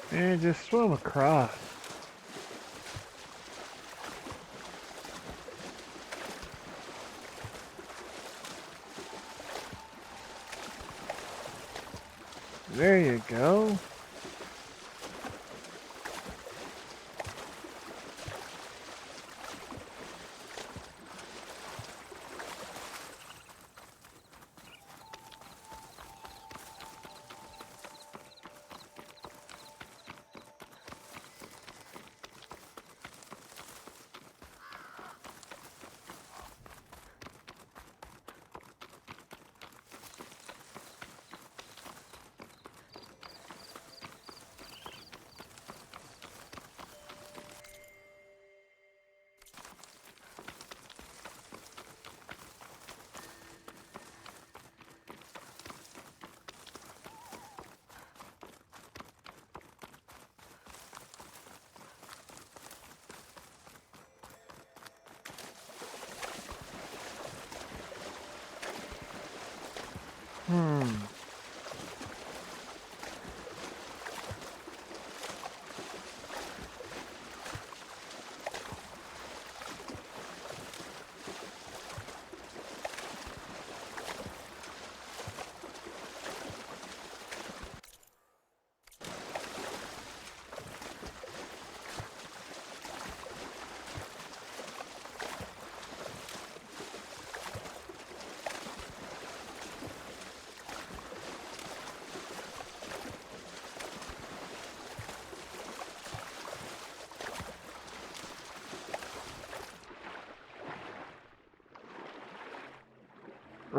And just swim across. There you go. Hmm.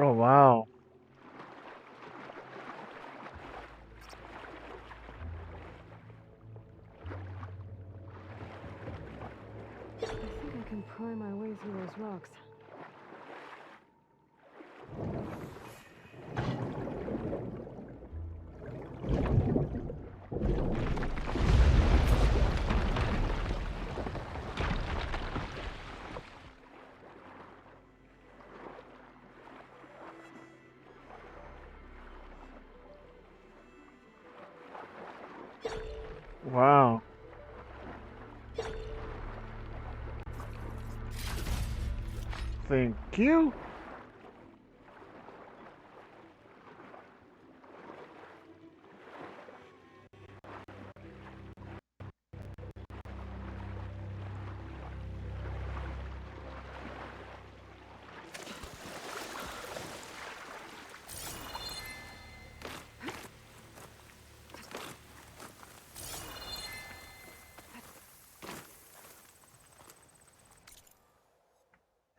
Oh, wow. I think I can pry my way through those rocks. Wow. Thank you.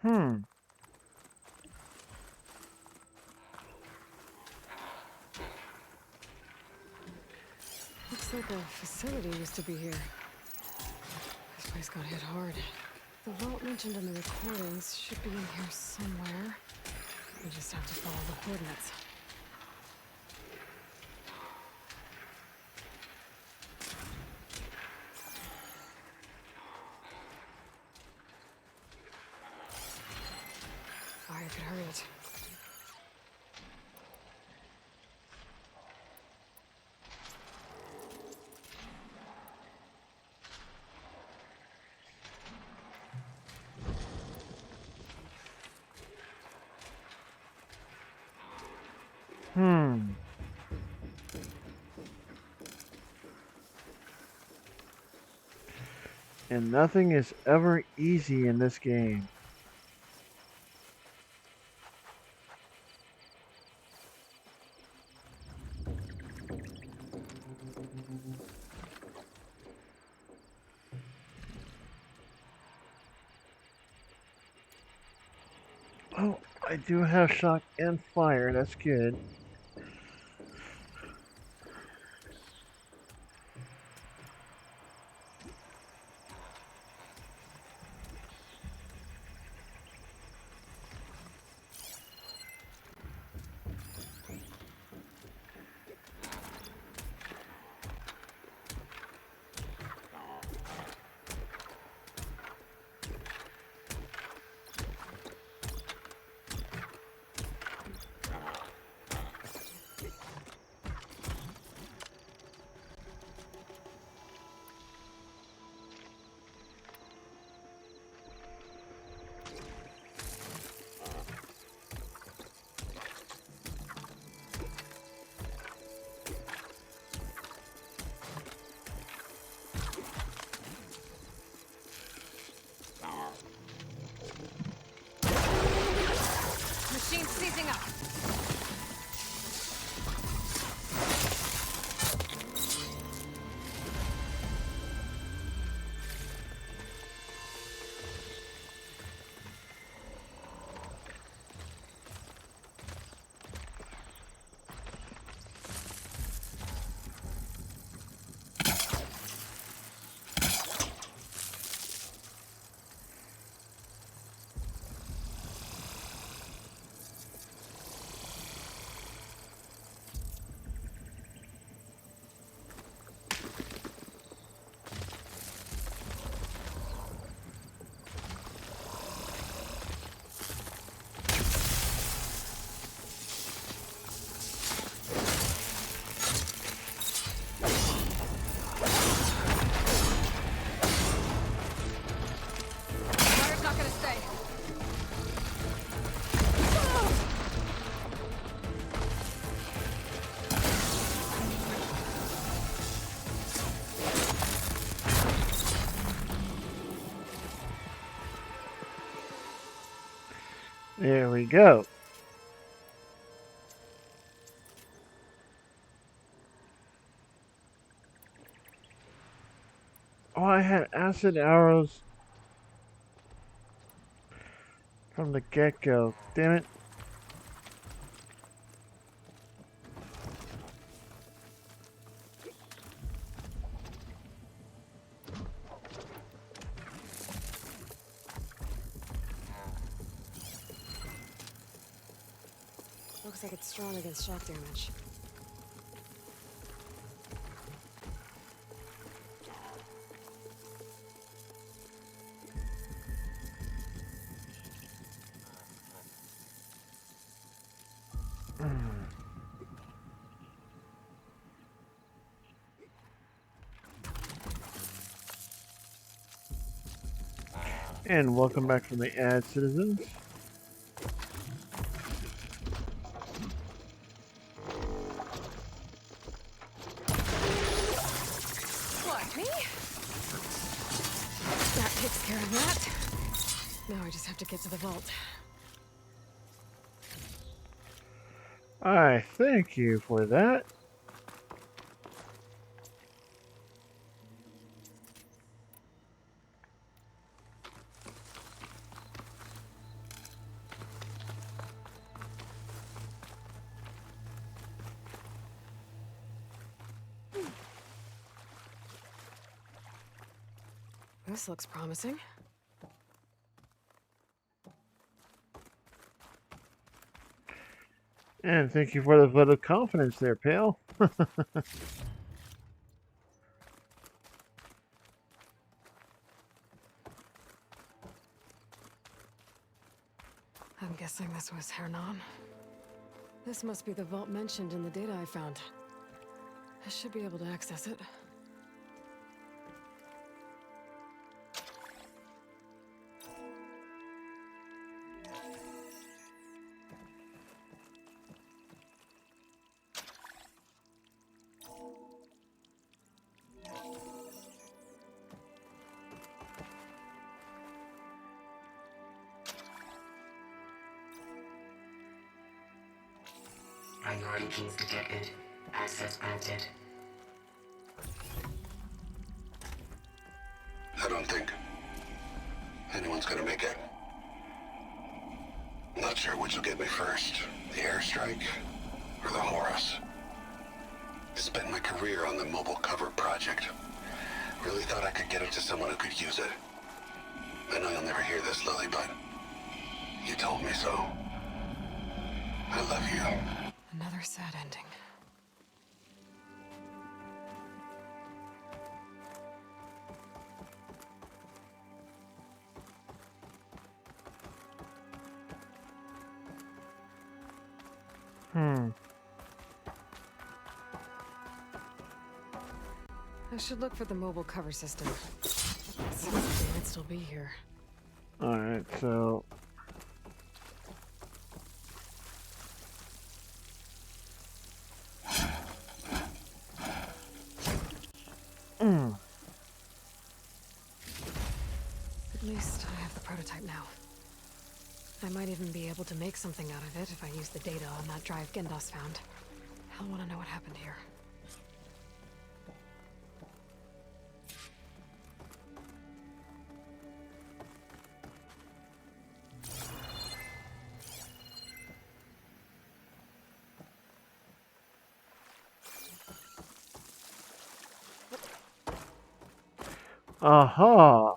Hmm. Looks like a facility used to be here. This place got hit hard. The vault mentioned in the recordings should be in here somewhere. We just have to follow the coordinates. I could hurry it. Hmm. And nothing is ever easy in this game. Oh, I do have shock and fire. That's good. There we go. Oh, I had acid arrows from the get-go. Damn it. Looks like it's strong against shock damage. And welcome back from the ad, citizens. What, me? That takes care of that. Now I just have to get to the vault. I thank you for that. This looks promising. And thank you for the vote of confidence there, pal. I'm guessing this was Hernan. This must be the vault mentioned in the data I found. I should be able to access it. Priority keys detected. Access granted. I don't think anyone's gonna make it. Not sure which will get me first. The airstrike or the Horus. Spent my career on the mobile cover project. Really thought I could get it to someone who could use it. I know you'll never hear this, Lily, but you told me so. I love you. Another sad ending. I should look for the mobile cover system. Seems like it might still be here. Alright, so... At least I have the prototype now. I might even be able to make something out of it if I use the data on that drive Gendos found. I'll want to know what happened here. Aha!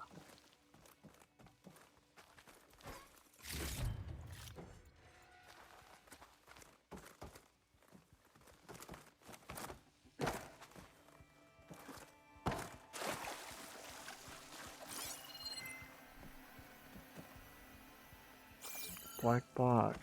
Black box.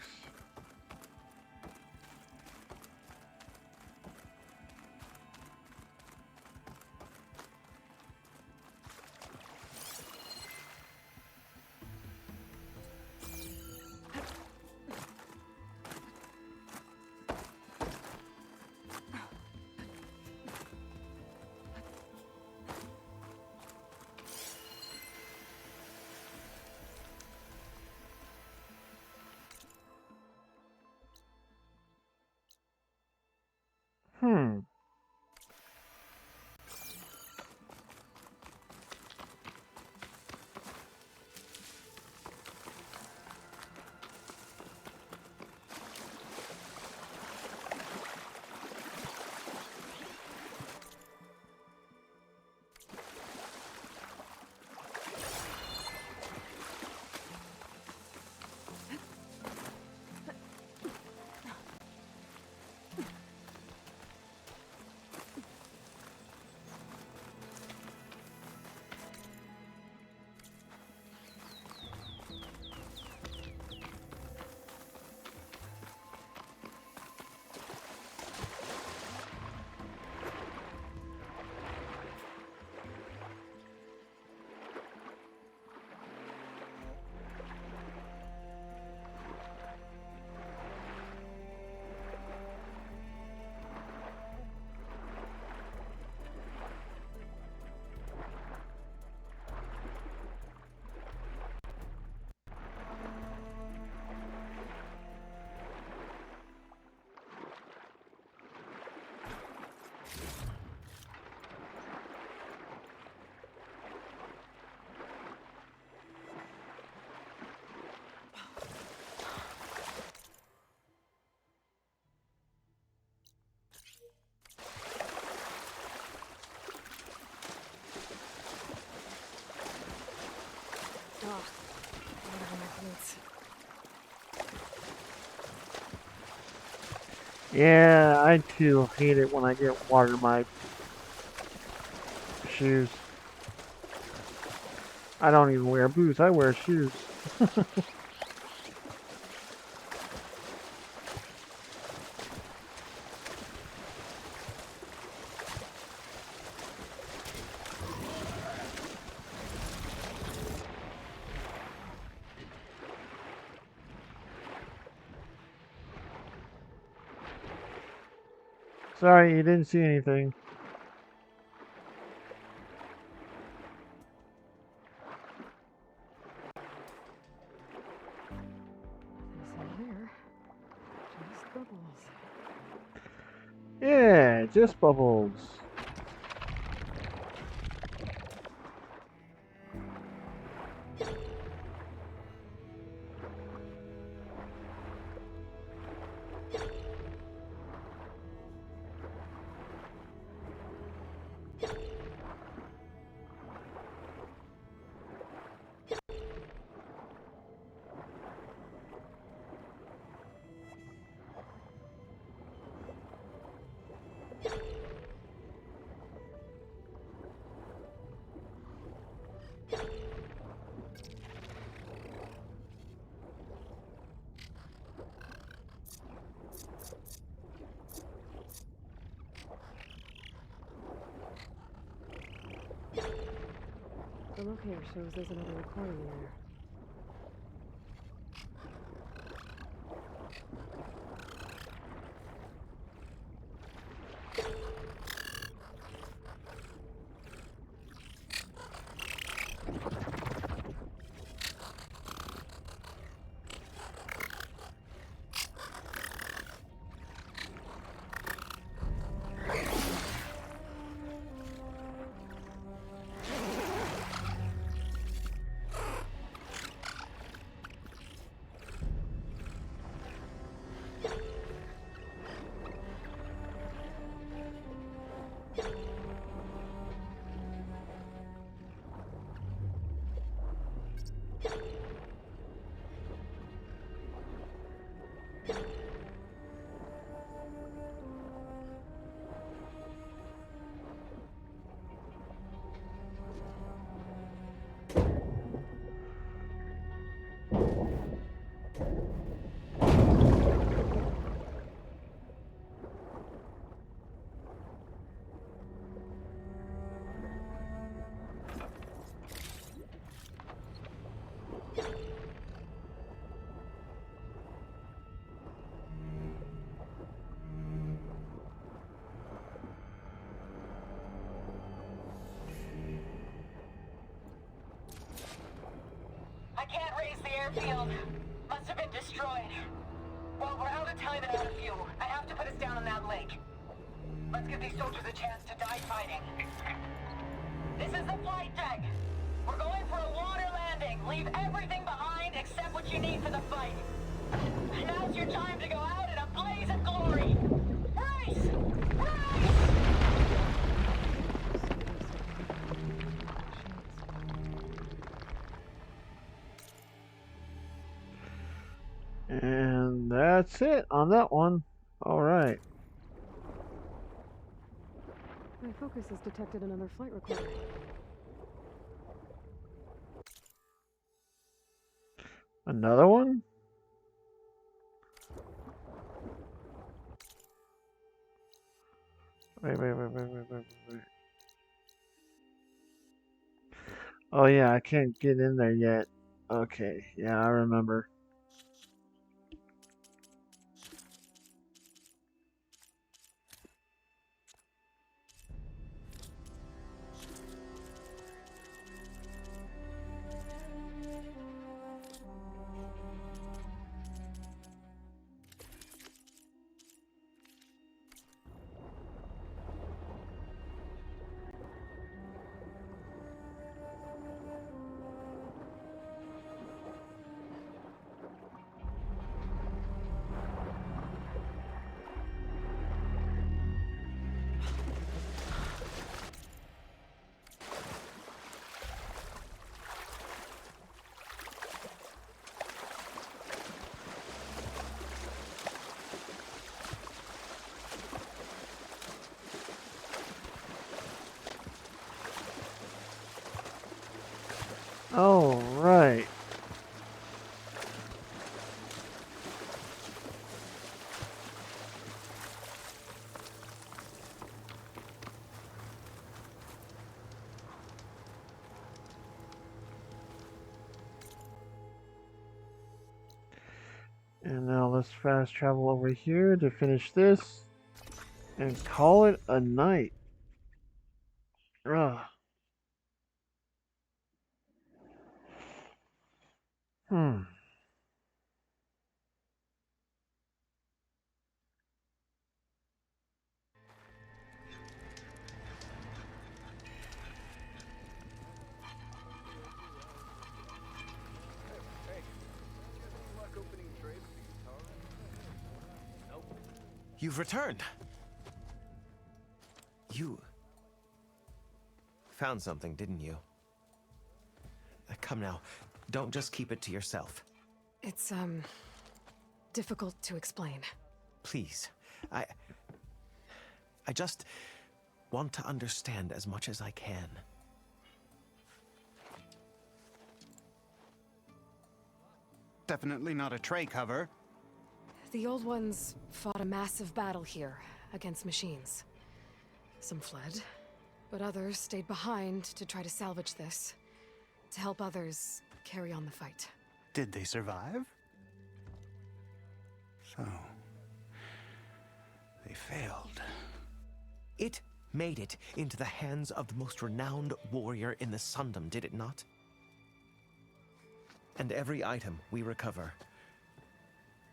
Hmm. Ugh. Whatever my boots. Yeah, I too hate it when I get water in my shoes. I don't even wear boots, I wear shoes. Sorry, you didn't see anything. Here. Just bubbles. Yeah, just bubbles. The locator shows there's another recording in there. I can't raise the airfield. Must have been destroyed. Well, we're out of time and out of fuel. I have to put us down on that lake. Let's give these soldiers a chance to die fighting. This is the flight deck. We're going for a water landing. Leave everything behind except what you need for the fight. Now's your time to go out in a blaze of glory. Race! Race! And that's it on that one. All right. My focus has detected another flight recorder. Another one? Wait. Oh yeah, I can't get in there yet. Okay, yeah, I remember. Oh, right. And now let's fast travel over here to finish this and call it a night. Ugh. Hmm. You've returned. You found something, didn't you? Come now, don't just keep it to yourself. It's, difficult to explain. Please, I just want to understand as much as I can. Definitely not a tray cover. The old ones fought a massive battle here against machines. Some fled, but others stayed behind to try to salvage this, to help others carry on the fight. Did they survive? So, they failed. It made it into the hands of the most renowned warrior in the Sundom, did it not? And every item we recover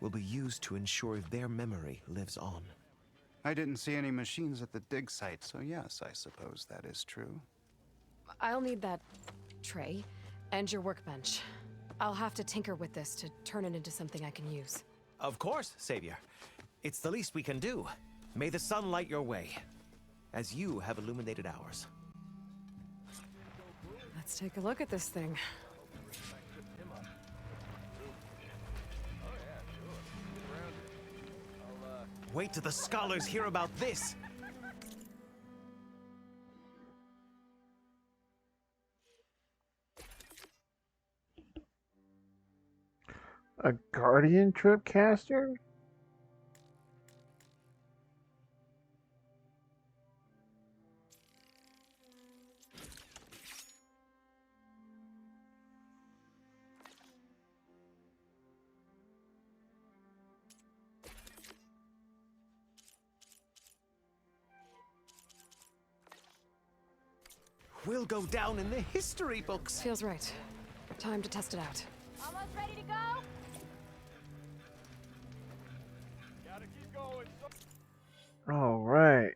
will be used to ensure their memory lives on. I didn't see any machines at the dig site, so yes, I suppose that is true. I'll need that tray and your workbench. I'll have to tinker with this to turn it into something I can use. Of course, Savior. It's the least we can do. May the sun light your way, as you have illuminated ours. Let's take a look at this thing. Wait till the scholars hear about this! A Guardian Tripcaster? We'll go down in the history books. Feels right. Time to test it out. Almost ready to go? All right.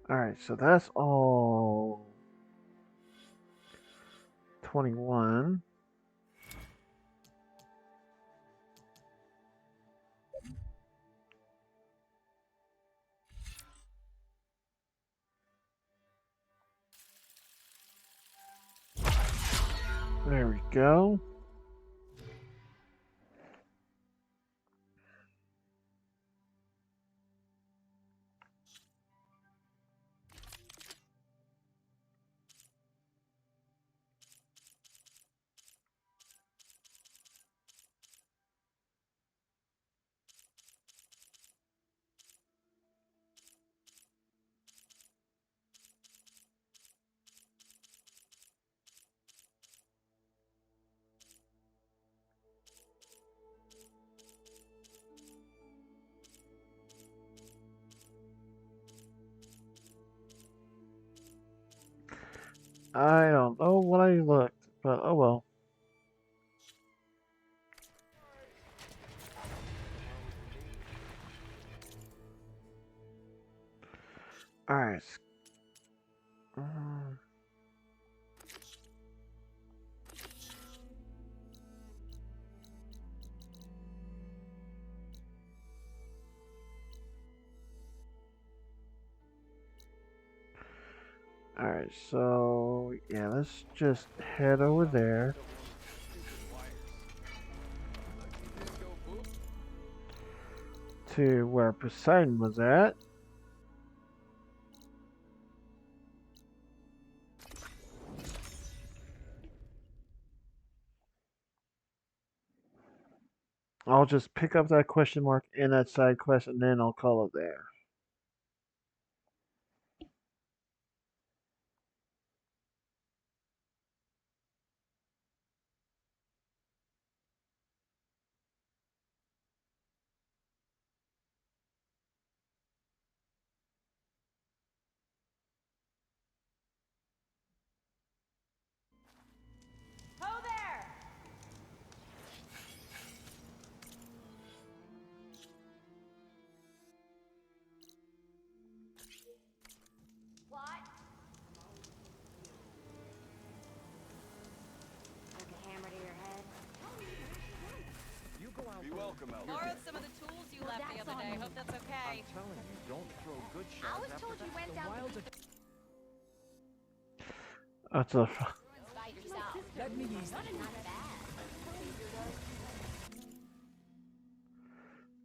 Alright, so that's all 21. There we go. I don't know what I looked, but oh well. Alright. Alright, so yeah, let's just head over there. To where Poseidon was at. I'll just pick up that question mark in that side quest and then I'll call it there. Ho there! What? Like a hammer to your head? You go out. Be welcome, Elder. Borrowed some of the tools you left the other day. Hope that's okay. I'm telling you, don't throw good shots. I was told you went down to That's a. by yourself. Let me ease.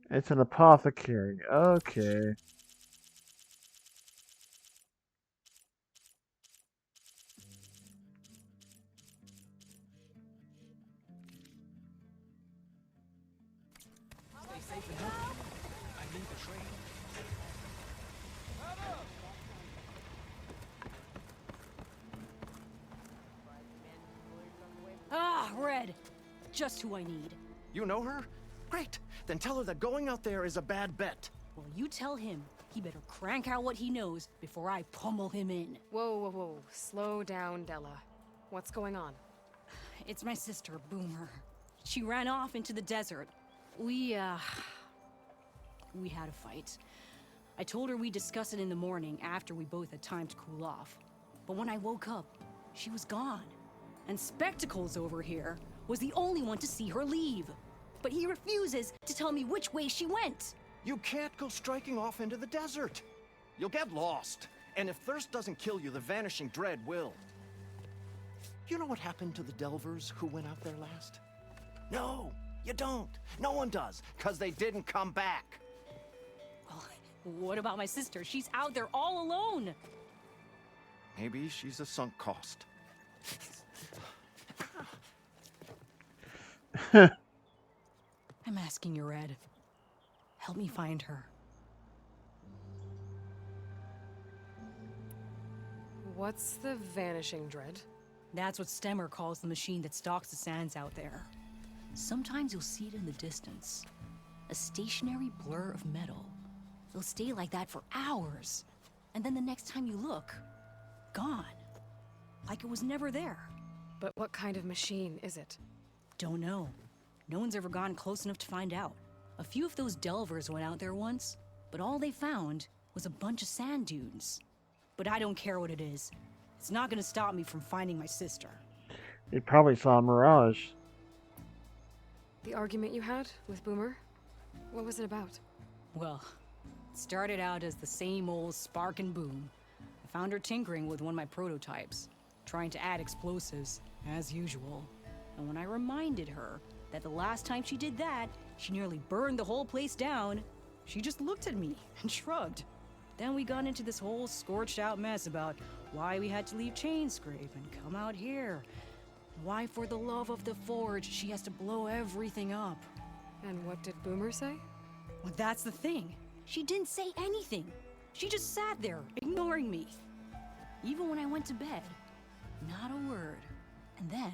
It's an apothecary. Okay. Stay safe and healthy. I need the train. Ah, Red. Just who I need. You know her? Great. Then tell her that going out there is a bad bet. Well, you tell him he better crank out what he knows before I pummel him in. Whoa, whoa, whoa. Slow down, Della. What's going on? It's my sister, Boomer. She ran off into the desert. We had a fight. I told her we'd discuss it in the morning after we both had time to cool off. But when I woke up, she was gone. And Spectacles over here was the only one to see her leave. But he refuses to tell me which way she went. You can't go striking off into the desert. You'll get lost. And if thirst doesn't kill you, the vanishing dread will. You know what happened to the Delvers who went out there last? No, you don't. No one does, because they didn't come back. Well, what about my sister? She's out there all alone. Maybe she's a sunk cost. I'm asking you, Red. Help me find her. What's the vanishing dread? That's what Stemmer calls the machine that stalks the sands out there. Sometimes you'll see it in the distance. A stationary blur of metal. It'll stay like that for hours. And then the next time you look, gone. Like it was never there. But what kind of machine is it? Don't know. No one's ever gone close enough to find out. A few of those delvers went out there once, but all they found was a bunch of sand dunes. but I don't care what it is. It's not gonna stop me from finding my sister. He probably saw a mirage. The argument you had with Boomer? What was it about? Well, it started out as the same old spark and boom. I found her tinkering with one of my prototypes, trying to add explosives, as usual. And when I reminded her that the last time she did that, she nearly burned the whole place down, she just looked at me and shrugged. Then we got into this whole scorched out mess about why we had to leave Chainscrape and come out here. Why, for the love of the Forge, she has to blow everything up. And what did Boomer say? Well, that's the thing. She didn't say anything. She just sat there, ignoring me. Even when I went to bed, not a word. And then,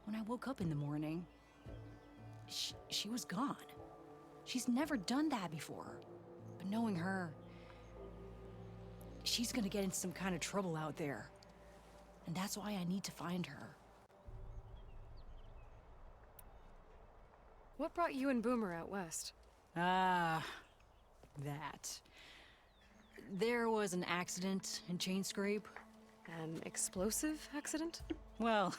when I woke up in the morning, she was gone. She's never done that before. But knowing her, she's gonna get in some kind of trouble out there. And that's why I need to find her. What brought you and Boomer out west? Ah, that. There was an accident in Chainscrape. An explosive accident? Well,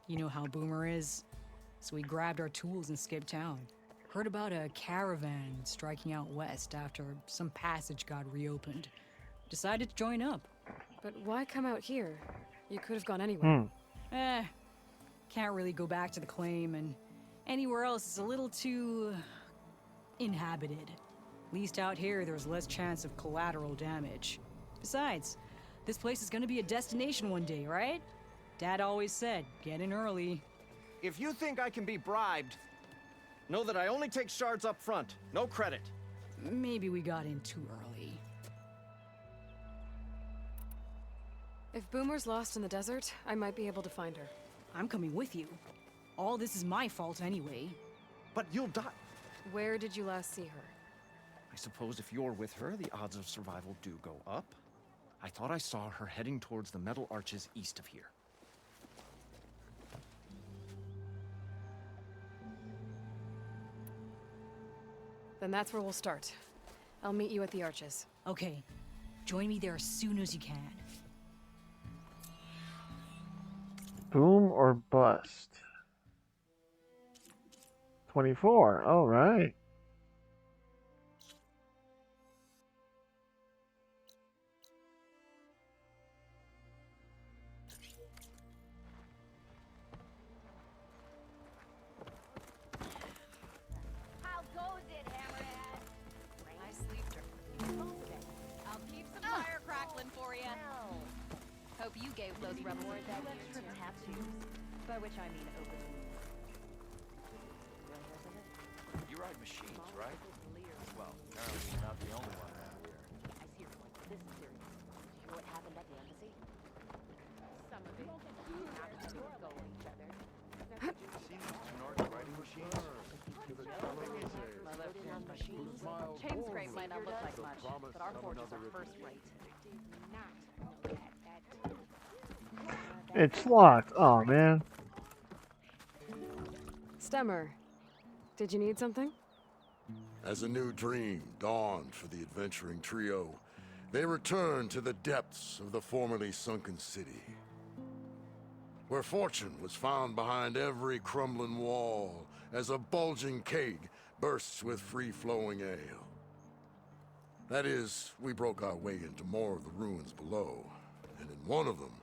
you know how Boomer is. So we grabbed our tools and skipped town. Heard about a caravan striking out west after some passage got reopened. Decided to join up. But why come out here? You could have gone anywhere. Can't really go back to the claim, and anywhere else is a little too inhabited. At least out here, there's less chance of collateral damage. Besides, this place is gonna be a destination one day, right? Dad always said, get in early. If you think I can be bribed, know that I only take shards up front, no credit. Maybe we got in too early. If Boomer's lost in the desert, I might be able to find her. I'm coming with you. All this is my fault anyway. But you'll die. Where did you last see her? I suppose if you're with her, the odds of survival do go up. I thought I saw her heading towards the metal arches east of here. Then that's where we'll start. I'll meet you at the arches. Okay. Join me there as soon as you can. Boom or bust? 24. All right. How goes it, Hammerhead? I sleeped her. I'll keep some fire crackling for you. Hope you gave those rebels that extra tattoos. By which I mean open. You ride machines, right? Well, apparently you're not the only one around here. I seriously, this is serious. Did you hear what happened at the embassy? Some of it. Not to do go at each other. See these Tenards riding machines? Chainscrape might not look like much, but our forges are first rate. It's locked. Oh, man. Stemmer, did you need something? As a new dream dawned for the adventuring trio, they returned to the depths of the formerly sunken city, where fortune was found behind every crumbling wall as a bulging keg bursts with free-flowing ale. That is, we broke our way into more of the ruins below, and in one of them,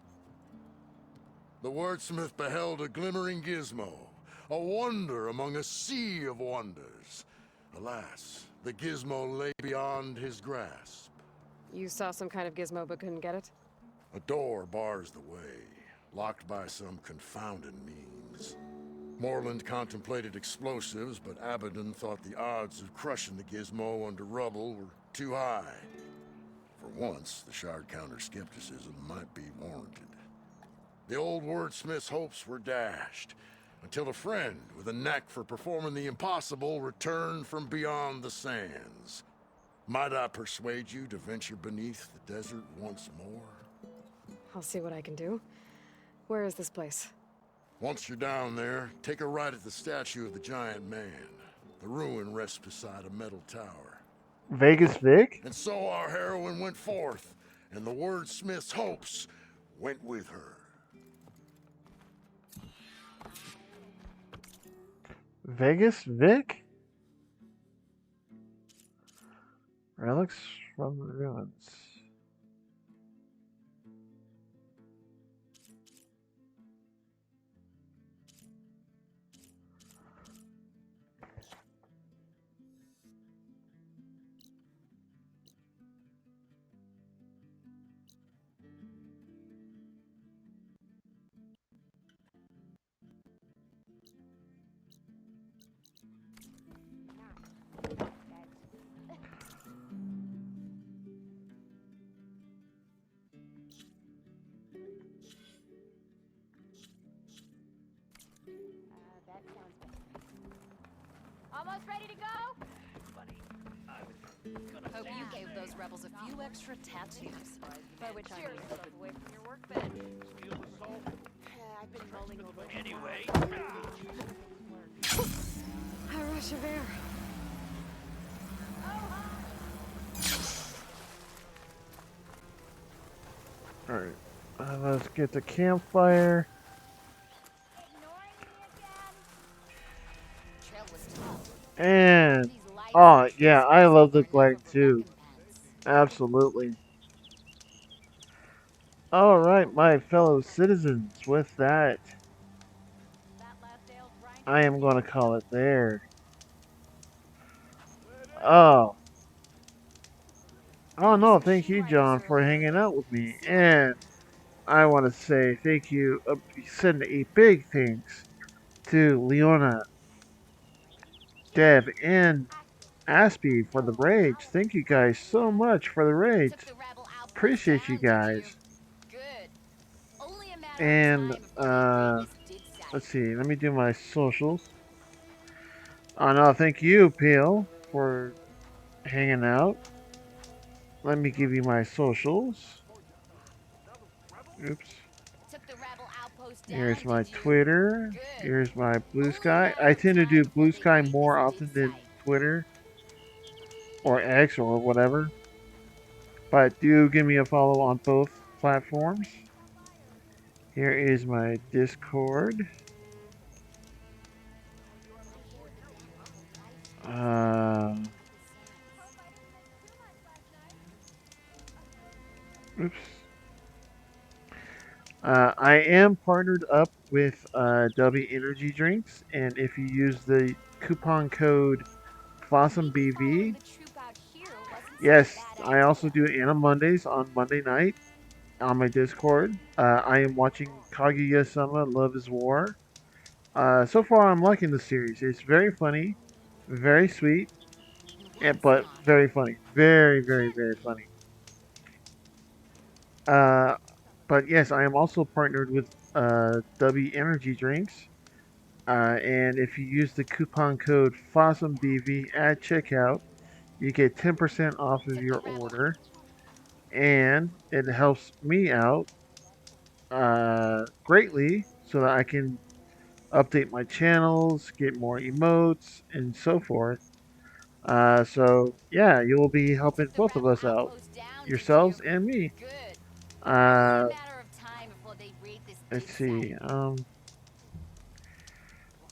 the wordsmith beheld a glimmering gizmo, a wonder among a sea of wonders. Alas, the gizmo lay beyond his grasp. You saw some kind of gizmo but couldn't get it? A door bars the way, locked by some confounded means. Moreland contemplated explosives, but Abaddon thought the odds of crushing the gizmo under rubble were too high. For once, the shard counter skepticism might be warranted. The old wordsmith's hopes were dashed, until a friend with a knack for performing the impossible returned from beyond the sands. Might I persuade you to venture beneath the desert once more? I'll see what I can do. Where is this place? Once you're down there, take a right at the statue of the giant man. The ruin rests beside a metal tower. Vegas Vic? And so our heroine went forth, and the wordsmith's hopes went with her. Vegas Vic? Relics from the ruins. Almost ready to go? Hope you gave those rebels a few extra tattoos. By which I mean stuff away from your workbench. I've been mulling over it. Anyway. A rush of air. Alright, let's get the campfire. And, oh yeah, I love the glide too. Absolutely. Alright, my fellow citizens, with that, I am going to call it there. Oh. Oh no, thank you, John, for hanging out with me. And I want to say thank you, send a big thanks to Leona, Deb, and Aspie for the raids. Thank you guys so much for the raids. Appreciate you guys. And, let's see, let me do my socials. Oh no, thank you, Peel, for hanging out. Let me give you my socials. Oops. Here's my Twitter. Here's my Blue Sky. I tend to do Blue Sky more often than Twitter or X or whatever. But do give me a follow on both platforms. Here is my Discord. Oops. I am partnered up with W Energy Drinks, and if you use the coupon code FOSSUMBV, yes, I also do Anna Mondays on Monday night on my Discord. I am watching Kaguya-sama Love is War. So far, I'm liking the series. It's very funny, very sweet, but very funny. Very, very, very funny. But yes, I am also partnered with W Energy Drinks. And if you use the coupon code FOSSUMBV at checkout, you get 10% off of your order. And it helps me out greatly so that I can update my channels, get more emotes, and so forth. So, yeah, you will be helping both of us out, yourselves and me. Let's see.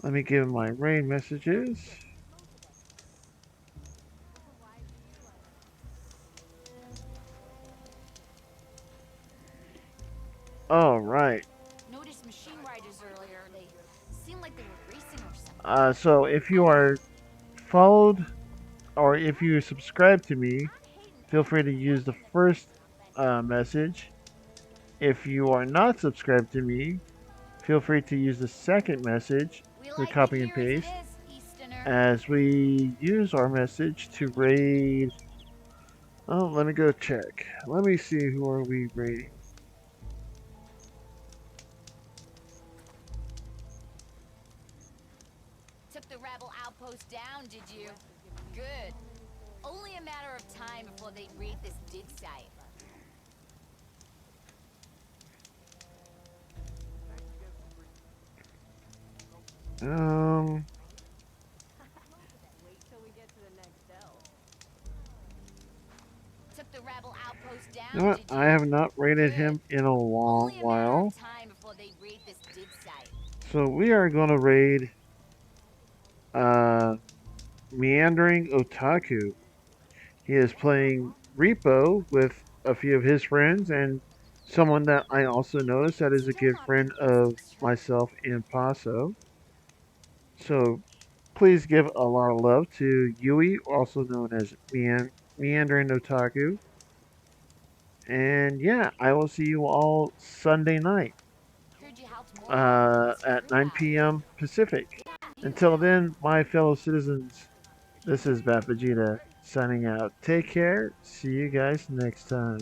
Let me give my rain messages. All right. Noticed machine riders earlier. They seemed like they were racing or something. So if you are followed or if you subscribe to me, feel free to use the first message. If you are not subscribed to me, feel free to use the second message to copy and paste as we use our message to raid. Oh, let me go check. Let me see who are we raiding. Took the rebel outpost down, did you? Good. Only a matter of time before they raid this dig site. the rebel outpost down, You know what? did I you? have not rated Good. him in a long Only a matter while. of time before they raid this dig site. So we are going to raid Meandering Otaku. He is playing Repo with a few of his friends and someone that I also noticed that is a good friend of myself and Paso. So please give a lot of love to Yui, also known as Meandering Otaku. And yeah, I will see you all Sunday night at 9 p.m. Pacific. Until then, my fellow citizens, this is Bat Vegeta signing out. Take care. See you guys next time.